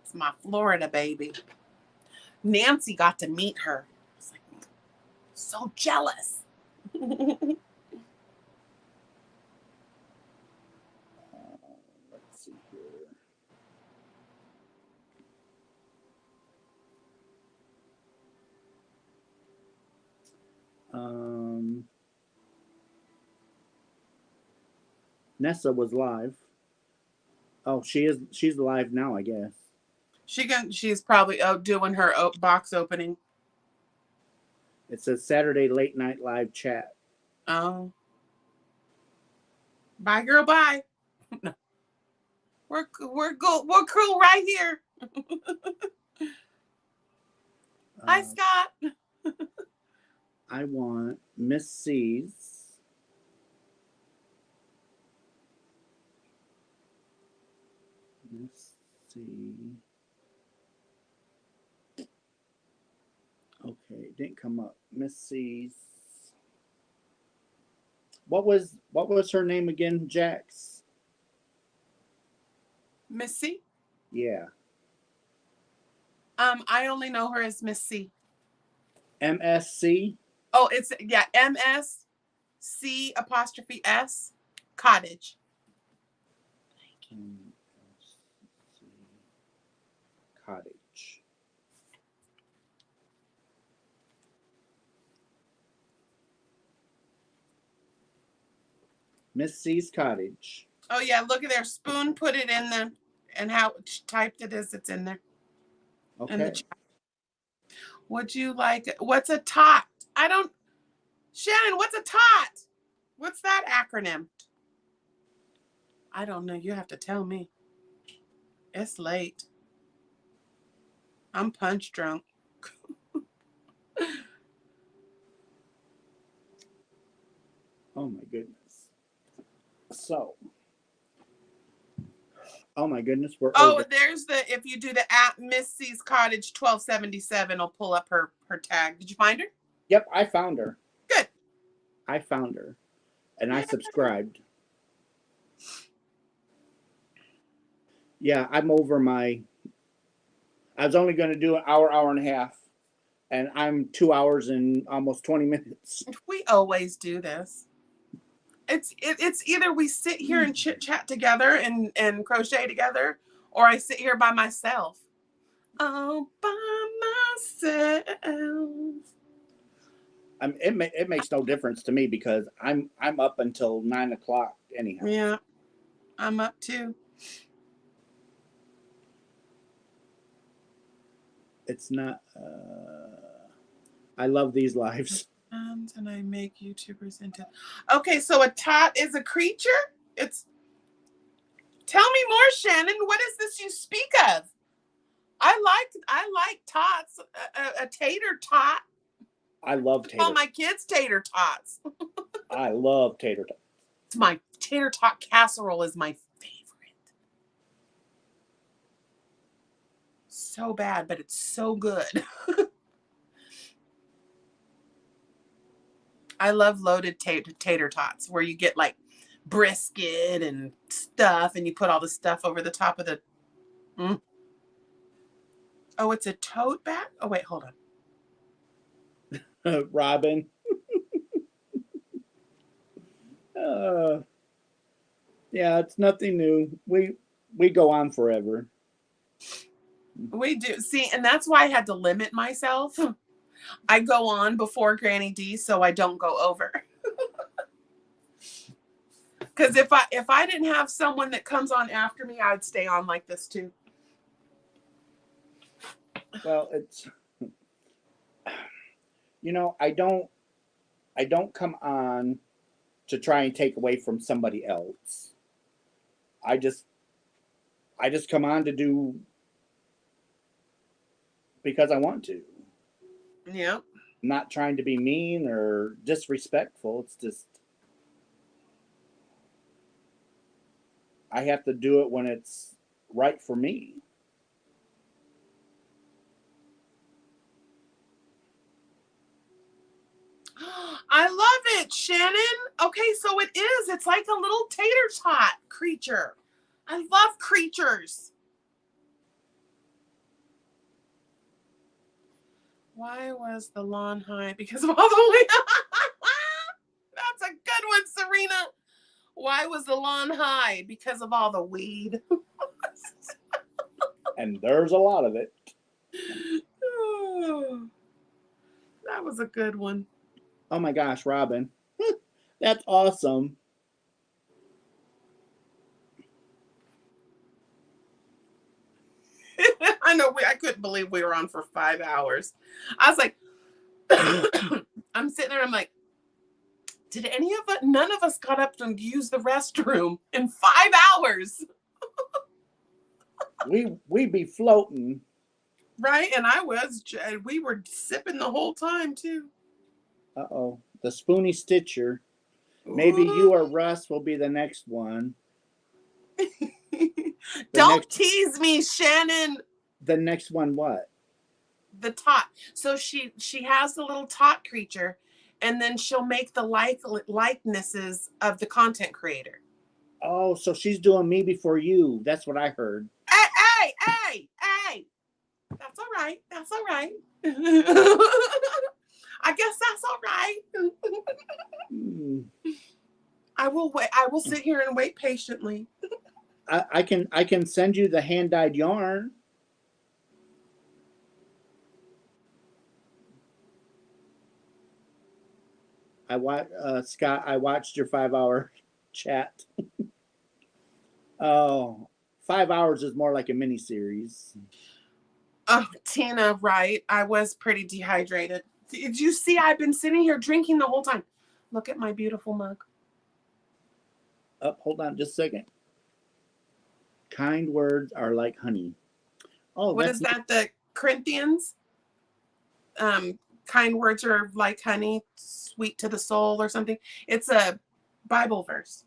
It's my Florida baby. Nancy got to meet her. I was like, so jealous. Let's see here. Nessa was live. Oh, she's live now, I guess. She's probably doing her box opening. It says Saturday late night live chat. Oh. Bye, girl, bye. No. We're cool right here. Hi, Scott. I want Miss C's. Miss C. Okay, it didn't come up. Miss C's. What was her name again, Jax? Missy? Yeah. I only know her as Miss C. MSC? Oh, it's MSC apostrophe S Cottage. MSC Cottage. Miss C's Cottage. Oh yeah, look at there. Spoon put it in the and how she typed it as it's in there. Okay. In the chat. Would you like what's a tot? Shannon, what's a tot? What's that acronym? I don't know. You have to tell me. It's late. I'm punch drunk. Oh my goodness. So. Oh my goodness, we're over. There's if you do the at Miss C's Cottage 1277, it'll pull up her tag. Did you find her? Yep, I found her. Good. I found her. And I subscribed. Yeah, I'm over I was only going to do an hour and a half. And I'm 2 hours and almost 20 minutes. We always do this. It's either we sit here and chit chat together and crochet together, or I sit here by myself. All by myself. It makes no difference to me because I'm up until 9 o'clock anyhow. Yeah, I'm up too. It's not. I love these lives. And I make YouTubers into. Okay, so a tot is a creature. Tell me more, Shannon. What is this you speak of? I like tots. A tater tot. I love tater. Call my kids tater tots. I love tater tots. It's my tater tot casserole is my favorite. so bad, but it's so good. I love loaded tater tots where you get like brisket and stuff and you put all the stuff over the top of the. Oh, it's a tote bag? Oh, wait, hold on. Robin. Yeah, it's nothing new. We go on forever. We do. See, and that's why I had to limit myself. I go on before Granny D so I don't go over. Because if I didn't have someone that comes on after me, I'd stay on like this too. Well, it's, I don't come on to try and take away from somebody else. I just come on to do because I want to. Yeah. I'm not trying to be mean or disrespectful. It's just I have to do it when it's right for me. I love it, Shannon. Okay, so it is. It's like a little tater tot creature. I love creatures. Why was the lawn high? Because of all the weed. That's a good one, Serena. Why was the lawn high? Because of all the weed. And there's a lot of it. That was a good one. Oh my gosh, Robin. That's awesome. I know, I couldn't believe we were on for 5 hours. I was like, I'm sitting there, I'm like, did none of us got up and use the restroom in 5 hours? we be floating. Right? And we were sipping the whole time too. Uh-oh. The Spoony Stitcher. Maybe you or Russ will be the next one. Don't tease me, Shannon. The next one what? The tot. So she has the little tot creature, and then she'll make the likenesses of the content creator. Oh, so she's doing me before you. That's what I heard. Hey. That's all right. That's all right. I guess that's all right. I will wait. I will sit here and wait patiently. I can send you the hand-dyed yarn. Scott, I watched your 5-hour chat. Oh, 5 hours is more like a mini series. Oh, Tina, right. I was pretty dehydrated. Did you see I've been sitting here drinking the whole time? Look at my beautiful mug. Oh, hold on just a second. Kind words are like honey. Oh, what is that? The Corinthians? Kind words are like honey, sweet to the soul or something. It's a Bible verse.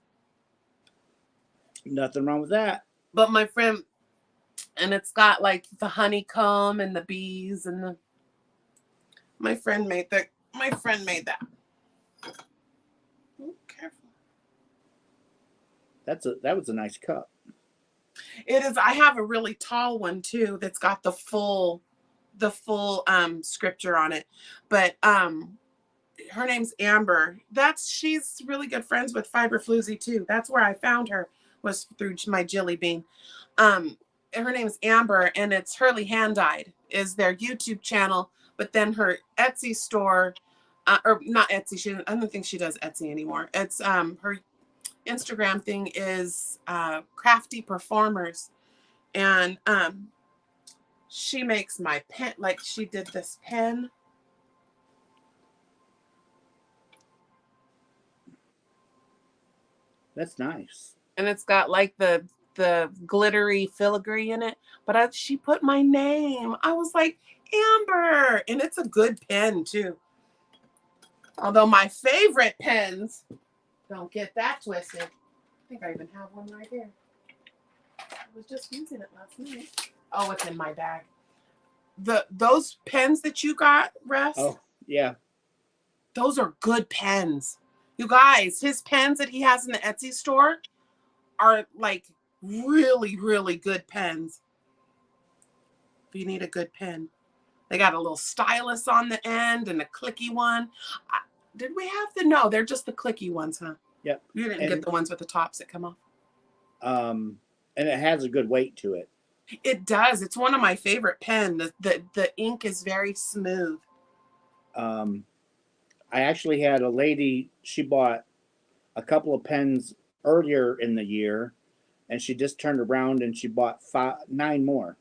Nothing wrong with that. But my friend, and it's got like the honeycomb and the bees and my friend made that. Oh, careful. That was a nice cup. It is. I have a really tall one too that's got the full scripture on it. But her name's Amber. She's really good friends with Fiber Floozy too. That's where I found her, was through my Jilly Bean. Her name's Amber, and it's Hurley Hand Dyed is their YouTube channel, but then her Etsy store, or not Etsy, I don't think she does Etsy anymore. It's her Instagram thing is Crafty Performers, and she makes my pen, like she did this pen. That's nice. And it's got like the glittery filigree in it, but she put my name. I was like, Amber, and it's a good pen too. Although my favorite pens, don't get that twisted. I think I even have one right here. I was just using it last night. Oh, it's in my bag. those pens that you got, Russ, Oh, yeah. those are good pens. You guys, his pens that he has in the Etsy store are like really, really good pens. If you need a good pen. They got a little stylus on the end and a clicky one. Did we have no, they're just the clicky ones, huh? Yep. You didn't get the ones with the tops that come off. And it has a good weight to it. It does. It's one of my favorite pens. The ink is very smooth. I actually had a lady, she bought a couple of pens earlier in the year, and she just turned around and she bought 9 more.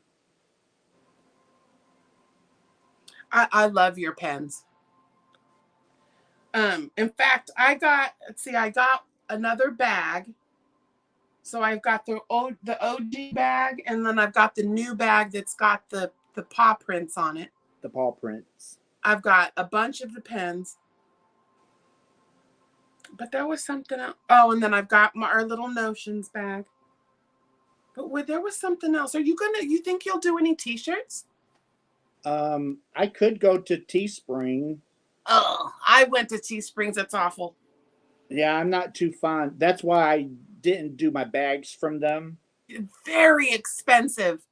I love your pens. In fact, I got another bag. So I've got the OG bag, and then I've got the new bag that's got the paw prints on it. The paw prints. I've got a bunch of the pens. But there was something else. Oh, and then I've got our little notions bag. But there was something else. You think you'll do any t-shirts? I could go to Teespring. Oh, I went to Teesprings. That's awful. Yeah, I'm not too fond. That's why I didn't do my bags from them. Very expensive.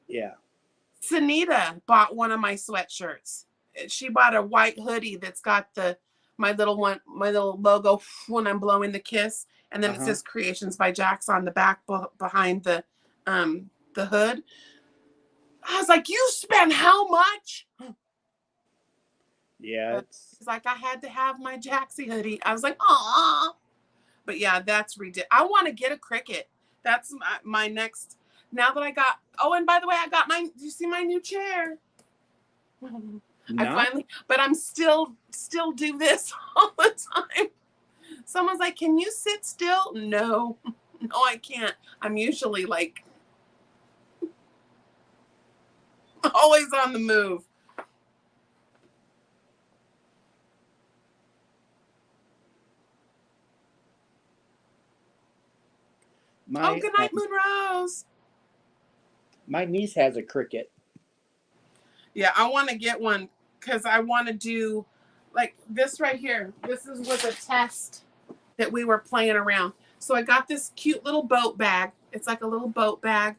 Yeah. Sunita bought one of my sweatshirts. She bought a white hoodie that's got my little logo when I'm blowing the kiss, and then it says Creations by Jax on the back behind the hood. I was like, you spent how much? Yeah, it's like I had to have my Jaxie hoodie. I was like, aw. But yeah, that's ridiculous. I want to get a Cricut. That's my next. Now that I got. Oh, and by the way, I got do you see my new chair? no. I finally, but I'm still do this all the time. Someone's like, "Can you sit still?" No, I can't. I'm usually like always on the move. Good night, Moonrose. My niece has a Cricut. Yeah, I want to get one because I want to do like this right here. This was a test that we were playing around. So I got this cute little boat bag. It's like a little boat bag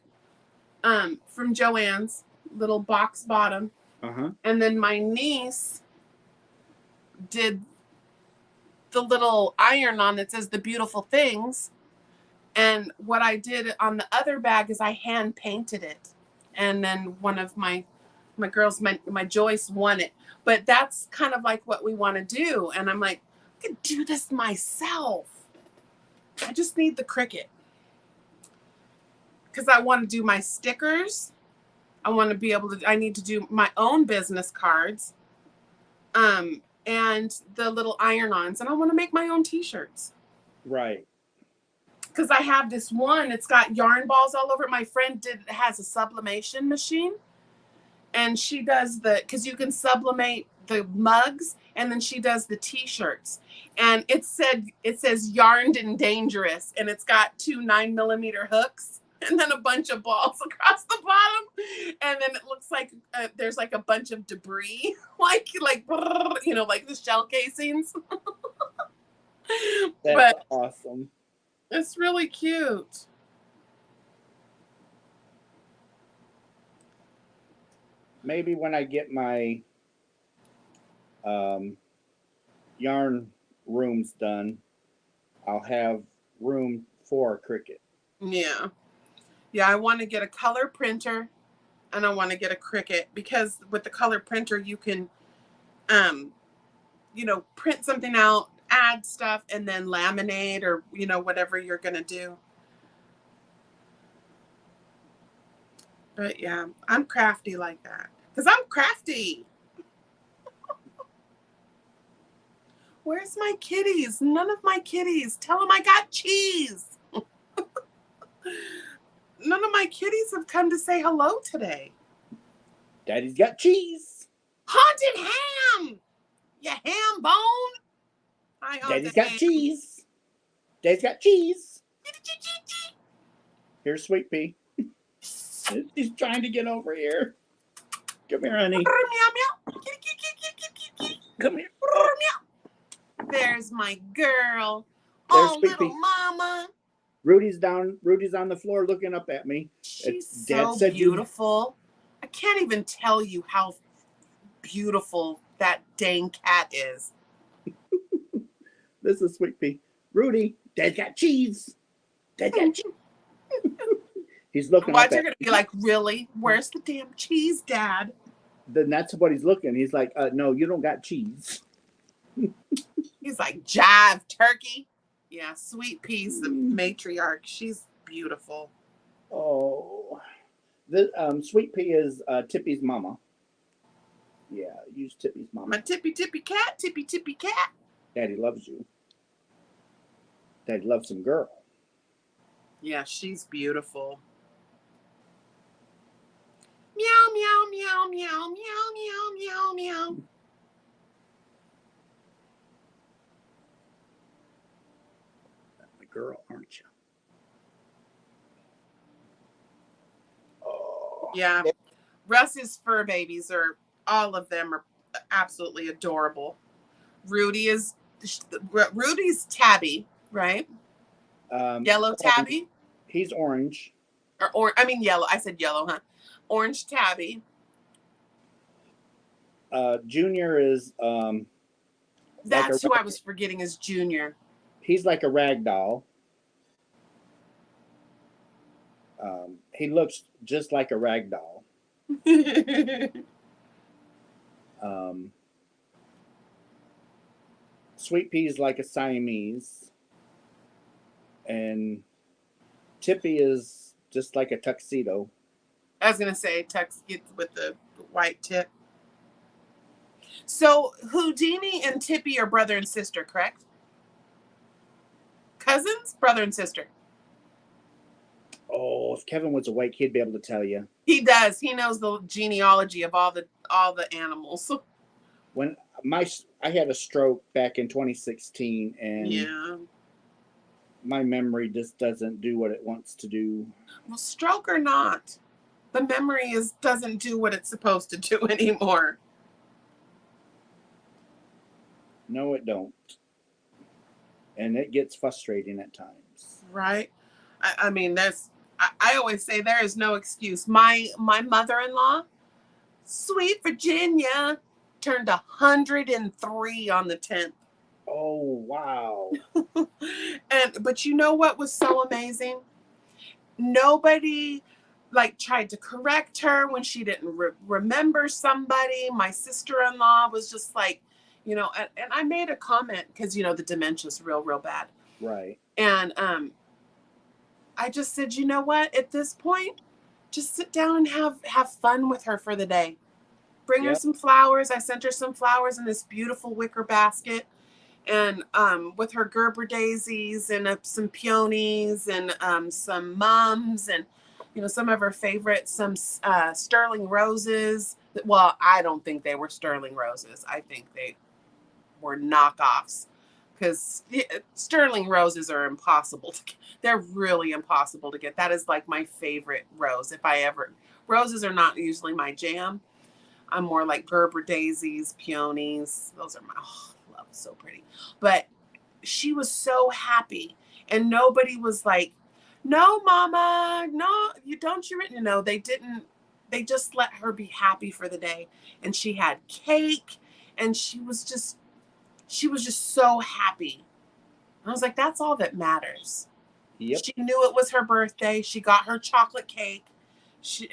from Joann's, little box bottom. And then my niece did the little iron-on that says the beautiful things. And what I did on the other bag is I hand painted it. And then one of my girls, my Joyce, won it. But that's kind of like what we want to do. And I'm like, I could do this myself. I just need the Cricut. Because I want to do my stickers. I want to be able to, I need to do my own business cards. And the little iron-ons. And I want to make my own t-shirts. Right. Because I have this one, it's got yarn balls all over it. My friend has a sublimation machine, and she does because you can sublimate the mugs, and then she does the t-shirts. And it says yarned and dangerous, and it's got 2 9mm hooks, and then a bunch of balls across the bottom, and then it looks like there's like a bunch of debris, like the shell casings. That's awesome. It's really cute. Maybe when I get my yarn rooms done, I'll have room for a Cricut. Yeah. Yeah, I want to get a color printer, and I want to get a Cricut, because with the color printer you can print something out, add stuff, and then laminate or whatever you're gonna do. But yeah, I'm crafty like that because I'm crafty. Where's my kitties? None of my kitties. Tell them I got cheese. None of my kitties have come to say hello today. Daddy's got cheese. Haunted ham. You ham bone. Daddy's got cheese. Daddy's got cheese. Here's Sweet Pea. He's trying to get over here. Come here, honey. Meow, meow. Kitty, kitty, kitty, kitty, kitty, kitty. Come here. Meow. There's my girl. There's Oh, Sweet little Pea. mama. Rudy's down. Rudy's on the floor looking up at me. She's Dad so said you- beautiful. I can't even tell you how beautiful that dang cat is. This is Sweet Pea. Rudy, Dad got cheese. Dad got cheese. He's looking Watch, up you're at gonna me. be like, really? Where's the damn cheese, Dad? Then that's what he's looking. He's like, no, you don't got cheese. He's like, jive, turkey. Yeah, Sweet Pea's the matriarch. She's beautiful. Oh, Sweet Pea is Tippy's mama. Yeah, use Tippy's mama. My tippy cat, tippy cat. Daddy loves you. Daddy loves some girl. Yeah, she's beautiful. Meow, meow, meow, meow, meow, meow, meow, meow. A girl, aren't you? Oh. Yeah. Russ's fur babies all of them are absolutely adorable. Rudy's tabby, right? Yellow tabby. He's orange. Or I mean yellow. I said yellow, huh? Orange tabby. Junior is That's who I was forgetting is Junior. He's like a rag doll. He looks just like a rag doll. Sweet Pea's like a Siamese. And Tippy is just like a tuxedo. I was gonna say tux with the white tip. So Houdini and Tippy are brother and sister, correct? Cousins, brother and sister. Oh, if Kevin was awake, he'd be able to tell you. He does. He knows the genealogy of all the animals. When I had a stroke back in 2016, and Yeah. my memory just doesn't do what it wants to do. Well, stroke or not, the memory doesn't do what it's supposed to do anymore. No, it don't. And it gets frustrating at times. Right? I mean, I always say there is no excuse. My mother-in-law, sweet Virginia, turned 103 on the 10th. Oh, wow. But you know what was so amazing? Nobody tried to correct her when she didn't remember somebody. My sister-in-law was just like, and I made a comment because the dementia's real bad. Right. And I just said, you know what? At this point, just sit down and have fun with her for the day. Bring her some flowers. I sent her some flowers in this beautiful wicker basket, and with her Gerber daisies and some peonies and some mums and some of her favorites, some sterling roses. Well, I don't think they were sterling roses. I think they were knockoffs, because sterling roses are impossible to get. They're really impossible to get. That is like my favorite rose. Roses are not usually my jam. I'm more like Gerber daisies, peonies. Those are love, so pretty. But she was so happy, and nobody was like, no, mama, no, they didn't. They just let her be happy for the day. And she had cake, and she was just so happy. I was like, that's all that matters. Yep. She knew it was her birthday. She got her chocolate cake. She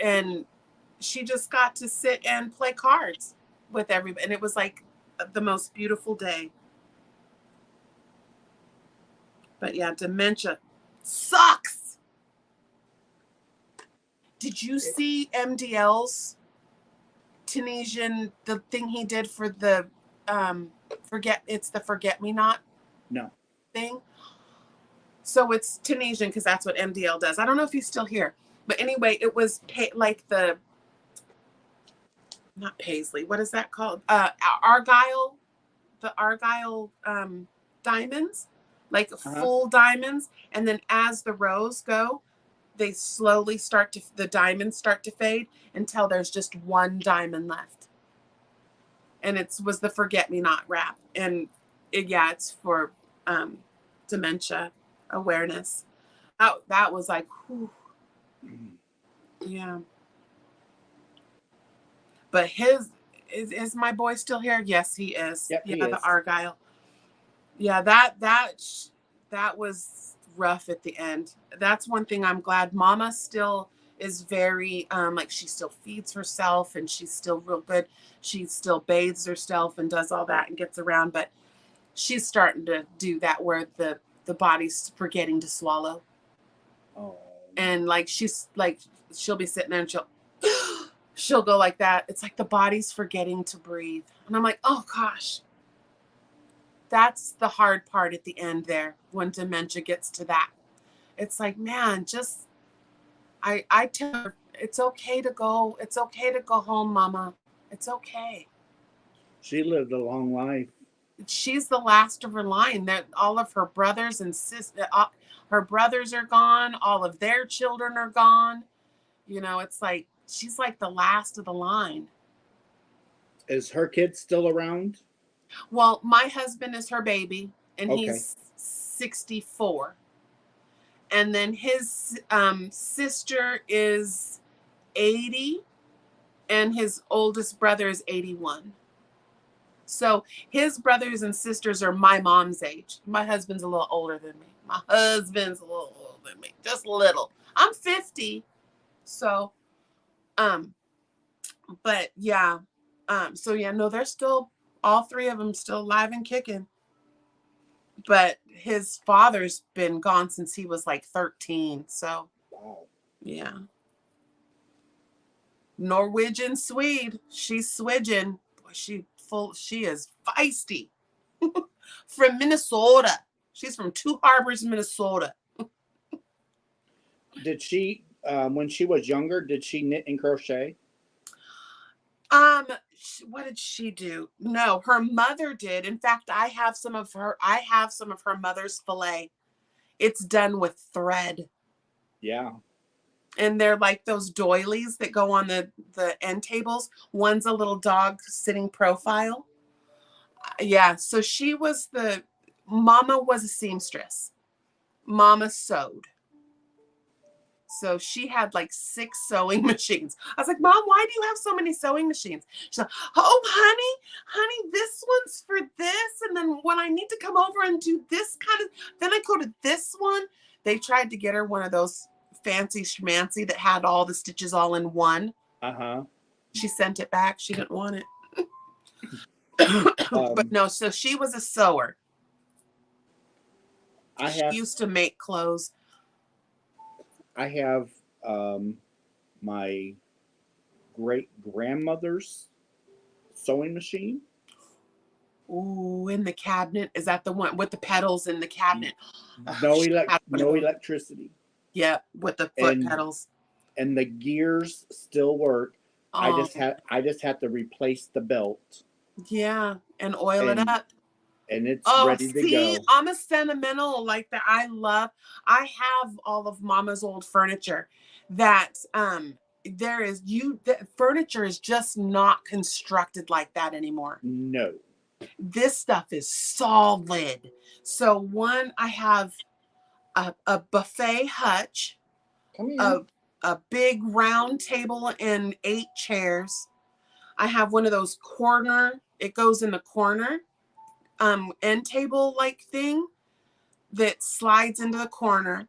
just got to sit and play cards with everybody. And it was like the most beautiful day. But yeah, dementia sucks. Did you see MDL's Tunisian, the thing he did for the Forget Me Not? No. Thing? So it's Tunisian because that's what MDL does. I don't know if he's still here. But anyway, it was not Paisley. What is that called? Argyle. The Argyle diamonds. Like full diamonds. And then as the rows go, they slowly the diamonds start to fade until there's just one diamond left. And was the forget-me-not wrap. And it's for dementia awareness. That was like, whew. Yeah. But is my boy still here? Yes, he is. Yep, he the is. Argyle. Yeah, that was rough at the end. That's one thing I'm glad. Mama still is very like, she still feeds herself and she's still real good. She still bathes herself and does all that and gets around, but she's starting to do that where the body's forgetting to swallow. Oh. And like, she's like, she'll be sitting there and she'll go like that. It's like the body's forgetting to breathe. And I'm like, oh gosh. That's the hard part at the end there when dementia gets to that. It's like, man, just I tell her, it's okay to go. It's okay to go home, Mama. It's okay. She lived a long life. She's the last of her line. That all of her brothers and her brothers are gone. All of their children are gone. You know, it's like she's like the last of the line. Is her kid still around? Well, my husband is her baby, and Okay. he's 64. And then his sister is 80, and his oldest brother is 81. So his brothers and sisters are my mom's age. My husband's a little older than me. Just a little. I'm 50. So, but yeah. So yeah, no, they're still, all three of them still alive and kicking. But his father's been gone since he was like 13. So, wow. Yeah. Norwegian Swede. She's Swidgen. Boy, she is feisty. From Minnesota. She's from Two Harbors, Minnesota. Did she, when she was younger, did she knit and crochet? What did she do? No, her mother did. In fact, I have some of her mother's fillet. It's done with thread. Yeah. And they're like those doilies that go on the end tables. One's a little dog sitting profile. Yeah, so Mama was a seamstress. Mama sewed. So she had like 6 sewing machines. I was like, Mom, why do you have so many sewing machines? She's like, oh, honey, this one's for this. And then when I need to come over and do this then I go to this one. They tried to get her one of those fancy schmancy that had all the stitches all in one. Uh-huh. She sent it back. She didn't want it. But no, so she was a sewer. She used to make clothes. I have my great-grandmother's sewing machine. Ooh, in the cabinet. Is that the one with the pedals in the cabinet? No electricity. Yeah, with the foot pedals. And the gears still work. Oh. I just have to replace the belt. Yeah, and oil it up. And it's ready to go. I'm a sentimental like that. I have all of Mama's old furniture that furniture is just not constructed like that anymore. No. This stuff is solid. So I have a buffet hutch, a big round table and 8 chairs. I have one of those it goes in the corner. End table like thing that slides into the corner.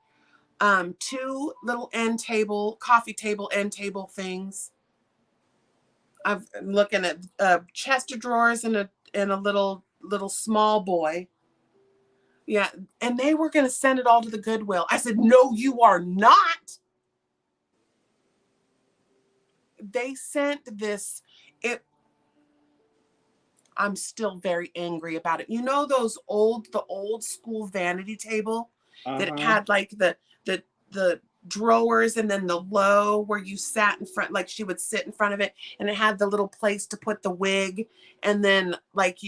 2 little coffee table end table things. I'm looking at a chest of drawers and a little small boy. Yeah, and they were going to send it all to the Goodwill. I said, no, you are not. They sent this. I'm still very angry about it. You know the old school vanity table that it had like the drawers and then the low where you sat in front, like she would sit in front of it, and it had the little place to put the wig, and then like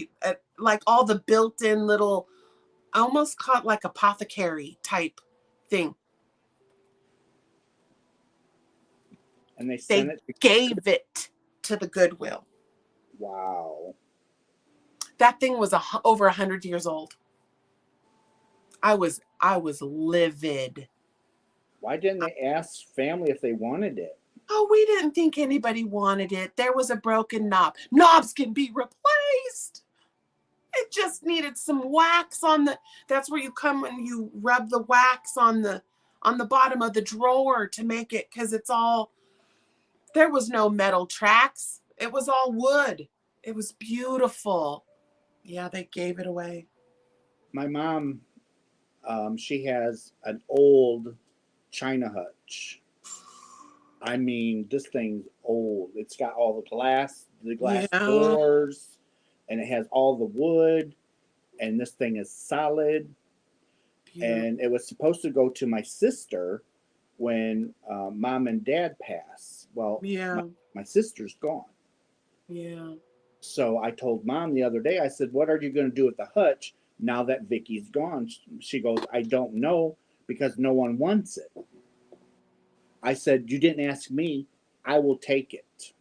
like all the built-in little, almost called like apothecary type thing. And they They sent it to... gave it to the Goodwill. Wow. That thing was over 100 years old. I was livid. Why didn't they ask family if they wanted it? Oh, we didn't think anybody wanted it. There was a broken knob. Knobs can be replaced. It just needed some wax on the, that's where you come and you rub the wax on the bottom of the drawer to make it, because it's all, there was no metal tracks. It was all wood. It was beautiful. Yeah, they gave it away. My mom, she has an old China hutch. I mean, this thing's old. It's got all the glass Yeah. doors, and it has all the wood, and this thing is solid. Beautiful. And it was supposed to go to my sister when mom and dad pass. Well, Yeah. my sister's gone. Yeah. So I told mom the other day, I said, what are you going to do with the hutch now that Vicky's gone? She goes, I don't know, because no one wants it. I said, you didn't ask me. I will take it.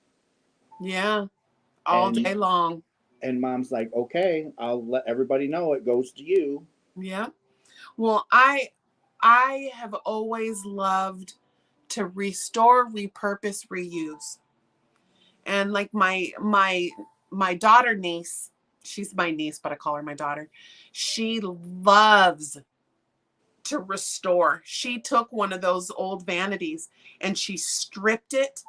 Yeah. All day long. And mom's like, okay, I'll let everybody know it goes to you. Yeah. Well, I have always loved to restore, repurpose, reuse. And like my daughter niece, she's my niece, but I call her my daughter. She loves to restore. She took one of those old vanities and she stripped it,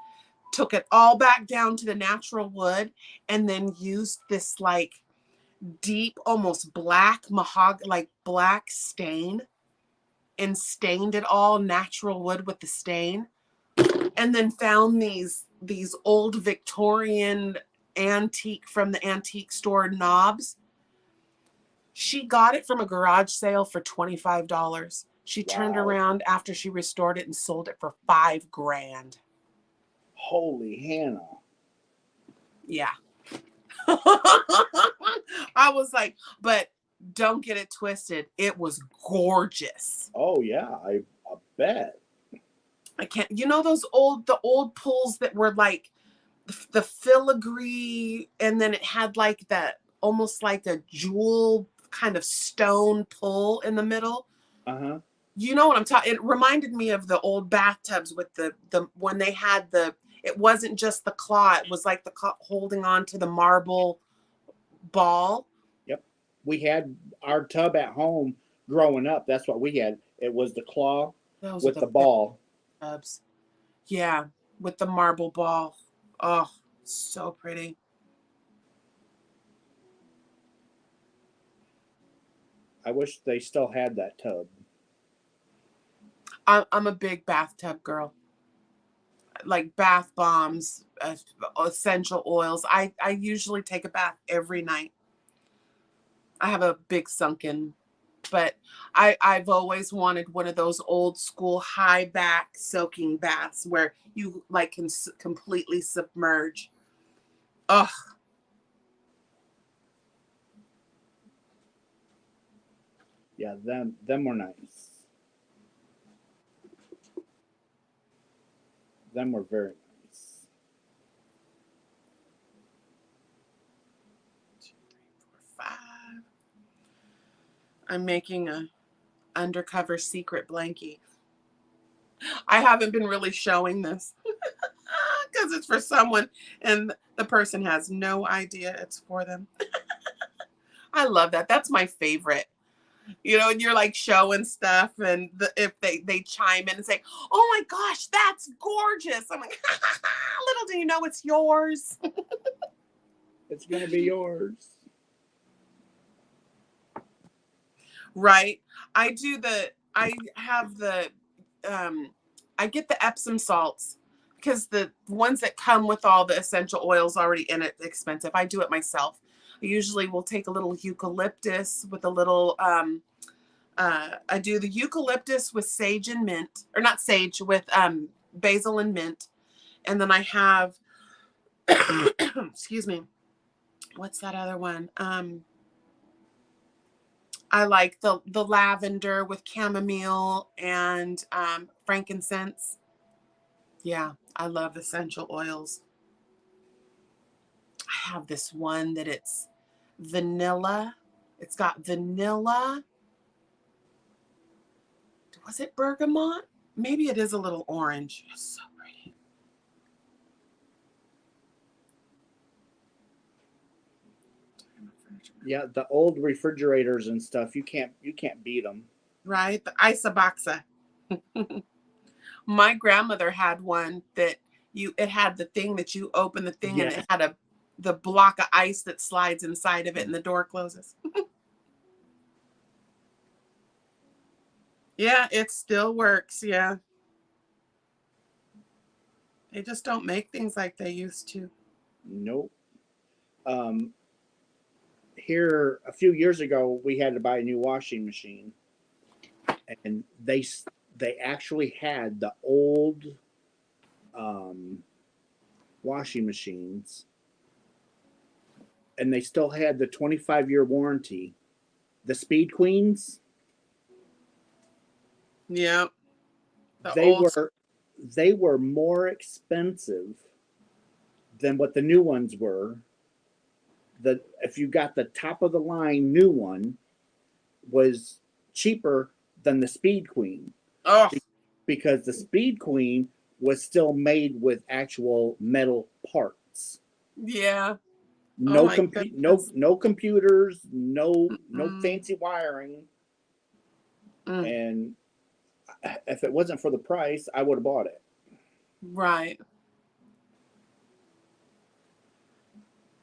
took it all back down to the natural wood, and then used this like deep, almost black mahogany, like black stain, and stained it all natural wood with the stain, and then found these old Victorian antique from the antique store knobs. She got it from a garage sale for $25. She turned Wow. around after she restored it and sold it for $5,000. Holy Hannah. Yeah. I was like, but don't get it twisted. It was gorgeous. Oh yeah, I bet. I can't, you know, the old pulls that were like the filigree, and then it had like that almost like a jewel kind of stone pull in the middle. Uh-huh. You know what I'm talking? It reminded me of the old bathtubs with the when they had it wasn't just the claw, it was like the claw holding on to the marble ball. Yep. We had our tub at home growing up. That's what we had. It was the claw with the ball. Tubs. Yeah, with the marble ball. Oh, so pretty. I wish they still had that tub. I'm a big bathtub girl. Like bath bombs, essential oils. I usually take a bath every night. I have a big sunken, but I've always wanted one of those old school high back soaking baths where you like can completely submerge. Ugh. Yeah, them were nice. Them were very nice. 2, 3, 4, 5. I'm making a undercover secret blankie. I haven't been really showing this because it's for someone and the person has no idea it's for them. I love that. That's my favorite. You know, and you're like showing stuff, and if they chime in and say, "Oh my gosh, that's gorgeous," I'm like, little do you know it's yours. It's gonna be yours. Right. I get the Epsom salts because the ones that come with all the essential oils already in it, expensive. I do it myself. I usually will take a little eucalyptus with a little, I do the eucalyptus with sage and mint, or not sage, with basil and mint. And then I have, excuse me, what's that other one? I like the lavender with chamomile and frankincense. Yeah, I love essential oils. I have this one that it's vanilla. It's got vanilla. Was it bergamot? Maybe it is a little orange. It's so pretty. Yeah, the old refrigerators and stuff, you can't beat them. Right? The isoboxa. My grandmother had one that it had the thing that you open the thing and it had the block of ice that slides inside of it and the door closes. Yeah, it still works. Yeah. They just don't make things like they used to. Nope. Here a few years ago, we had to buy a new washing machine, and they actually had the old washing machines, and they still had the 25-year warranty. The Speed Queens. Yeah. They were more expensive than what the new ones were. If you got the top of the line new one, was cheaper than the Speed Queen. Oh, Because the Speed Queen was still made with actual metal parts. yeah. No my no computers, no fancy wiring. And if it wasn't for the price, I would have bought it. Right.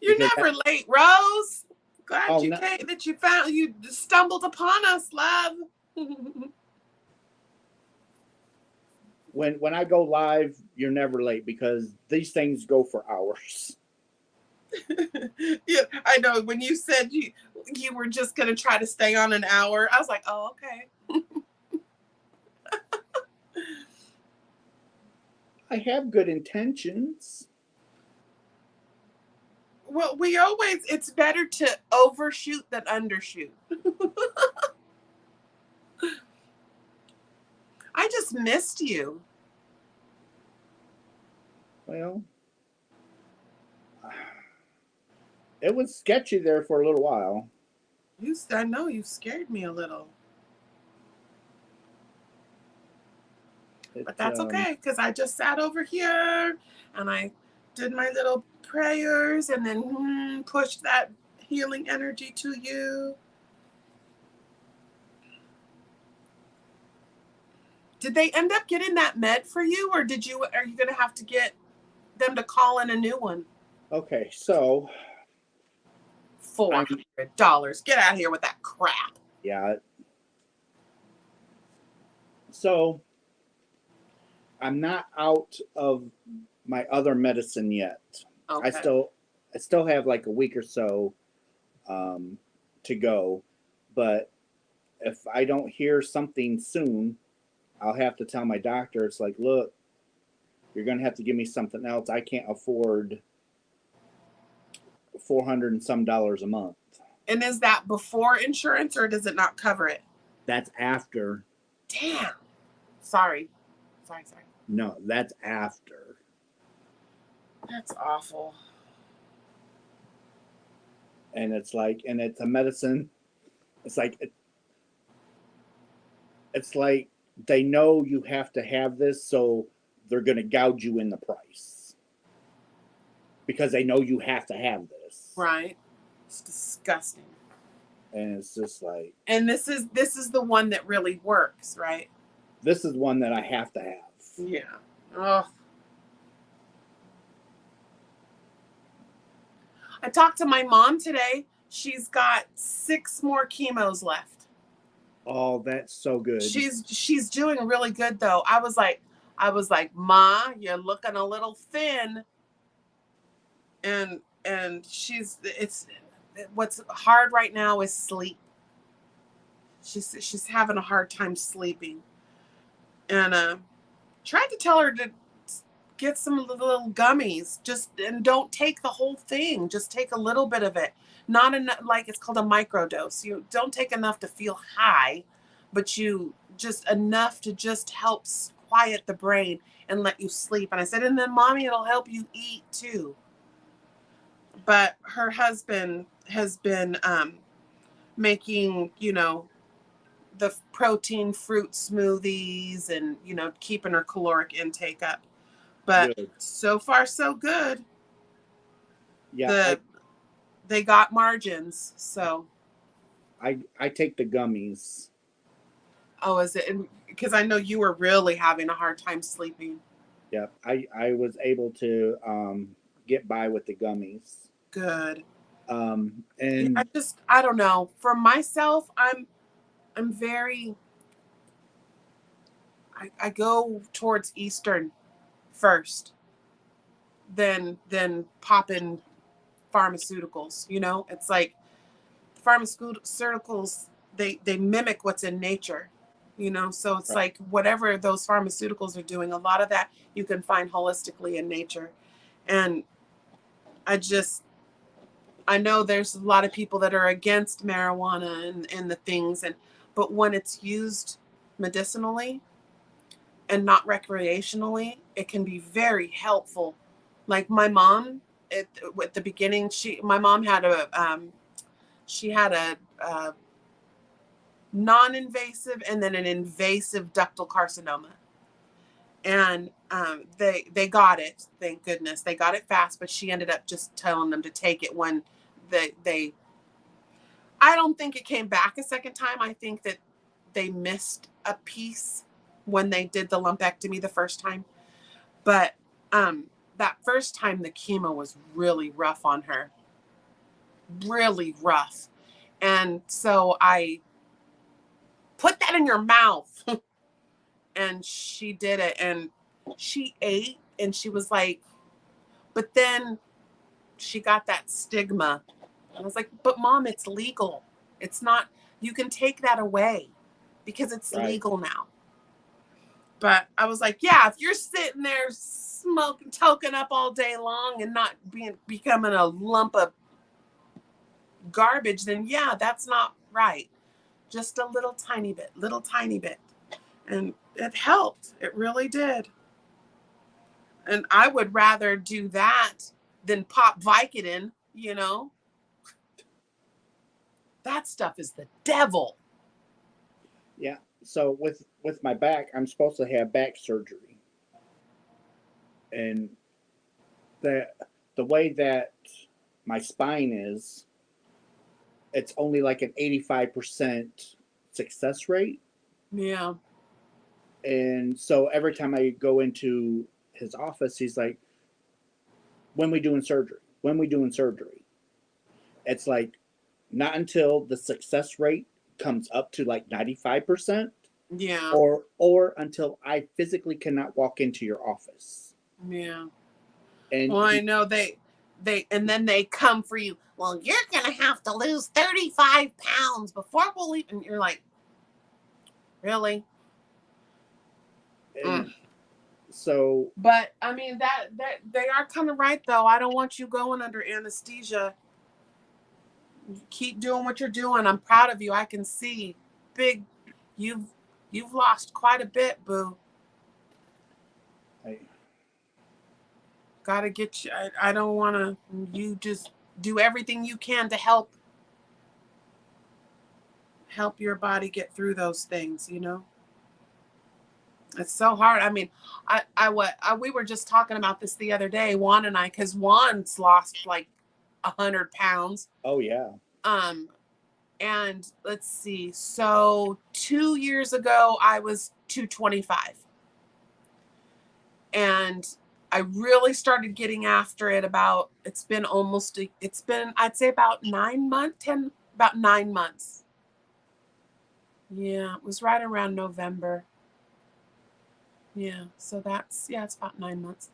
You're never late, Rose. Glad you came, that you stumbled upon us, love. When I go live, you're never late because these things go for hours. Yeah, I know. When you said you were just gonna try to stay on an hour, I was like, oh, okay. I have good intentions. Well, it's better to overshoot than undershoot. I just missed you. Well, it was sketchy there for a little while. I know you scared me a little. But that's okay, because I just sat over here and I did my little prayers and then pushed that healing energy to you. Did they end up getting that med for you, or are you going to have to get them to call in a new one? Okay, so $400. Get out of here with that crap. Yeah. So I'm not out of my other medicine yet. Okay. I still have like a week or so to go, but if I don't hear something soon, I'll have to tell my doctor, it's like, look, you're going to have to give me something else. I can't afford $400 and some a month. And is that before insurance or does it not cover it? That's after. Damn. Sorry. No, that's after. That's awful. And it's a medicine. It's like they know you have to have this, so they're going to gouge you in the price because they know you have to have this. Right. It's disgusting. And it's just like. And this is the one that really works, right? This is one that I have to have. Yeah. Oh. I talked to my mom today. She's got 6 more chemos left. Oh, that's so good. She's doing really good though. I was like, Ma, you're looking a little thin. And what's hard right now is sleep. She's having a hard time sleeping. And tried to tell her to get some little gummies, and don't take the whole thing. Just take a little bit of it. Not enough, like it's called a microdose. You don't take enough to feel high, but you just enough to just help quiet the brain and let you sleep. And I said, and then mommy, it'll help you eat too. But her husband has been making, the protein fruit smoothies and, keeping her caloric intake up. But Good. so far, so good. Yeah, They got margins. So, I take the gummies. oh, is it? Because I know you were really having a hard time sleeping. Yeah, I was able to get by with the gummies. Good. And I don't know. For myself, I'm very, I go towards Eastern first, then pop in pharmaceuticals. It's like pharmaceuticals, they mimic what's in nature, so it's right. like whatever those pharmaceuticals are doing, a lot of that you can find holistically in nature. And I know there's a lot of people that are against marijuana and the things, but when it's used medicinally and not recreationally, it can be very helpful. Like my mom, at the beginning, my mom had she had a non-invasive and then an invasive ductal carcinoma. And they got it, thank goodness. They got it fast, but she ended up just telling them to take it when they I don't think it came back a second time. I think that they missed a piece when they did the lumpectomy the first time. But that first time, the chemo was really rough on her. Really rough. And so I put that in your mouth. And she did it. And she ate and she was like, but then she got that stigma. I was like, but mom, it's legal. It's not, you can take that away because it's Right. legal now. But I was like, yeah, if you're sitting there smoking, toking up all day long and not becoming a lump of garbage, then yeah, that's not right. Just a little tiny bit. And it helped. It really did. And I would rather do that than pop Vicodin, That stuff is the devil. Yeah. So with my back, I'm supposed to have back surgery. And the way that my spine is, it's only like an 85% success rate. Yeah. And so every time I go into his office, he's like, when we doing surgery? When we doing surgery? It's like, not until the success rate comes up to like 95%. Yeah. Or until I physically cannot walk into your office. Yeah. And well, I know and then they come for you. Well, you're going to have to lose 35 pounds before we'll leave. And you're like, really? So, but I mean, that they are kind of right though. I don't want you going under anesthesia. Keep doing what you're doing. I'm proud of you. I can see you've lost quite a bit, boo. Gotta get you. I don't want to. You just do everything you can to help your body get through those things. It's so hard. I mean, we were just talking about this the other day, Juan and I, because Juan's lost like 100 pounds. Oh yeah. And let's see. So 2 years ago, I was 225, and I really started getting after it it's been I'd say about 9 months, about 9 months. Yeah, it was right around November. Yeah, so it's about 9 months.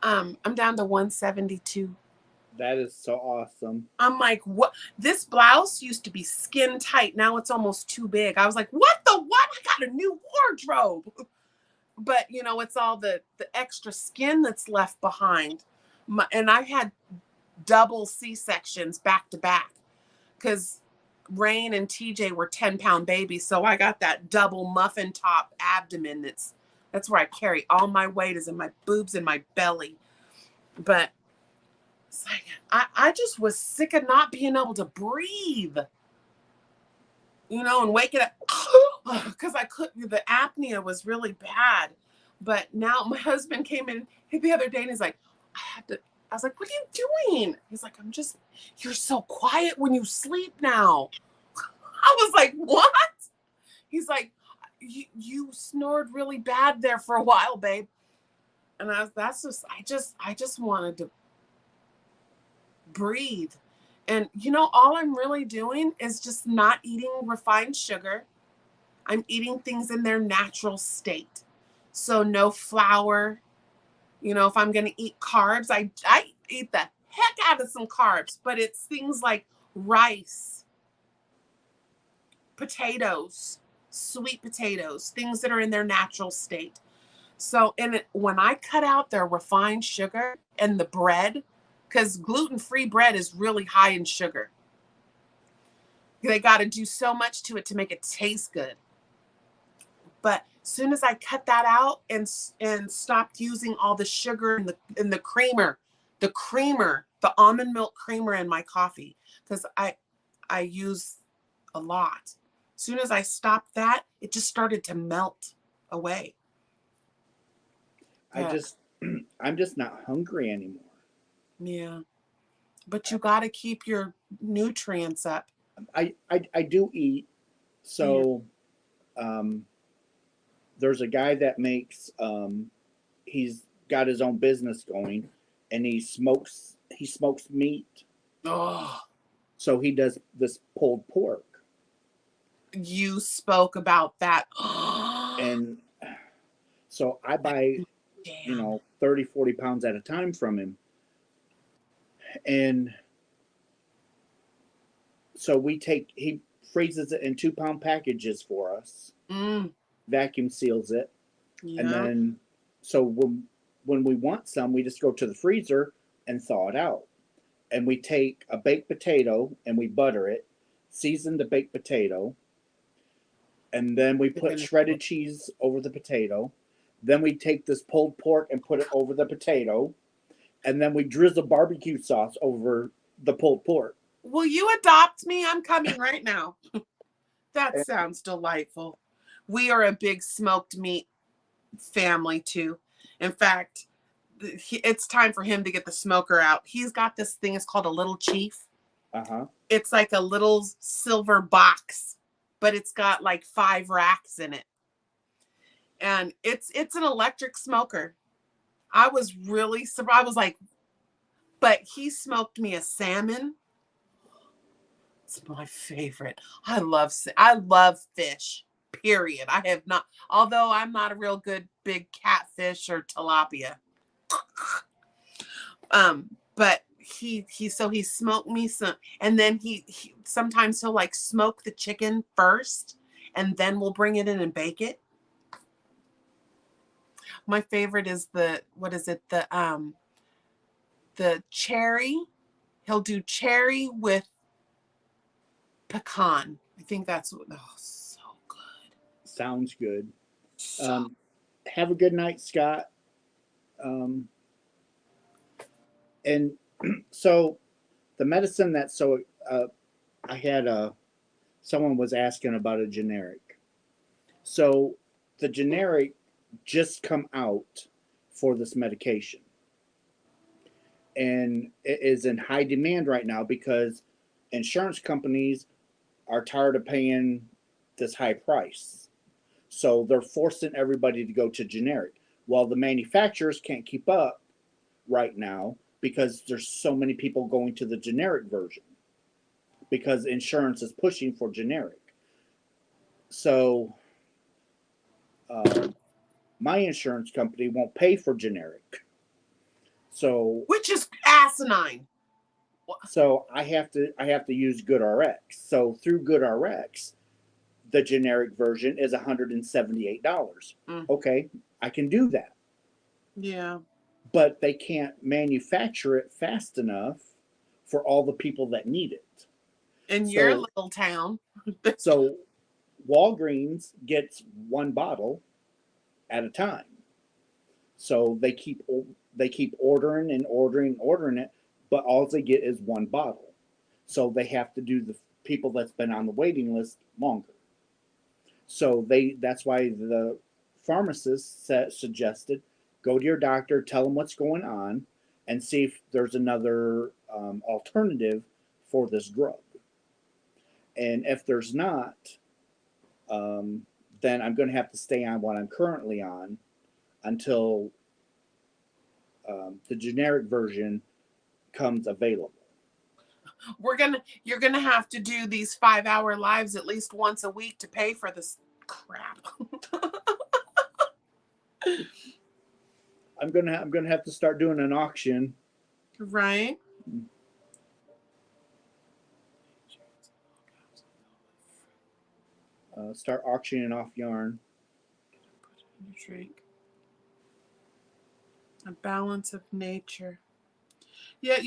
I'm down to 172. That is so awesome. I'm like, what? This blouse used to be skin tight. Now it's almost too big. I was like, what? I got a new wardrobe. But, it's all the extra skin that's left behind. And I had double C-sections back to back because Rain and TJ were 10-pound babies. So I got that double muffin top abdomen that's That's where I carry all my weight, is in my boobs and my belly. But it's like, I just was sick of not being able to breathe, you know, and waking up because I couldn't, the apnea was really bad. But now my husband came in the other day and he's like, I was like, what are you doing? He's like, you're so quiet when you sleep now. I was like, what? He's like, you snored really bad there for a while, babe. And I just wanted to breathe. And, you know, all I'm really doing is just not eating refined sugar. I'm eating things in their natural state. So no flour. You know, if I'm going to eat carbs, I eat the heck out of some carbs, but it's things like rice, potatoes, sweet potatoes, things that are in their natural state. So, when I cut out their refined sugar and the bread, because gluten-free bread is really high in sugar. They got to do so much to it to make it taste good. But as soon as I cut that out and stopped using all the sugar and the creamer, the almond milk creamer in my coffee, because I use a lot. As soon as I stopped that, it just started to melt away. Yeah. I'm just not hungry anymore. Yeah. But you got to keep your nutrients up. I do eat. So, there's a guy that makes, he's got his own business going, and he smokes meat. Oh, So he does this pulled pork. you spoke about that. And so I buy, you know, 30, 40 pounds at a time from him. And so he freezes it in 2-pound packages for us, vacuum seals it. Yeah. And then, so when we want some, we just go to the freezer and thaw it out. And we take a baked potato and we butter it, season the baked potato, and then we put shredded cheese over the potato. Then we take this pulled pork and put it over the potato, and then we drizzle barbecue sauce over the pulled pork. Will you adopt me? I'm coming right now. That sounds delightful. We are a big smoked meat family too. In fact, it's time for him to get the smoker out. He's got this thing, it's called a Little Chief. It's like a little silver box, but it's got like 5 racks in it. And it's an electric smoker. I was really surprised. I was like, but he smoked me a salmon. It's my favorite. I love fish, period. I have not, although I'm not a real good big catfish or tilapia. But he smoked me some, and then he sometimes he'll like smoke the chicken first and then we'll bring it in and bake it. My favorite is the cherry. He'll do cherry with pecan. I think that's so good. Sounds good. Have a good night, Scott. And so the medicine I had someone was asking about a generic. So the generic just come out for this medication. And it is in high demand right now because insurance companies are tired of paying this high price. So they're forcing everybody to go to generic. Well, the manufacturers can't keep up right now because there's so many people going to the generic version because insurance is pushing for generic. So my insurance company won't pay for generic. So, which is asinine. So I have to use GoodRx. So through GoodRx, the generic version is $178. Okay, I can do that. Yeah. But they can't manufacture it fast enough for all the people that need it. In your little town. So Walgreens gets 1 bottle at a time. So they keep ordering and ordering it, but all they get is one bottle. So they have to do the people that's been on the waiting list longer. So that's why the pharmacist suggested go to your doctor, tell them what's going on, and see if there's another alternative for this drug. And if there's not, then I'm going to have to stay on what I'm currently on until the generic version comes available. You're gonna have to do these 5-hour lives at least once a week to pay for this crap. I'm gonna have to start doing an auction. Right. Start auctioning off yarn. Drink. A balance of nature. Yeah,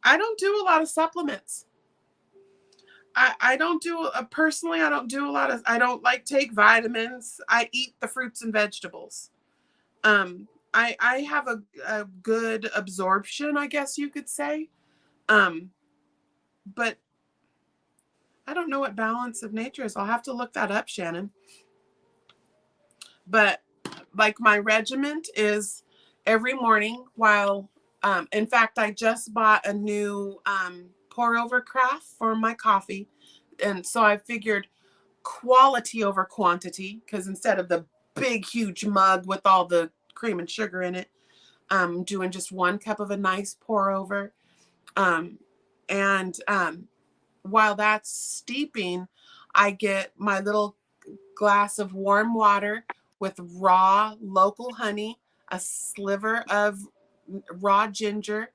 I don't do a lot of supplements. I don't do personally. I don't do a lot of. I don't like take vitamins. I eat the fruits and vegetables. I have a good absorption, I guess you could say. But I don't know what balance of nature is. I'll have to look that up, Shannon. But like my regiment is every morning while, in fact, I just bought a new pour over craft for my coffee. And so I figured quality over quantity, because instead of the big, huge mug with all the cream and sugar in it, I'm doing just 1 cup of a nice pour over. While that's steeping, I get my little glass of warm water with raw local honey, a sliver of raw ginger,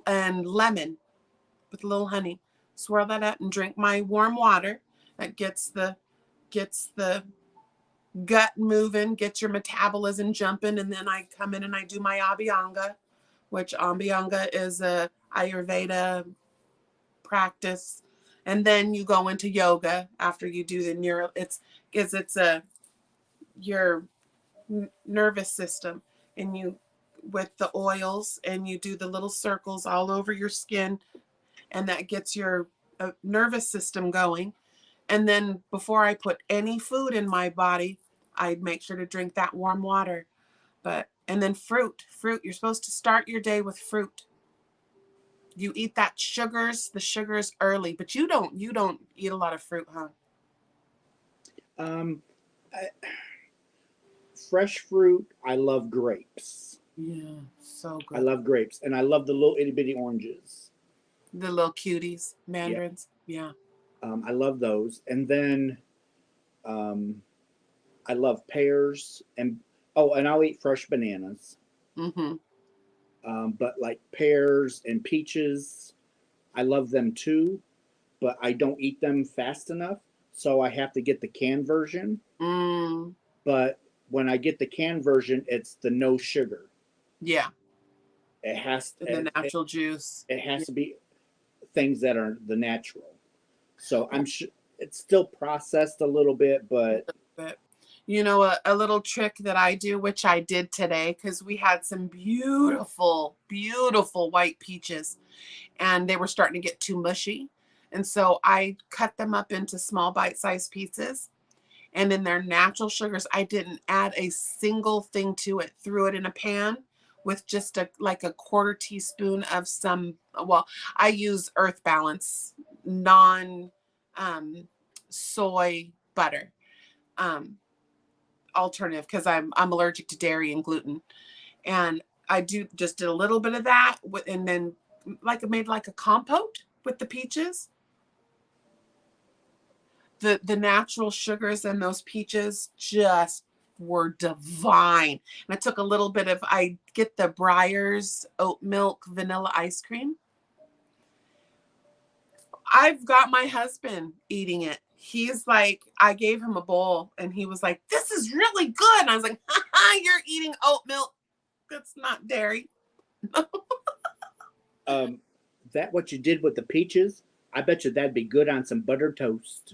and lemon with a little honey. Swirl that up and drink my warm water. That gets the gut moving, gets your metabolism jumping, and then I come in and I do my Abhyanga, which Abhyanga is a Ayurveda practice, and then you go into yoga after you do the your nervous system, and you with the oils, and you do the little circles all over your skin, and that gets your nervous system going. And then before I put any food in my body, I'd make sure to drink that warm water. And then fruit, you're supposed to start your day with fruit. You eat the sugars early, but you don't eat a lot of fruit, huh? Fresh fruit, I love grapes. Yeah, so good. I love grapes, and I love the little itty bitty oranges. The little cuties, mandarins. Yeah. I love those. And then I love pears, and I'll eat fresh bananas. Mm-hmm. But like pears and peaches, I love them too, but I don't eat them fast enough, so I have to get the canned version. But when I get the canned version, it's the no sugar. Yeah. It has to, the natural juice. It has to be things that are the natural. So I'm sure it's still processed a little bit, but a little trick that I do, which I did today, because we had some beautiful, beautiful white peaches, and they were starting to get too mushy. And so I cut them up into small bite-sized pieces. And in their natural sugars, I didn't add a single thing to it. Threw it in a pan with just a 1/4 teaspoon of I use Earth Balance soy butter alternative, because I'm allergic to dairy and gluten. And I did a little bit of that and then I made a compote with the peaches. The natural sugars in those peaches just were divine. And I took a little bit I get the Breyers oat milk vanilla ice cream. I've got my husband eating it. He's like, I gave him a bowl and he was like, this is really good. And I was like, you're eating oat milk. That's not dairy. That what you did with the peaches, I bet you that'd be good on some buttered toast.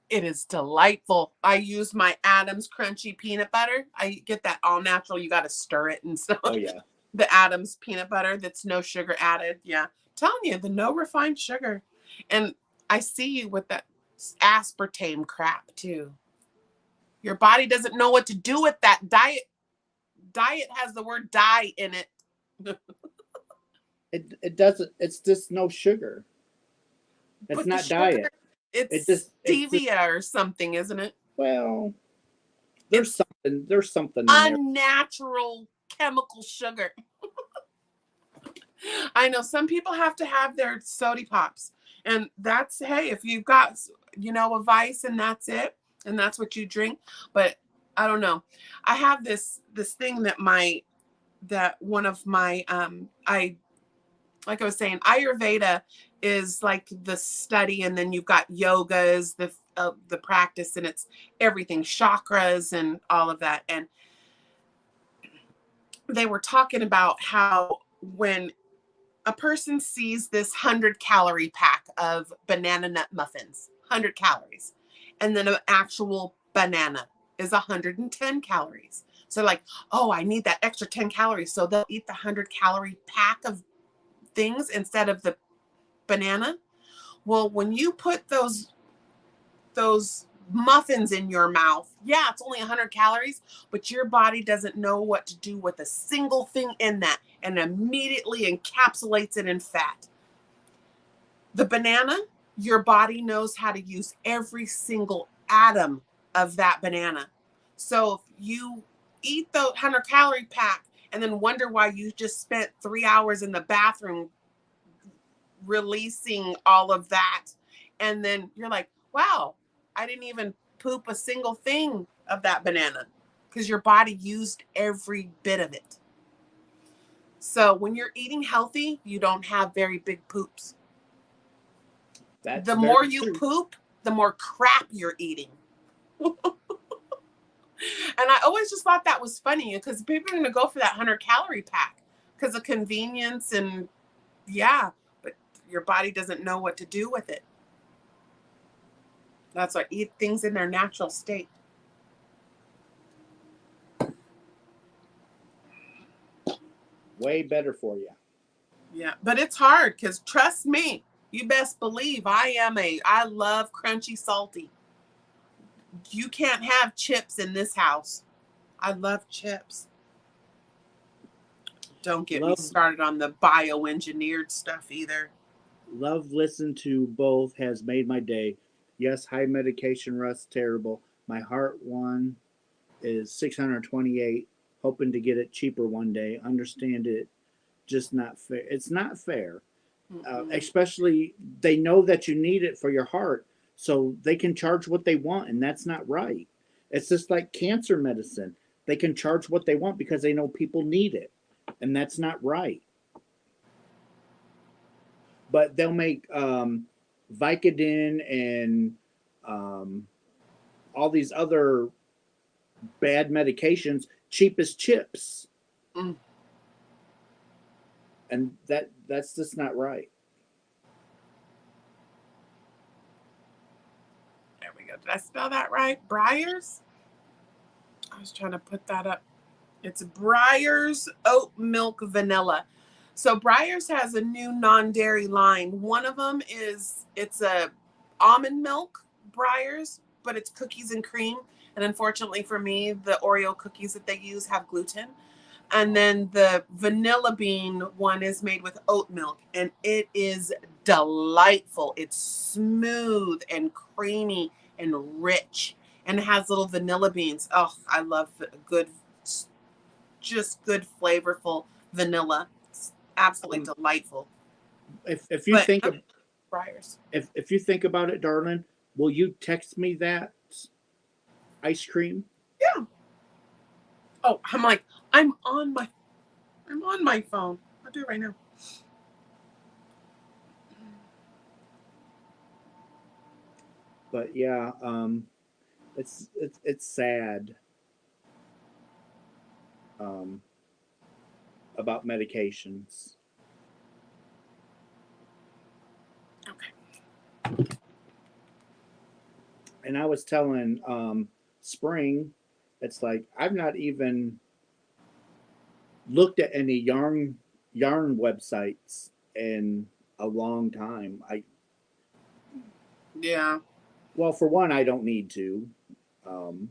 It is delightful. I use my Adams crunchy peanut butter. I get that all natural. You got to stir it and stuff. Oh yeah. The Adams peanut butter that's no sugar added. Yeah. Telling you, the no refined sugar. And I see you with that aspartame crap too. Your body doesn't know what to do with that. Diet has the word die in it. It doesn't. It's just no sugar. It's But not diet. It's stevia or something, isn't it? Well, there's something in there. Unnatural chemical sugar. I know some people have to have their soda pops, and that's, hey, if you've got, a vice and that's it, and that's what you drink. But I don't know. I have this thing that one of my like I was saying, Ayurveda is like the study, and then you've got yoga is the practice, and it's everything, chakras and all of that. And they were talking about how when a person sees this 100-calorie pack of banana nut muffins, 100 calories, and then an actual banana is 110 calories. So like, oh, I need that extra 10 calories. So they'll eat the 100-calorie pack of things instead of the banana. Well, when you put those muffins in your mouth, yeah, it's only 100 calories, but your body doesn't know what to do with a single thing in that and immediately encapsulates it in fat. The banana, your body knows how to use every single atom of that banana. So if you eat the 100-calorie pack and then wonder why you just spent 3 hours in the bathroom releasing all of that, and then you're like, wow, I didn't even poop a single thing of that banana, because your body used every bit of it. So when you're eating healthy, you don't have very big poops. The more you poop, the more crap you're eating. And I always just thought that was funny, because people are going to go for that 100-calorie pack because of convenience, and yeah, but your body doesn't know what to do with it. That's why eat things in their natural state. Way better for you. Yeah, but it's hard, because trust me, you best believe I love crunchy, salty. You can't have chips in this house. I love chips. Don't get me started on the bioengineered stuff either. Love listen to both has made my day. Yes, high medication rust terrible. My heart one is 628. Hoping to get it cheaper one day. Understand it, just not fair. It's not fair. Especially they know that you need it for your heart, so they can charge what they want, and that's not right. It's just like cancer medicine. They can charge what they want because they know people need it, and that's not right. But they'll make Vicodin and all these other bad medications cheap as chips. And that's just not right. There we go. Did I spell that right? Breyers? I was trying to put that up. It's Breyers Oat Milk Vanilla. So Breyers has a new non-dairy line. One of them it's a almond milk Breyers, but it's cookies and cream. And unfortunately for me, the Oreo cookies that they use have gluten. And then the vanilla bean one is made with oat milk, and it is delightful. It's smooth and creamy and rich, and it has little vanilla beans. Oh, I love just good flavorful vanilla. It's absolutely delightful. If you think of Breyers, if you think about it, darling, will you text me that ice cream? Yeah. Oh, I'm on my phone. I'll do it right now. But yeah, it's sad about medications. Okay. And I was telling Spring, it's like I've not even looked at any yarn websites in a long time. Yeah. Well, for one, I don't need to. Um,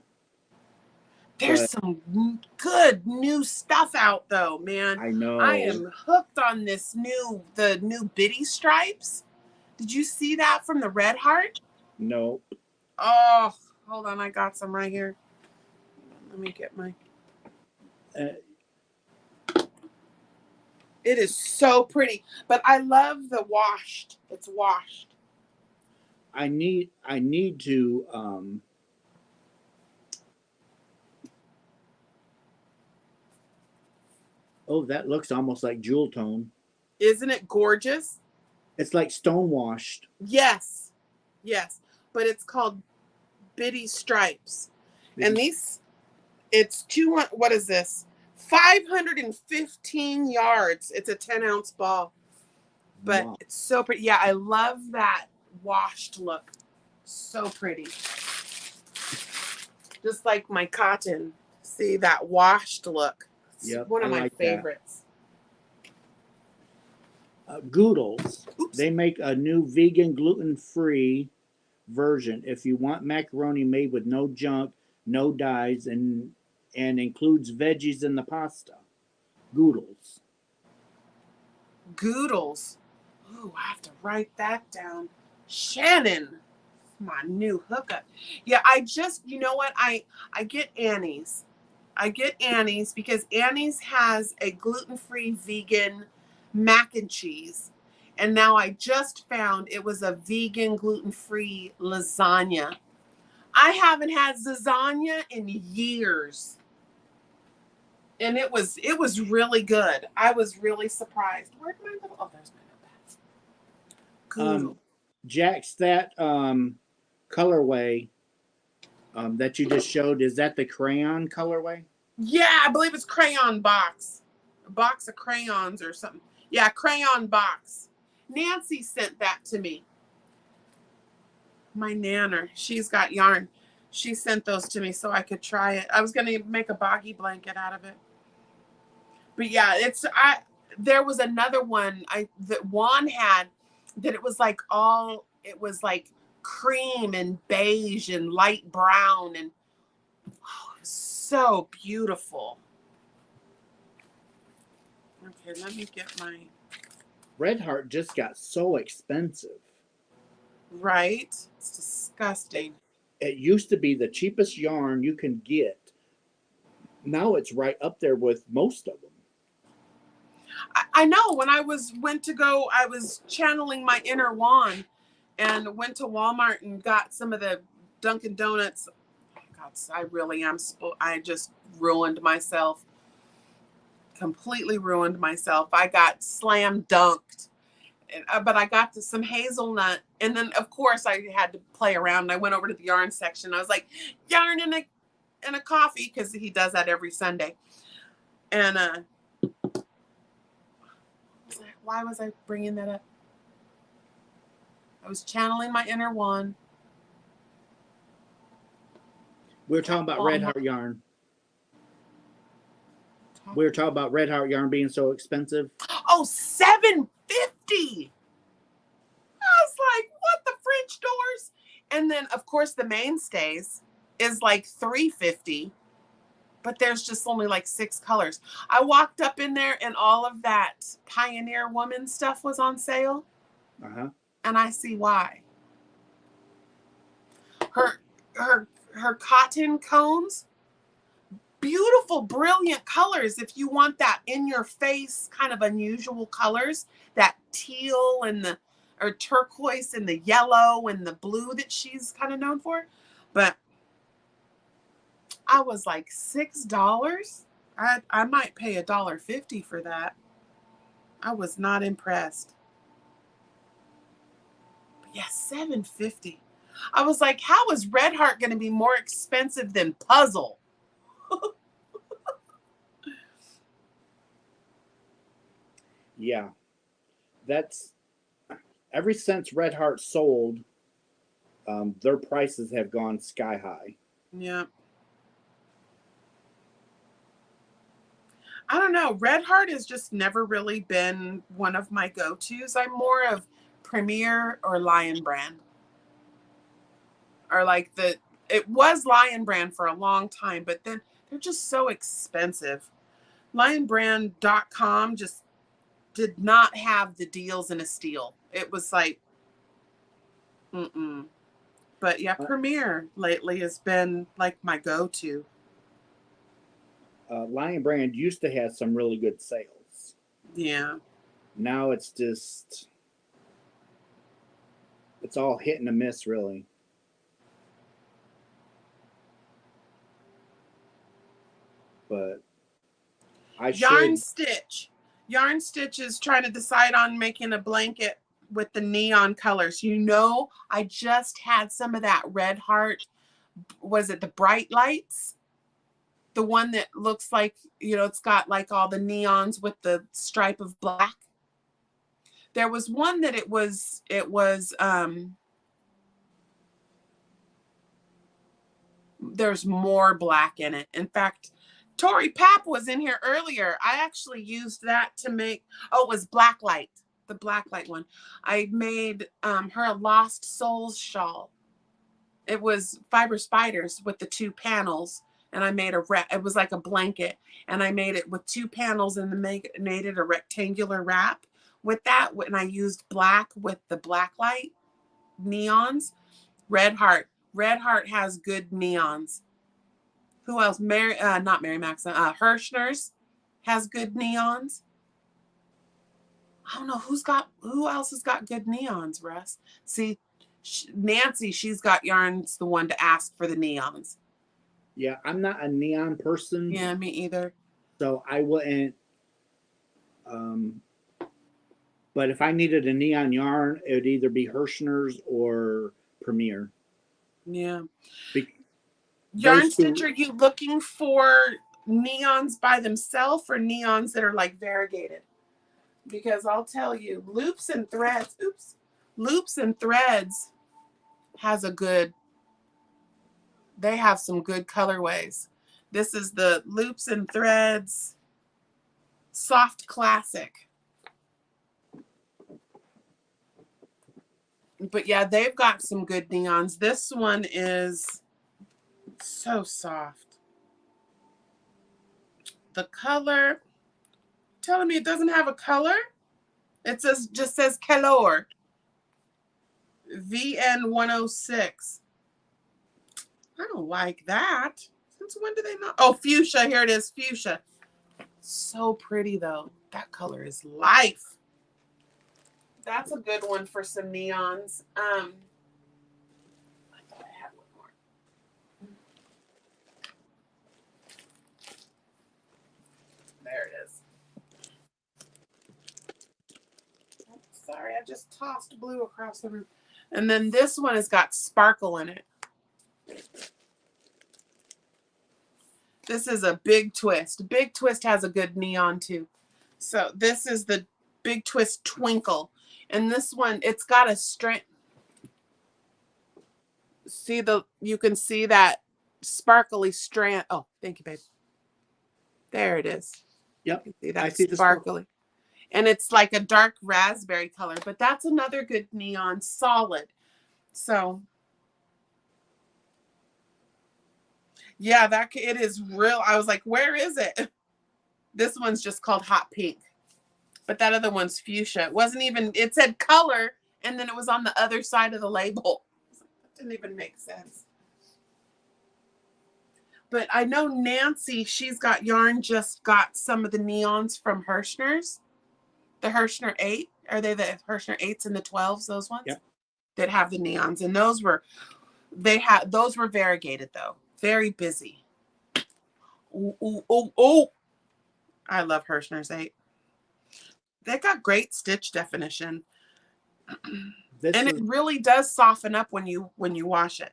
There's but some good new stuff out though, man. I I know. am hooked on the new Biddy stripes. Did you see that from the Red Heart? No. Oh, hold on, I got some right here. Let me get my. Uh, It is so pretty, but I love the washed. It's washed. I need to. Oh, that looks almost like jewel tone. Isn't it gorgeous? It's like stone washed. Yes, yes, but it's called Biddy stripes, and Maybe. it's what is this? 515 yards. It's a 10-ounce ball. But Wow. it's so pretty. Yeah, I love that washed look. So pretty. Just like my cotton. See that washed look. It's Yep, one I of my like favorites. that. Goodles. Oops. They make a new vegan gluten-free version. If you want macaroni made with no junk, no dyes, and includes veggies in the pasta. Goodles. Goodles. Ooh, I have to write that down. Shannon. My new hookup. Yeah, you know what? I get Annie's. I get Annie's because Annie's has a gluten-free vegan mac and cheese. And now I just found it was a vegan gluten-free lasagna. I haven't had lasagna in years. And it was really good. I was really surprised. Where'd my little there's my notepad. Good. Jax, that colorway that you just showed, is that the crayon colorway? Yeah, I believe it's crayon box. A box of crayons or something. Yeah, crayon box. Nancy sent that to me. My nanner. She's got yarn. She sent those to me so I could try it. I was gonna make a boggy blanket out of it. But yeah, there was another one that Juan had that it was like cream and beige and light brown and oh, it was so beautiful. Okay, let me get my Red Heart just got so expensive. right. It's disgusting. It used to be the cheapest yarn you can get. Now it's right up there with most of them. I know when I was channeling my inner Juan and went to Walmart and got some of the Dunkin' Donuts. God, I really am. I just ruined myself. Completely ruined myself. I got slam dunked. But I got some hazelnut. And then, of course, I had to play around. And I went over to the yarn section. I was like, yarn and a coffee, because he does that every Sunday. And why was I bringing that up? I was channeling my inner Juan. We were talking about Red Heart yarn. We were talking about Red Heart yarn being so expensive. Oh, $7.50. I was like, what, the French doors? And then, of course, the mainstays is like $3.50. But there's just only like 6 colors. I walked up in there and all of that Pioneer Woman stuff was on sale. Uh-huh. And I see why. Her cotton cones, beautiful, brilliant colors. If you want that in your face kind of unusual colors, that teal and or turquoise and the yellow and the blue that she's kind of known for. But I was like $6. I might pay $1.50 for that. I was not impressed. But yeah, $7.50. I was like, how is Red Heart going to be more expensive than Puzzle? Yeah. That's ever since Red Heart sold their prices have gone sky high. Yeah. I don't know. Red Heart has just never really been one of my go-tos. I'm more of Premier or Lion Brand. Or like it was Lion Brand for a long time, but then they're just so expensive. Lionbrand.com just did not have the deals in a steal. It was like, mm-mm. But yeah, Premier lately has been like my go-to. Lion Brand used to have some really good sales. Yeah. Now it's just, it's all hit and a miss, really. But I Yarn should. Stitch. Yarn Stitch is trying to decide on making a blanket with the neon colors. You know, I just had some of that Red Heart. Was it the Bright Lights? The one that looks like, you know, it's got like all the neons with the stripe of black. There was one that it was there's more black in it. In fact, Tori Papp was in here earlier. I actually used that to make, oh, it was Blacklight, the Blacklight one. I made her a Lost Souls shawl. It was fiber spiders with the 2 panels, and I made it was like a blanket, and I made it with 2 panels and made it a rectangular wrap with that. And I used black with the Blacklight neons. Red Heart has good neons. Who else? Not Mary Maxon. Hirschner's has good neons. I don't know who else has got good neons, Russ. See, Nancy, she's got yarns. The one to ask for the neons. Yeah, I'm not a neon person. Yeah, me either. So I wouldn't. But if I needed a neon yarn, it would either be Hirschner's or Premier. Yeah. Be- Yarn Stitch, are you looking for neons by themselves or neons that are like variegated? Because I'll tell you, Loops and Threads has they have some good colorways. This is the Loops and Threads Soft Classic. But yeah, they've got some good neons. This one is so soft. The color, telling me it doesn't have a color. It just says color. VN106. I don't like that. Since when do they not? Oh, fuchsia. Here it is. Fuchsia. So pretty, though. That color is life. That's a good one for some neons. I thought I had one more. There it is. Oh, sorry, I just tossed blue across the room. And then this one has got sparkle in it. This is a Big Twist. Big Twist has a good neon too. So this is the Big Twist Twinkle. And this one, it's got a strand. You can see that sparkly strand. Oh, thank you, babe. There it is. Yep. You can see that I see sparkly. And it's like a dark raspberry color, but that's another good neon, solid. So yeah, it is real. I was like, where is it? This one's just called Hot Pink. But that other one's fuchsia. It wasn't even, it said color, and then it was on the other side of the label. That didn't even make sense. But I know Nancy, she's got yarn, just got some of the neons from Hirschner's. The Hirschner 8. Are they the Hirschner 8s and the 12s, those ones? Yep. That have the neons. And those were variegated, though. Very busy. Ooh, ooh, ooh, ooh. I love Hirschner's 8. They got great stitch definition. It really does soften up when you wash it.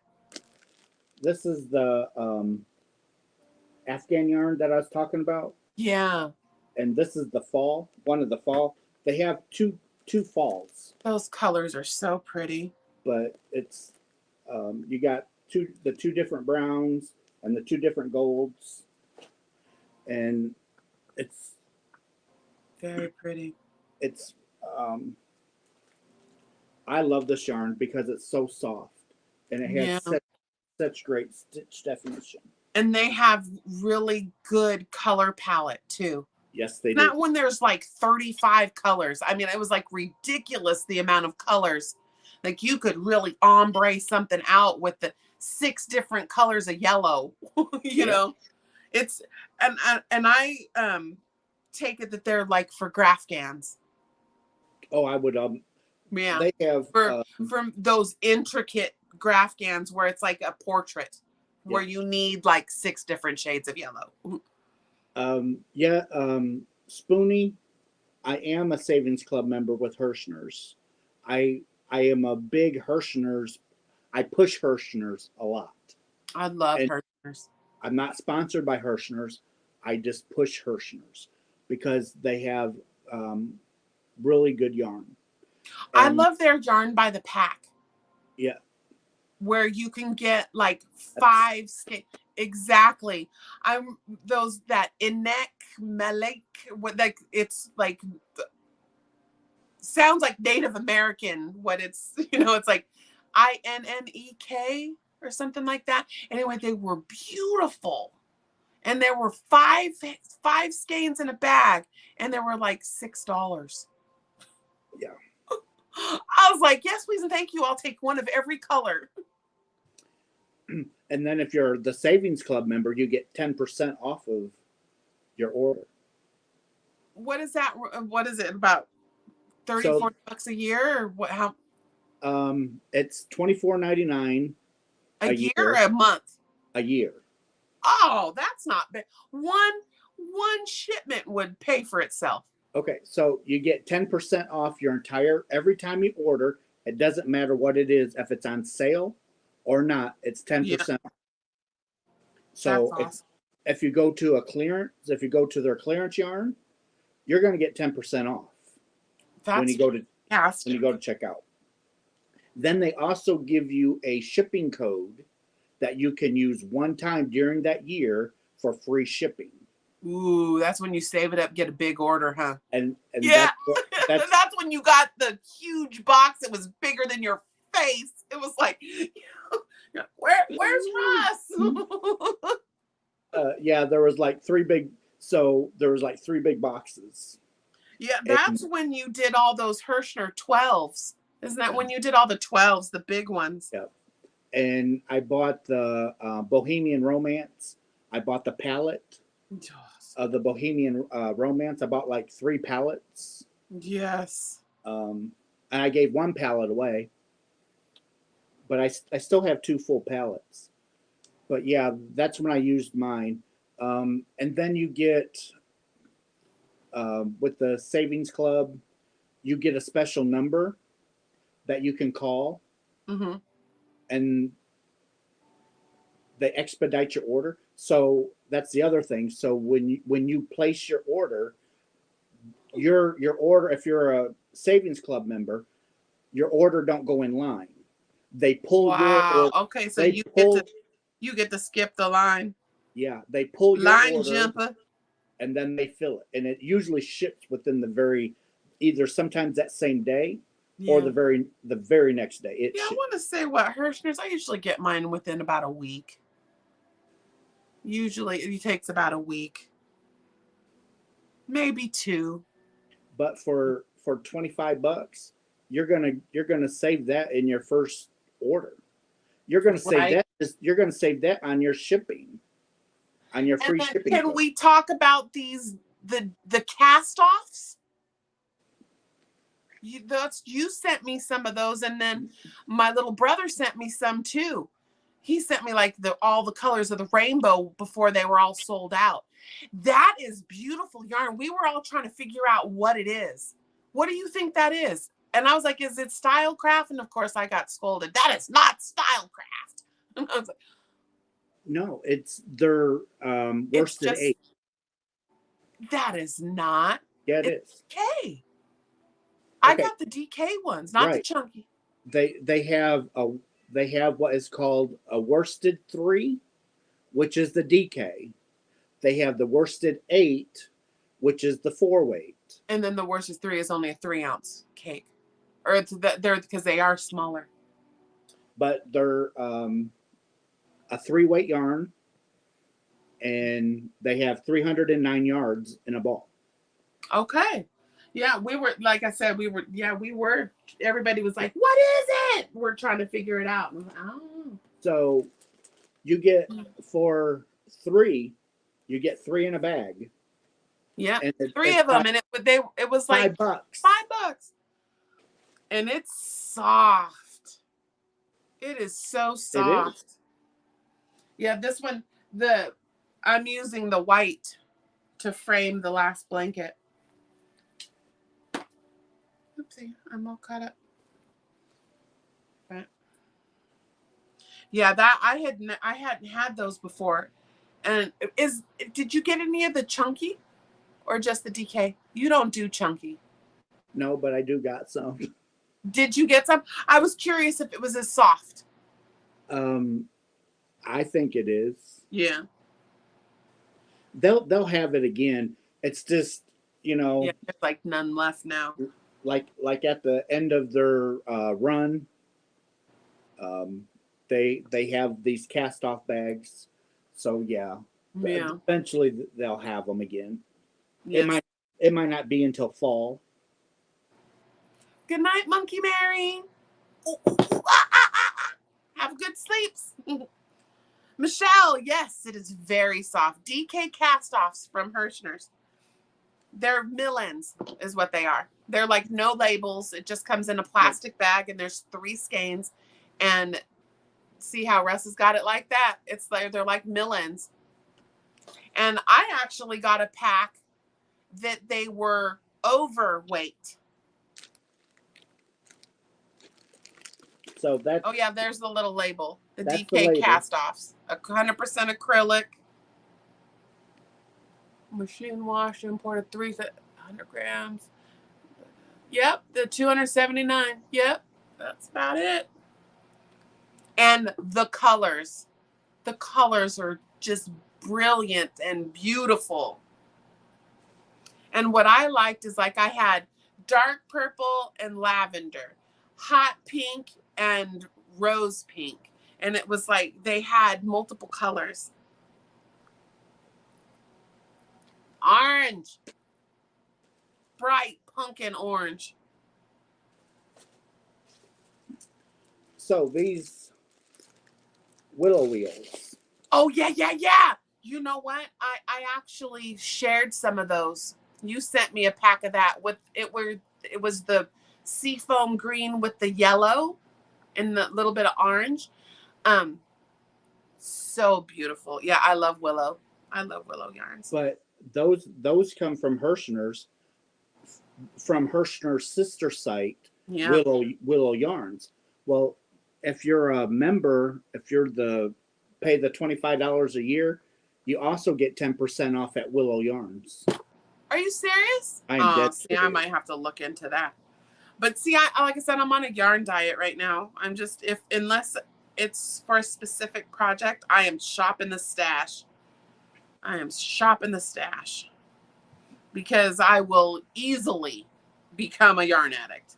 This is the Afghan yarn that I was talking about. Yeah. And this is the fall, one of the fall. They have two falls. Those colors are so pretty. But it's You got the two different browns and the two different golds, and it's Very pretty. it's I love this yarn because it's so soft and it Yeah. has such great stitch definition. And they have really good color palette too. Yes, they do. Not when there's like 35 colors. I mean, it was like ridiculous the amount of colors. Like you could really ombre something out with the 6 different colors of yellow. You know, it's and I take it that they're like for Grafgans. Oh, I would Yeah. They have from those intricate Grafgans where it's like a portrait where you need like 6 different shades of yellow. Spoonie, I am a Savings Club member with Hirschner's. I am a big Hirschner's. I push Hirschner's a lot. I love Hirschner's. I'm not sponsored by Hirschner's. I just push Hirschner's because they have really good yarn. I love their yarn by the pack. Yeah. Where you can get like 5 exactly. I'm those that Inek Melek, what like it's like sounds like Native American. What it's it's like INNEK or something like that. Anyway, they were beautiful, and there were five skeins in a bag, and they were like $6. Yeah. I was like, yes, please and thank you. I'll take one of every color. And then if you're the Savings Club member, you get 10% off of your order. What is that? What is it? About 30-40 bucks a year? Or what? How? It's $24.99 a year or a month? A year. Oh, that's not bad. One shipment would pay for itself. Okay, so you get 10% off your every time you order. It doesn't matter what it is, if it's on sale or not, it's 10%. Yeah. So awesome. if you go to their clearance yarn, you're going to get 10% off when you go to checkout. Then they also give you a shipping code that you can use one time during that year for free shipping. Ooh, that's when you save it up, get a big order, huh? And yeah, that's when you got the huge box that was bigger than your face. It was like, where's Russ? Yeah, there was like 3 big. So there was like 3 big boxes. Yeah, that's when you did all those Hirschner 12s. Isn't that when you did all the 12s, the big ones? Yeah. And I bought the Bohemian Romance. I bought the palette of the Bohemian Romance. I bought like 3 pallets. Yes. And I gave 1 pallet away. But I still have 2 full pallets. But yeah, that's when I used mine. And then you get, with the Savings Club, you get a special number that you can call. Mm-hmm. And they expedite your order. So that's the other thing. So when you place your order, your order, if you're a Savings Club member, your order don't go in line. They pull your order. Okay, so you get to skip the line. Yeah, they pull your line order, jumper, and then they fill it, and it usually ships within either sometimes that same day or the very next day. I want to say what Hirschner's. I usually get mine within about a week. Usually, it takes about a week, maybe 2. But for $25, you're gonna save that in your first order. You're gonna save that. You're gonna save that on your shipping, on your free shipping. Can we talk about the cast-offs? You sent me some of those, and then my little brother sent me some too. He sent me like all the colors of the rainbow before they were all sold out. That is beautiful yarn. We were all trying to figure out what it is. What do you think that is? And I was like, is it Stylecraft? And of course I got scolded. That is not Stylecraft. And I was like, no, it's their worsted 8. That is not. Yeah, it is. Okay. I got the DK ones, not the chunky. They have They have what is called a worsted 3, which is the DK. They have the worsted 8, which is the 4-weight. And then the worsted 3 is only a 3-ounce cake, or they're because they are smaller. But they're a 3-weight yarn, and they have 309 yards in a ball. Okay. Yeah, we were, like I said, we were, everybody was like, what is it? We're trying to figure it out. And I was like, oh. So you get, for 3, you get 3 in a bag. Yeah, and 3 of them, and it was like $5. $5, and it's soft. It is so soft. It is. Yeah, this one, I'm using the white to frame the last blanket. Oopsie, I'm all caught up. But yeah, that I hadn't had those before. And did you get any of the chunky, or just the DK? You don't do chunky. No, but I do got some. Did you get some? I was curious if it was as soft. I think it is. Yeah. They'll have it again. It's just, Yeah, there's like none left now. like at the end of their run, they have these cast off bags. So yeah, eventually they'll have them again. Yes. It might not be until fall. Good night, Monkey Mary. Have good sleeps. Michelle, yes, it is very soft. DK cast-offs from Hirschner's. They're mill-ends is what they are. They're like no labels. It just comes in a plastic bag, and there's 3 skeins. And see how Russ has got it like that? It's like they're like mill-ends. And I actually got a pack that they were overweight. So that. Oh yeah, there's the little label. The That's DK the label. cast-offs. 100% acrylic. Machine wash, imported 300 grams. Yep, the 279. Yep, that's about it. And the colors. The colors are just brilliant and beautiful. And what I liked is, like, I had dark purple and lavender, hot pink and rose pink. And it was like they had multiple colors. Orange. Bright pumpkin orange. So these willow wheels. Oh, yeah. You know what? I actually shared some of those. You sent me a pack of that with it was the seafoam green with the yellow and the little bit of orange. So beautiful. Yeah, I love willow. I love willow yarns. But those come from Hirschner's sister site, Yeah. Willow Yarns. Well, if you're a member, if you're pay the $25 a year, you also get 10% off at Willow Yarns. Are you serious? I'm dead see, serious. I might have to look into that. But see, like I said, I'm on a yarn diet right now. I'm just unless it's for a specific project, I am shopping the stash. Because I will easily become a yarn addict.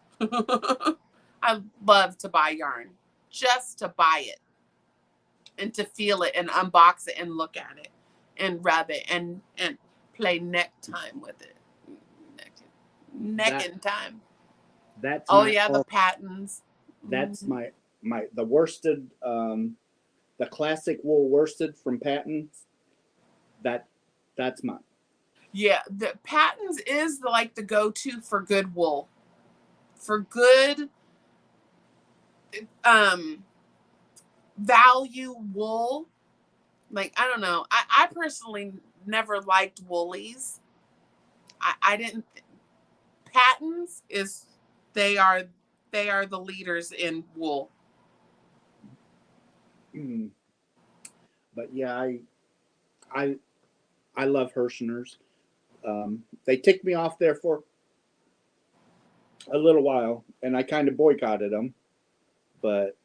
I love to buy yarn just to buy it and to feel it and unbox it and look at it and rub it and play neck time with it. Necking time. That's the patterns. That's the worsted, the classic wool worsted from Patton's. That's mine. Yeah, the Patton's is the go-to for good wool. For good value wool. Like, I don't know. I personally never liked woolies. I didn't. Patton's they are the leaders in wool. But yeah, I love Hirschner's. They ticked me off there for a little while, and I kind of boycotted them. But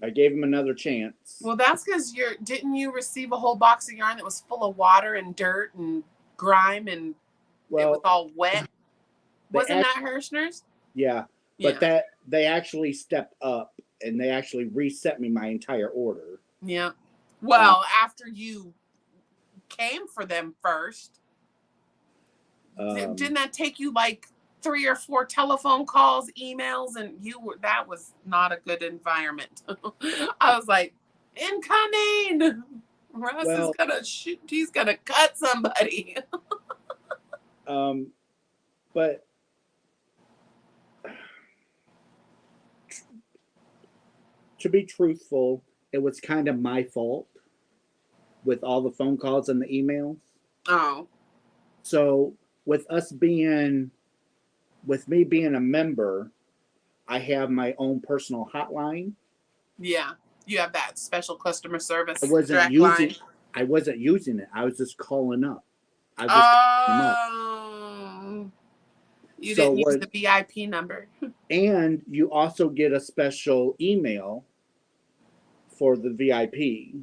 I gave him another chance. Well, that's because didn't you receive a whole box of yarn that was full of water and dirt and grime and it was all wet? Wasn't that Hirschner's? Yeah, but they actually stepped up and they actually reset me my entire order. Yeah. Well, after you came for them first, didn't that take you like 3 or 4 telephone calls, emails, and that was not a good environment. I was like, incoming. Russ is gonna shoot. He's gonna cut somebody. But to be truthful, it was kind of my fault with all the phone calls and the emails. Oh. So with me being a member, I have my own personal hotline. Yeah, you have that special customer service. I wasn't using it. I was just calling up. You didn't use the VIP number. And you also get a special email for the VIP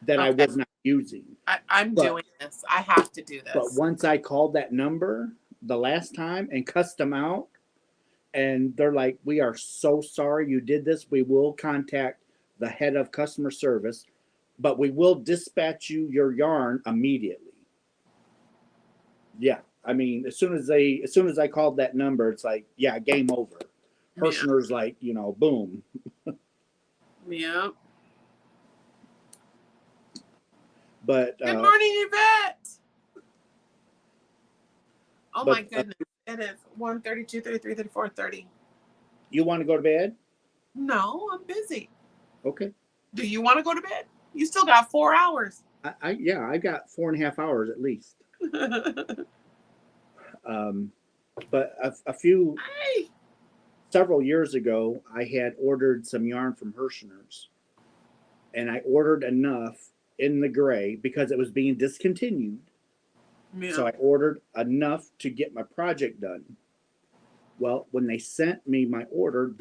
that I was not using. I'm doing this. I have to do this. But once I called that number the last time and cussed them out, and they're like, we are so sorry you did this. We will contact the head of customer service, but we will dispatch you your yarn immediately. Yeah. I mean, as soon as I called that number, it's like, yeah, game over. Hirschner's like, boom. Yeah. But good morning, Yvette. Oh my goodness. It is 1:32, 33, 34, 30. You want to go to bed? No, I'm busy. Okay. Do you want to go to bed? You still got 4 hours. I got 4.5 hours at least. But several years ago, I had ordered some yarn from Hirschner's, and I ordered enough in the gray because it was being discontinued. Yeah. So I ordered enough to get my project done. Well, when they sent me my order,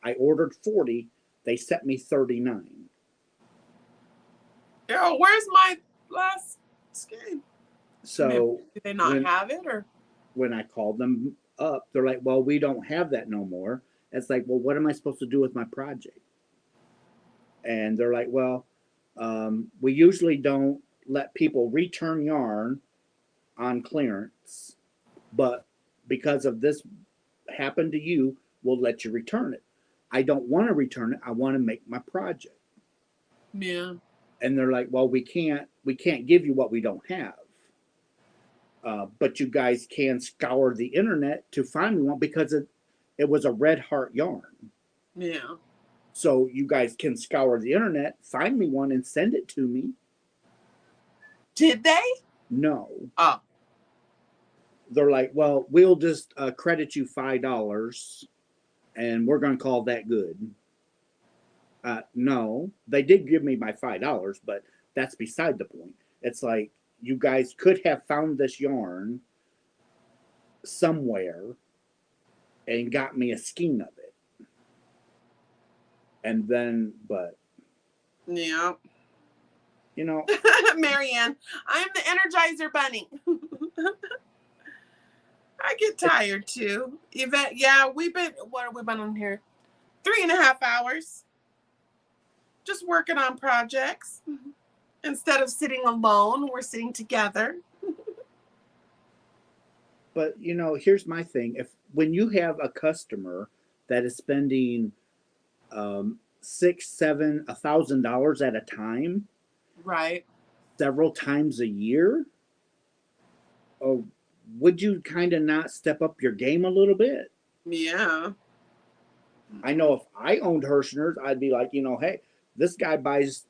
I ordered 40, they sent me 39. Oh, where's my last skein? So do they not have it, or when I called them up, they're like, well, we don't have that no more. It's like, well, what am I supposed to do with my project? And they're like, well, we usually don't let people return yarn on clearance, but because of this happened to you, we'll let you return it. I don't want to return it. I want to make my project. Yeah. And they're like, well, we can't give you what we don't have. But you guys can scour the internet to find me one because it was a red heart yarn. Yeah. So you guys can scour the internet, find me one, and send it to me. Did they? No. Oh. They're like, well, we'll just credit you $5, and we're going to call that good. No, they did give me my $5, but that's beside the point. It's like, you guys could have found this yarn somewhere and got me a skein of it. And then, but. Yeah. Marianne, I'm the Energizer Bunny. I get tired too. Yvette, yeah, what have we been on here? 3.5 hours. Just working on projects. Instead of sitting alone, we're sitting together. But here's my thing: when you have a customer that is spending $6,000, $7,000, $1,000 at a time, right, several times a year, would you kind of not step up your game a little bit? Yeah. I know if I owned Hirschner's, I'd be like, hey, this guy buys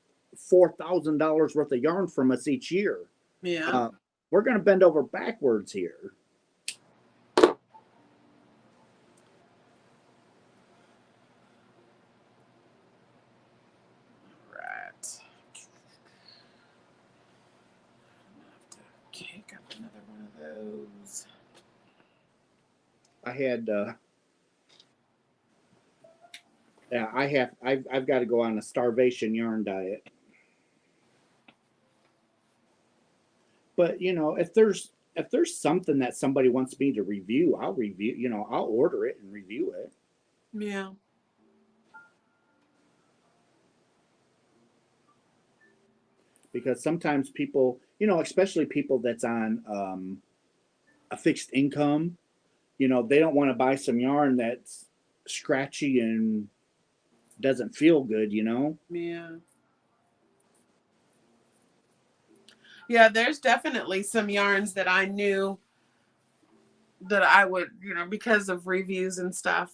$4,000 worth of yarn from us each year. Yeah. We're going to bend over backwards here. Right. I'm going to have to cake up another one of those. I had Yeah, I've got to go on a starvation yarn diet. But if there's something that somebody wants me to review, I'll review. I'll order it and review it. Yeah. Because sometimes people, especially people that's on a fixed income, they don't want to buy some yarn that's scratchy and doesn't feel good. Yeah. Yeah, there's definitely some yarns that I knew that I would, because of reviews and stuff.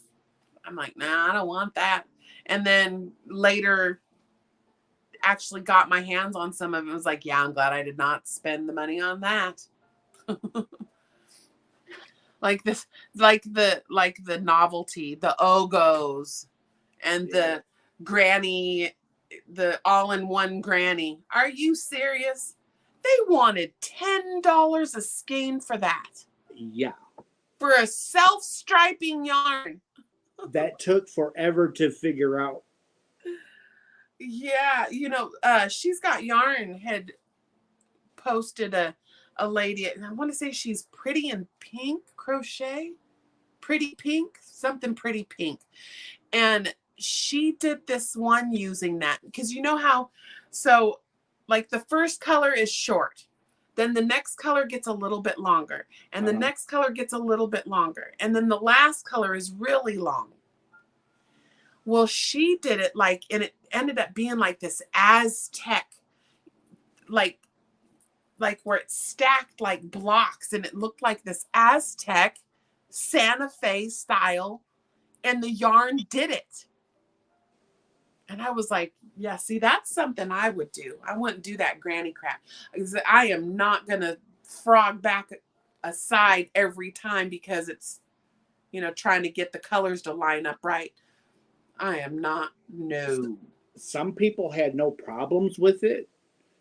I'm like, nah, I don't want that. And then later actually got my hands on some of it. I was like, yeah, I'm glad I did not spend the money on that. Like this, like the novelty, the Ogos and the granny, the all-in-one granny. Are you serious? They wanted $10 a skein for that. Yeah. For a self-striping yarn. That took forever to figure out. Yeah, She's Got Yarn had posted a lady, I want to say she's Pretty in Pink crochet. Pretty Pink, something Pretty Pink. And she did this one using that because so like the first color is short, then the next color gets a little bit longer, and the next color gets a little bit longer, and then the last color is really long. Well, she did it and it ended up being like this Aztec, like where it stacked like blocks, and it looked like this Aztec Santa Fe style, and the yarn did it. And I was like, yeah, see, that's something I would do. I wouldn't do that granny crap. I am not going to frog back aside every time because it's, trying to get the colors to line up right. I am not. No. Some people had no problems with it.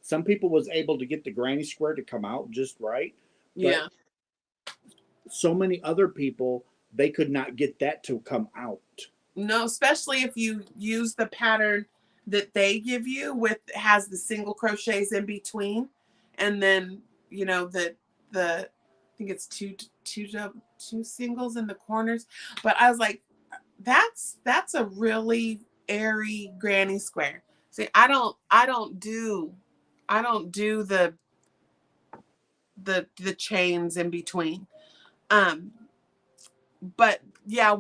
Some people was able to get the granny square to come out just right. Yeah. So many other people, they could not get that to come out. No, especially if you use the pattern that they give you has the single crochets in between, and then the I think it's two singles in the corners. But I was like, that's a really airy granny square. See, I don't do the chains in between. But yeah,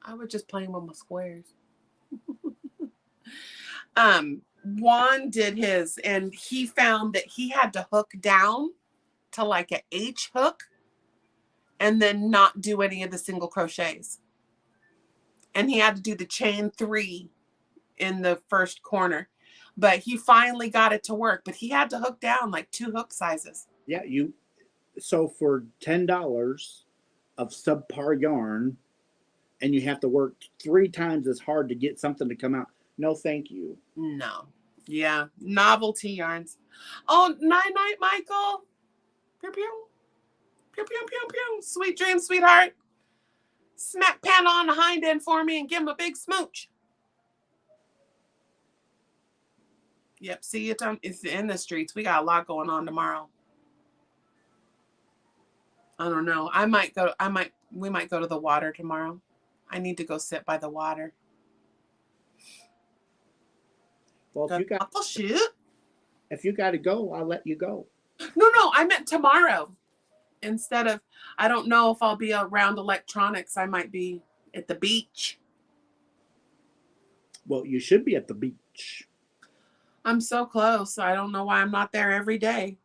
I was just playing with my squares. Juan did his, and he found that he had to hook down to like an H hook and then not do any of the single crochets. And he had to do the chain 3 in the first corner. But he finally got it to work. But he had to hook down like 2 hook sizes. Yeah, so for $10 of subpar yarn, and you have to work 3 times as hard to get something to come out. No, thank you. No. Yeah. Novelty yarns. Oh, night, Michael. Pew, pew. Pew, pew, pew, pew. Sweet dreams, sweetheart. Smack Panda on the hind end for me and give him a big smooch. Yep. See, it's in the streets. We got a lot going on tomorrow. I don't know. We might go to the water tomorrow. I need to go sit by the water. Well, if you got to go, I'll let you go. No, I meant tomorrow. Instead of, I don't know if I'll be around electronics. I might be at the beach. Well, you should be at the beach. I'm so close. I don't know why I'm not there every day.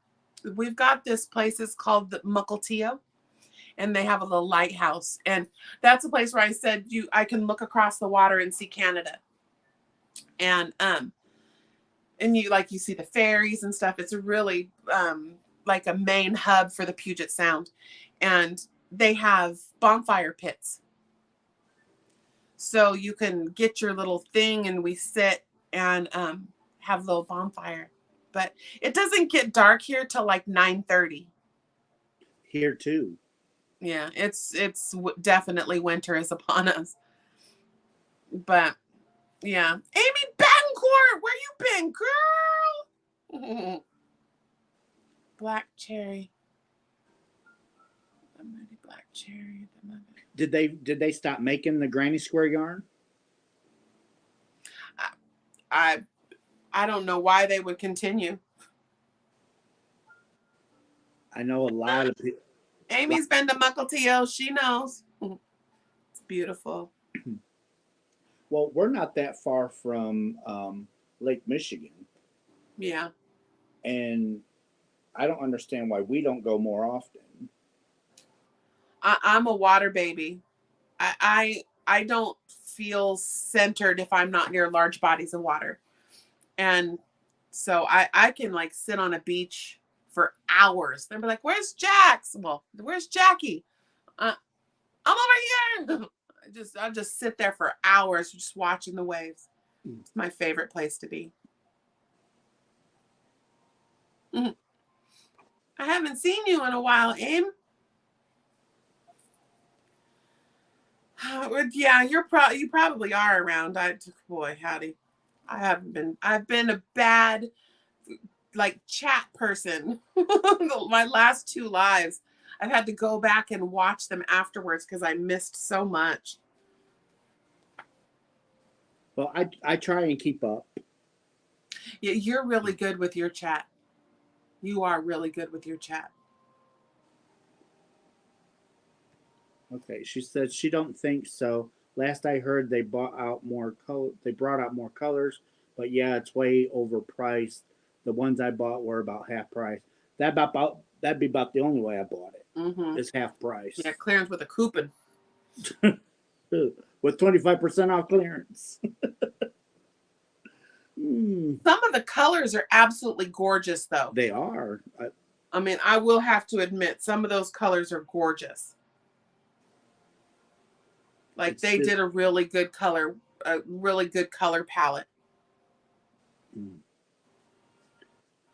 We've got this place. It's called the Mukilteo. And they have a little lighthouse. And that's a place where I said I can look across the water and see Canada. And you see the ferries and stuff. It's a really like a main hub for the Puget Sound. And they have bonfire pits. So you can get your little thing and we sit and have a little bonfire. But it doesn't get dark here till like 9:30. Here too. Yeah, it's definitely winter is upon us. But yeah, Amy Betancourt, where you been, girl? Black cherry. Black cherry. Did they stop making the granny square yarn? I don't know why they would continue. I know a lot of people. Amy's been to Mukilteo. She knows. It's beautiful. Well, we're not that far from Lake Michigan, Yeah. and I don't understand why we don't go more often. I'm a water baby. I don't feel centered if I'm not near large bodies of water. And so I can like sit on a beach for hours. They'll be like, "Where's Jax?" Well, where's Jackie? I'm over here. I just sit there for hours just watching the waves. It's my favorite place to be. I haven't seen you in a while, Aim. Yeah, you probably are around. Boy, howdy. I haven't been. I've been a bad like chat person. My last 2 lives, I've had to go back and watch them afterwards because I missed so much. Well, I try and keep up. Yeah, you're really good with your chat. You are really good with your chat. Okay, she said she don't think so. Last I heard, they brought out more colors, but yeah, it's way overpriced. The ones I bought were about half price. That'd be about the only way I bought it. Mm-hmm. Is half price. Yeah, clearance with a coupon. With 25% off clearance. Some of the colors are absolutely gorgeous, though. They are. I mean, I will have to admit, some of those colors are gorgeous. Like they did a really good color palette.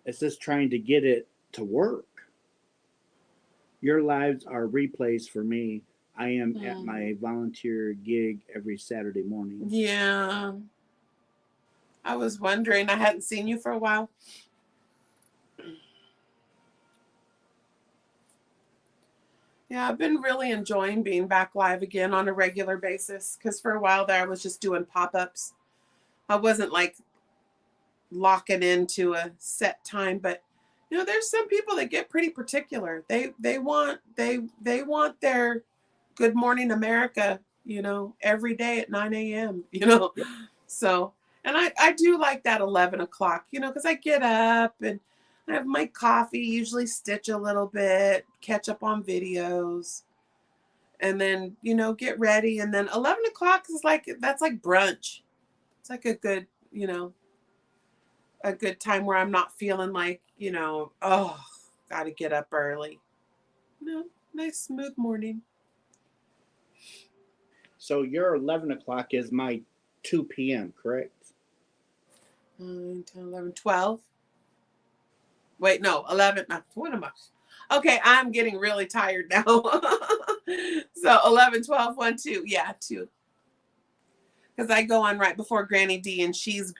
It's just trying to get it to work. Your lives are replays for me. I am at my volunteer gig every Saturday morning. Yeah. I was wondering. I hadn't seen you for a while. Yeah, I've been really enjoying being back live again on a regular basis because for a while there I was just doing pop-ups. I wasn't like locking into a set time, but you know, there's some people that get pretty particular. They want their Good Morning America, you know, every day at 9 a.m., you know. Yep. So, and I do like that 11 o'clock, you know, because I get up and I have my coffee, usually stitch a little bit, catch up on videos, and then, you know, get ready. And then 11 o'clock is that's like brunch. It's like a good, you know, a good time where I'm not feeling like, you know, oh, got to get up early. No, nice, smooth morning. So your 11 o'clock is my 2 p.m., correct? 9, 10, 11, 12. Wait, no, 11. No, what am I? Okay, I'm getting really tired now. So 11, 12, 1, 2. Yeah, 2. Because I go on right before Granny D, and she's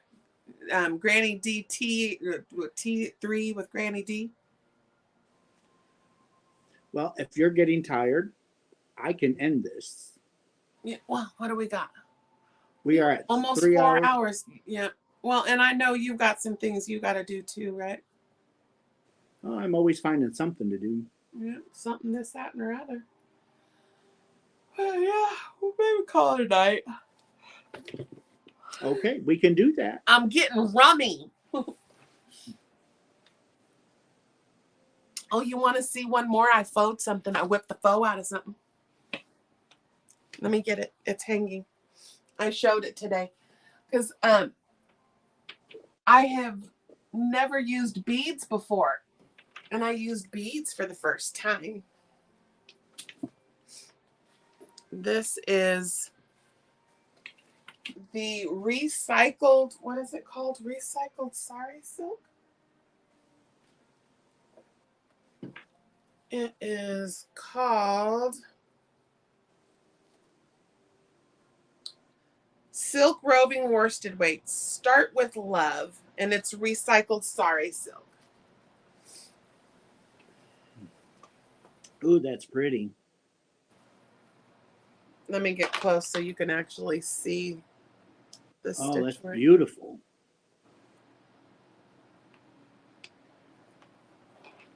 Granny D T3 with Granny D. Well, if you're getting tired, I can end this. Yeah. Well, what do we got? We are at almost 3 4 hours. hours. Yeah. Well, and I know you've got some things you got to do too, right? Oh, I'm always finding something to do. Yeah, something this, that, and or other. Yeah, we'll maybe call it a night. Okay, we can do that. I'm getting rummy. Oh, you want to see one more? I faux something. I whipped the faux out of something. Let me get it. It's hanging. I showed it today because I have never used beads before, and I used beads for the first time. This is the recycled, what is it called? Recycled sari silk? It is called Silk roving worsted weights. Start with love, and it's recycled sari silk. Ooh, that's pretty. Let me get close so you can actually see the Oh, stitch that's work. beautiful.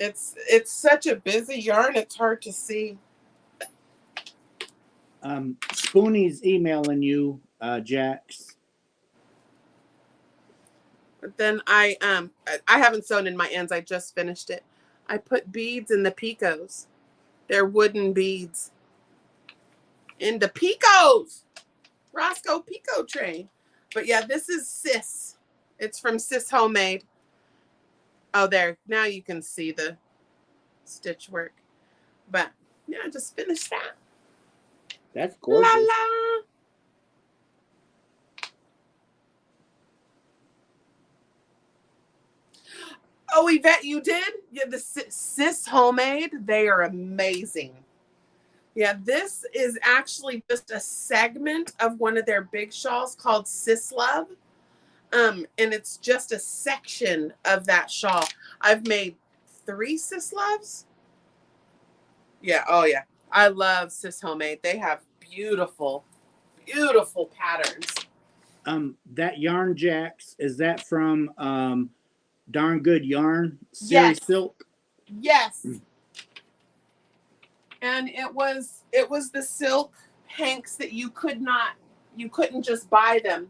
It's such a busy yarn, it's hard to see. Spoonie's emailing you, Jax. But then I haven't sewn in my ends. I just finished it. I put beads in the picos. They're wooden beads. In the picos. Roscoe Pico tray. But yeah, this is Sis. It's from Sis Homemade. Oh, there. Now you can see the stitch work. But yeah, I just finished that. That's La gorgeous. la. Oh, Yvette, you did? Yeah, the Sis Homemade. They are amazing. Yeah, this is actually just a segment of one of their big shawls called Sis Love. And it's just a section of that shawl. I've made 3 Sis Loves. Yeah, oh yeah. I love Sis Homemade. They have beautiful, beautiful patterns. That yarn, Jax, is that from Darn Good Yarn Series Yes. Silk? Yes. And it was the silk hanks that you couldn't just buy them.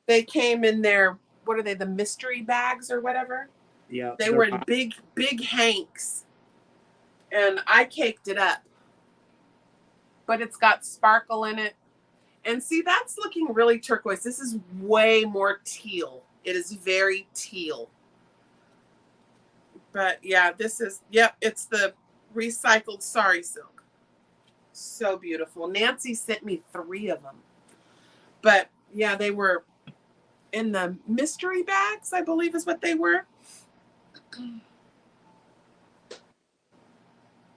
They came in their, what are they, the mystery bags or whatever? Yeah. They were in big hanks. And I caked it up. But it's got sparkle in it. And see, that's looking really turquoise. This is way more teal. It is very teal. But yeah, this is, yep, it's the recycled sari silk. So beautiful. Nancy sent me 3 of them. But yeah, they were in the mystery bags, I believe is what they were.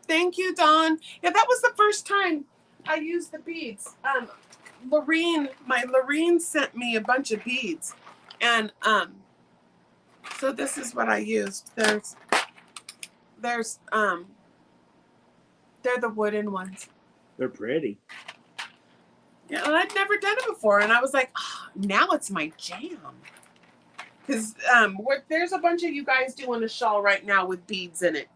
Thank you, Dawn. Yeah, that was the first time I used the beads. Lorene sent me a bunch of beads. And so this is what I used. There's they're the wooden ones. They're pretty. Yeah, and I'd never done it before, and I was like, oh, now it's my jam. Because there's a bunch of you guys doing a shawl right now with beads in it.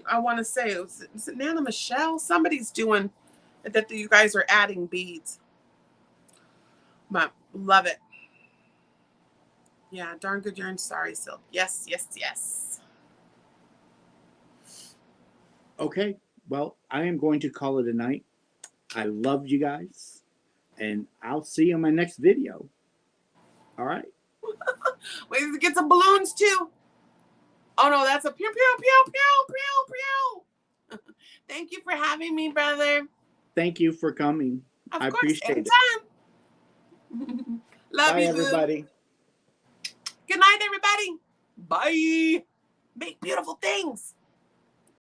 I want to say is it Nana Michelle? Somebody's doing that. You guys are adding beads. But love it. Yeah, Darn Good Yarn Sari Silk. Yes, yes, yes. Okay. Well, I am going to call it a night. I love you guys. And I'll see you in my next video. All right. Wait, get some balloons too. Oh no, that's a pew pew pew pew pew pew. Thank you for having me, brother. Thank you for coming. Of I course, appreciate anytime. it. Love Bye, you, everybody. Boo. Good night, everybody. Bye. Make beautiful things.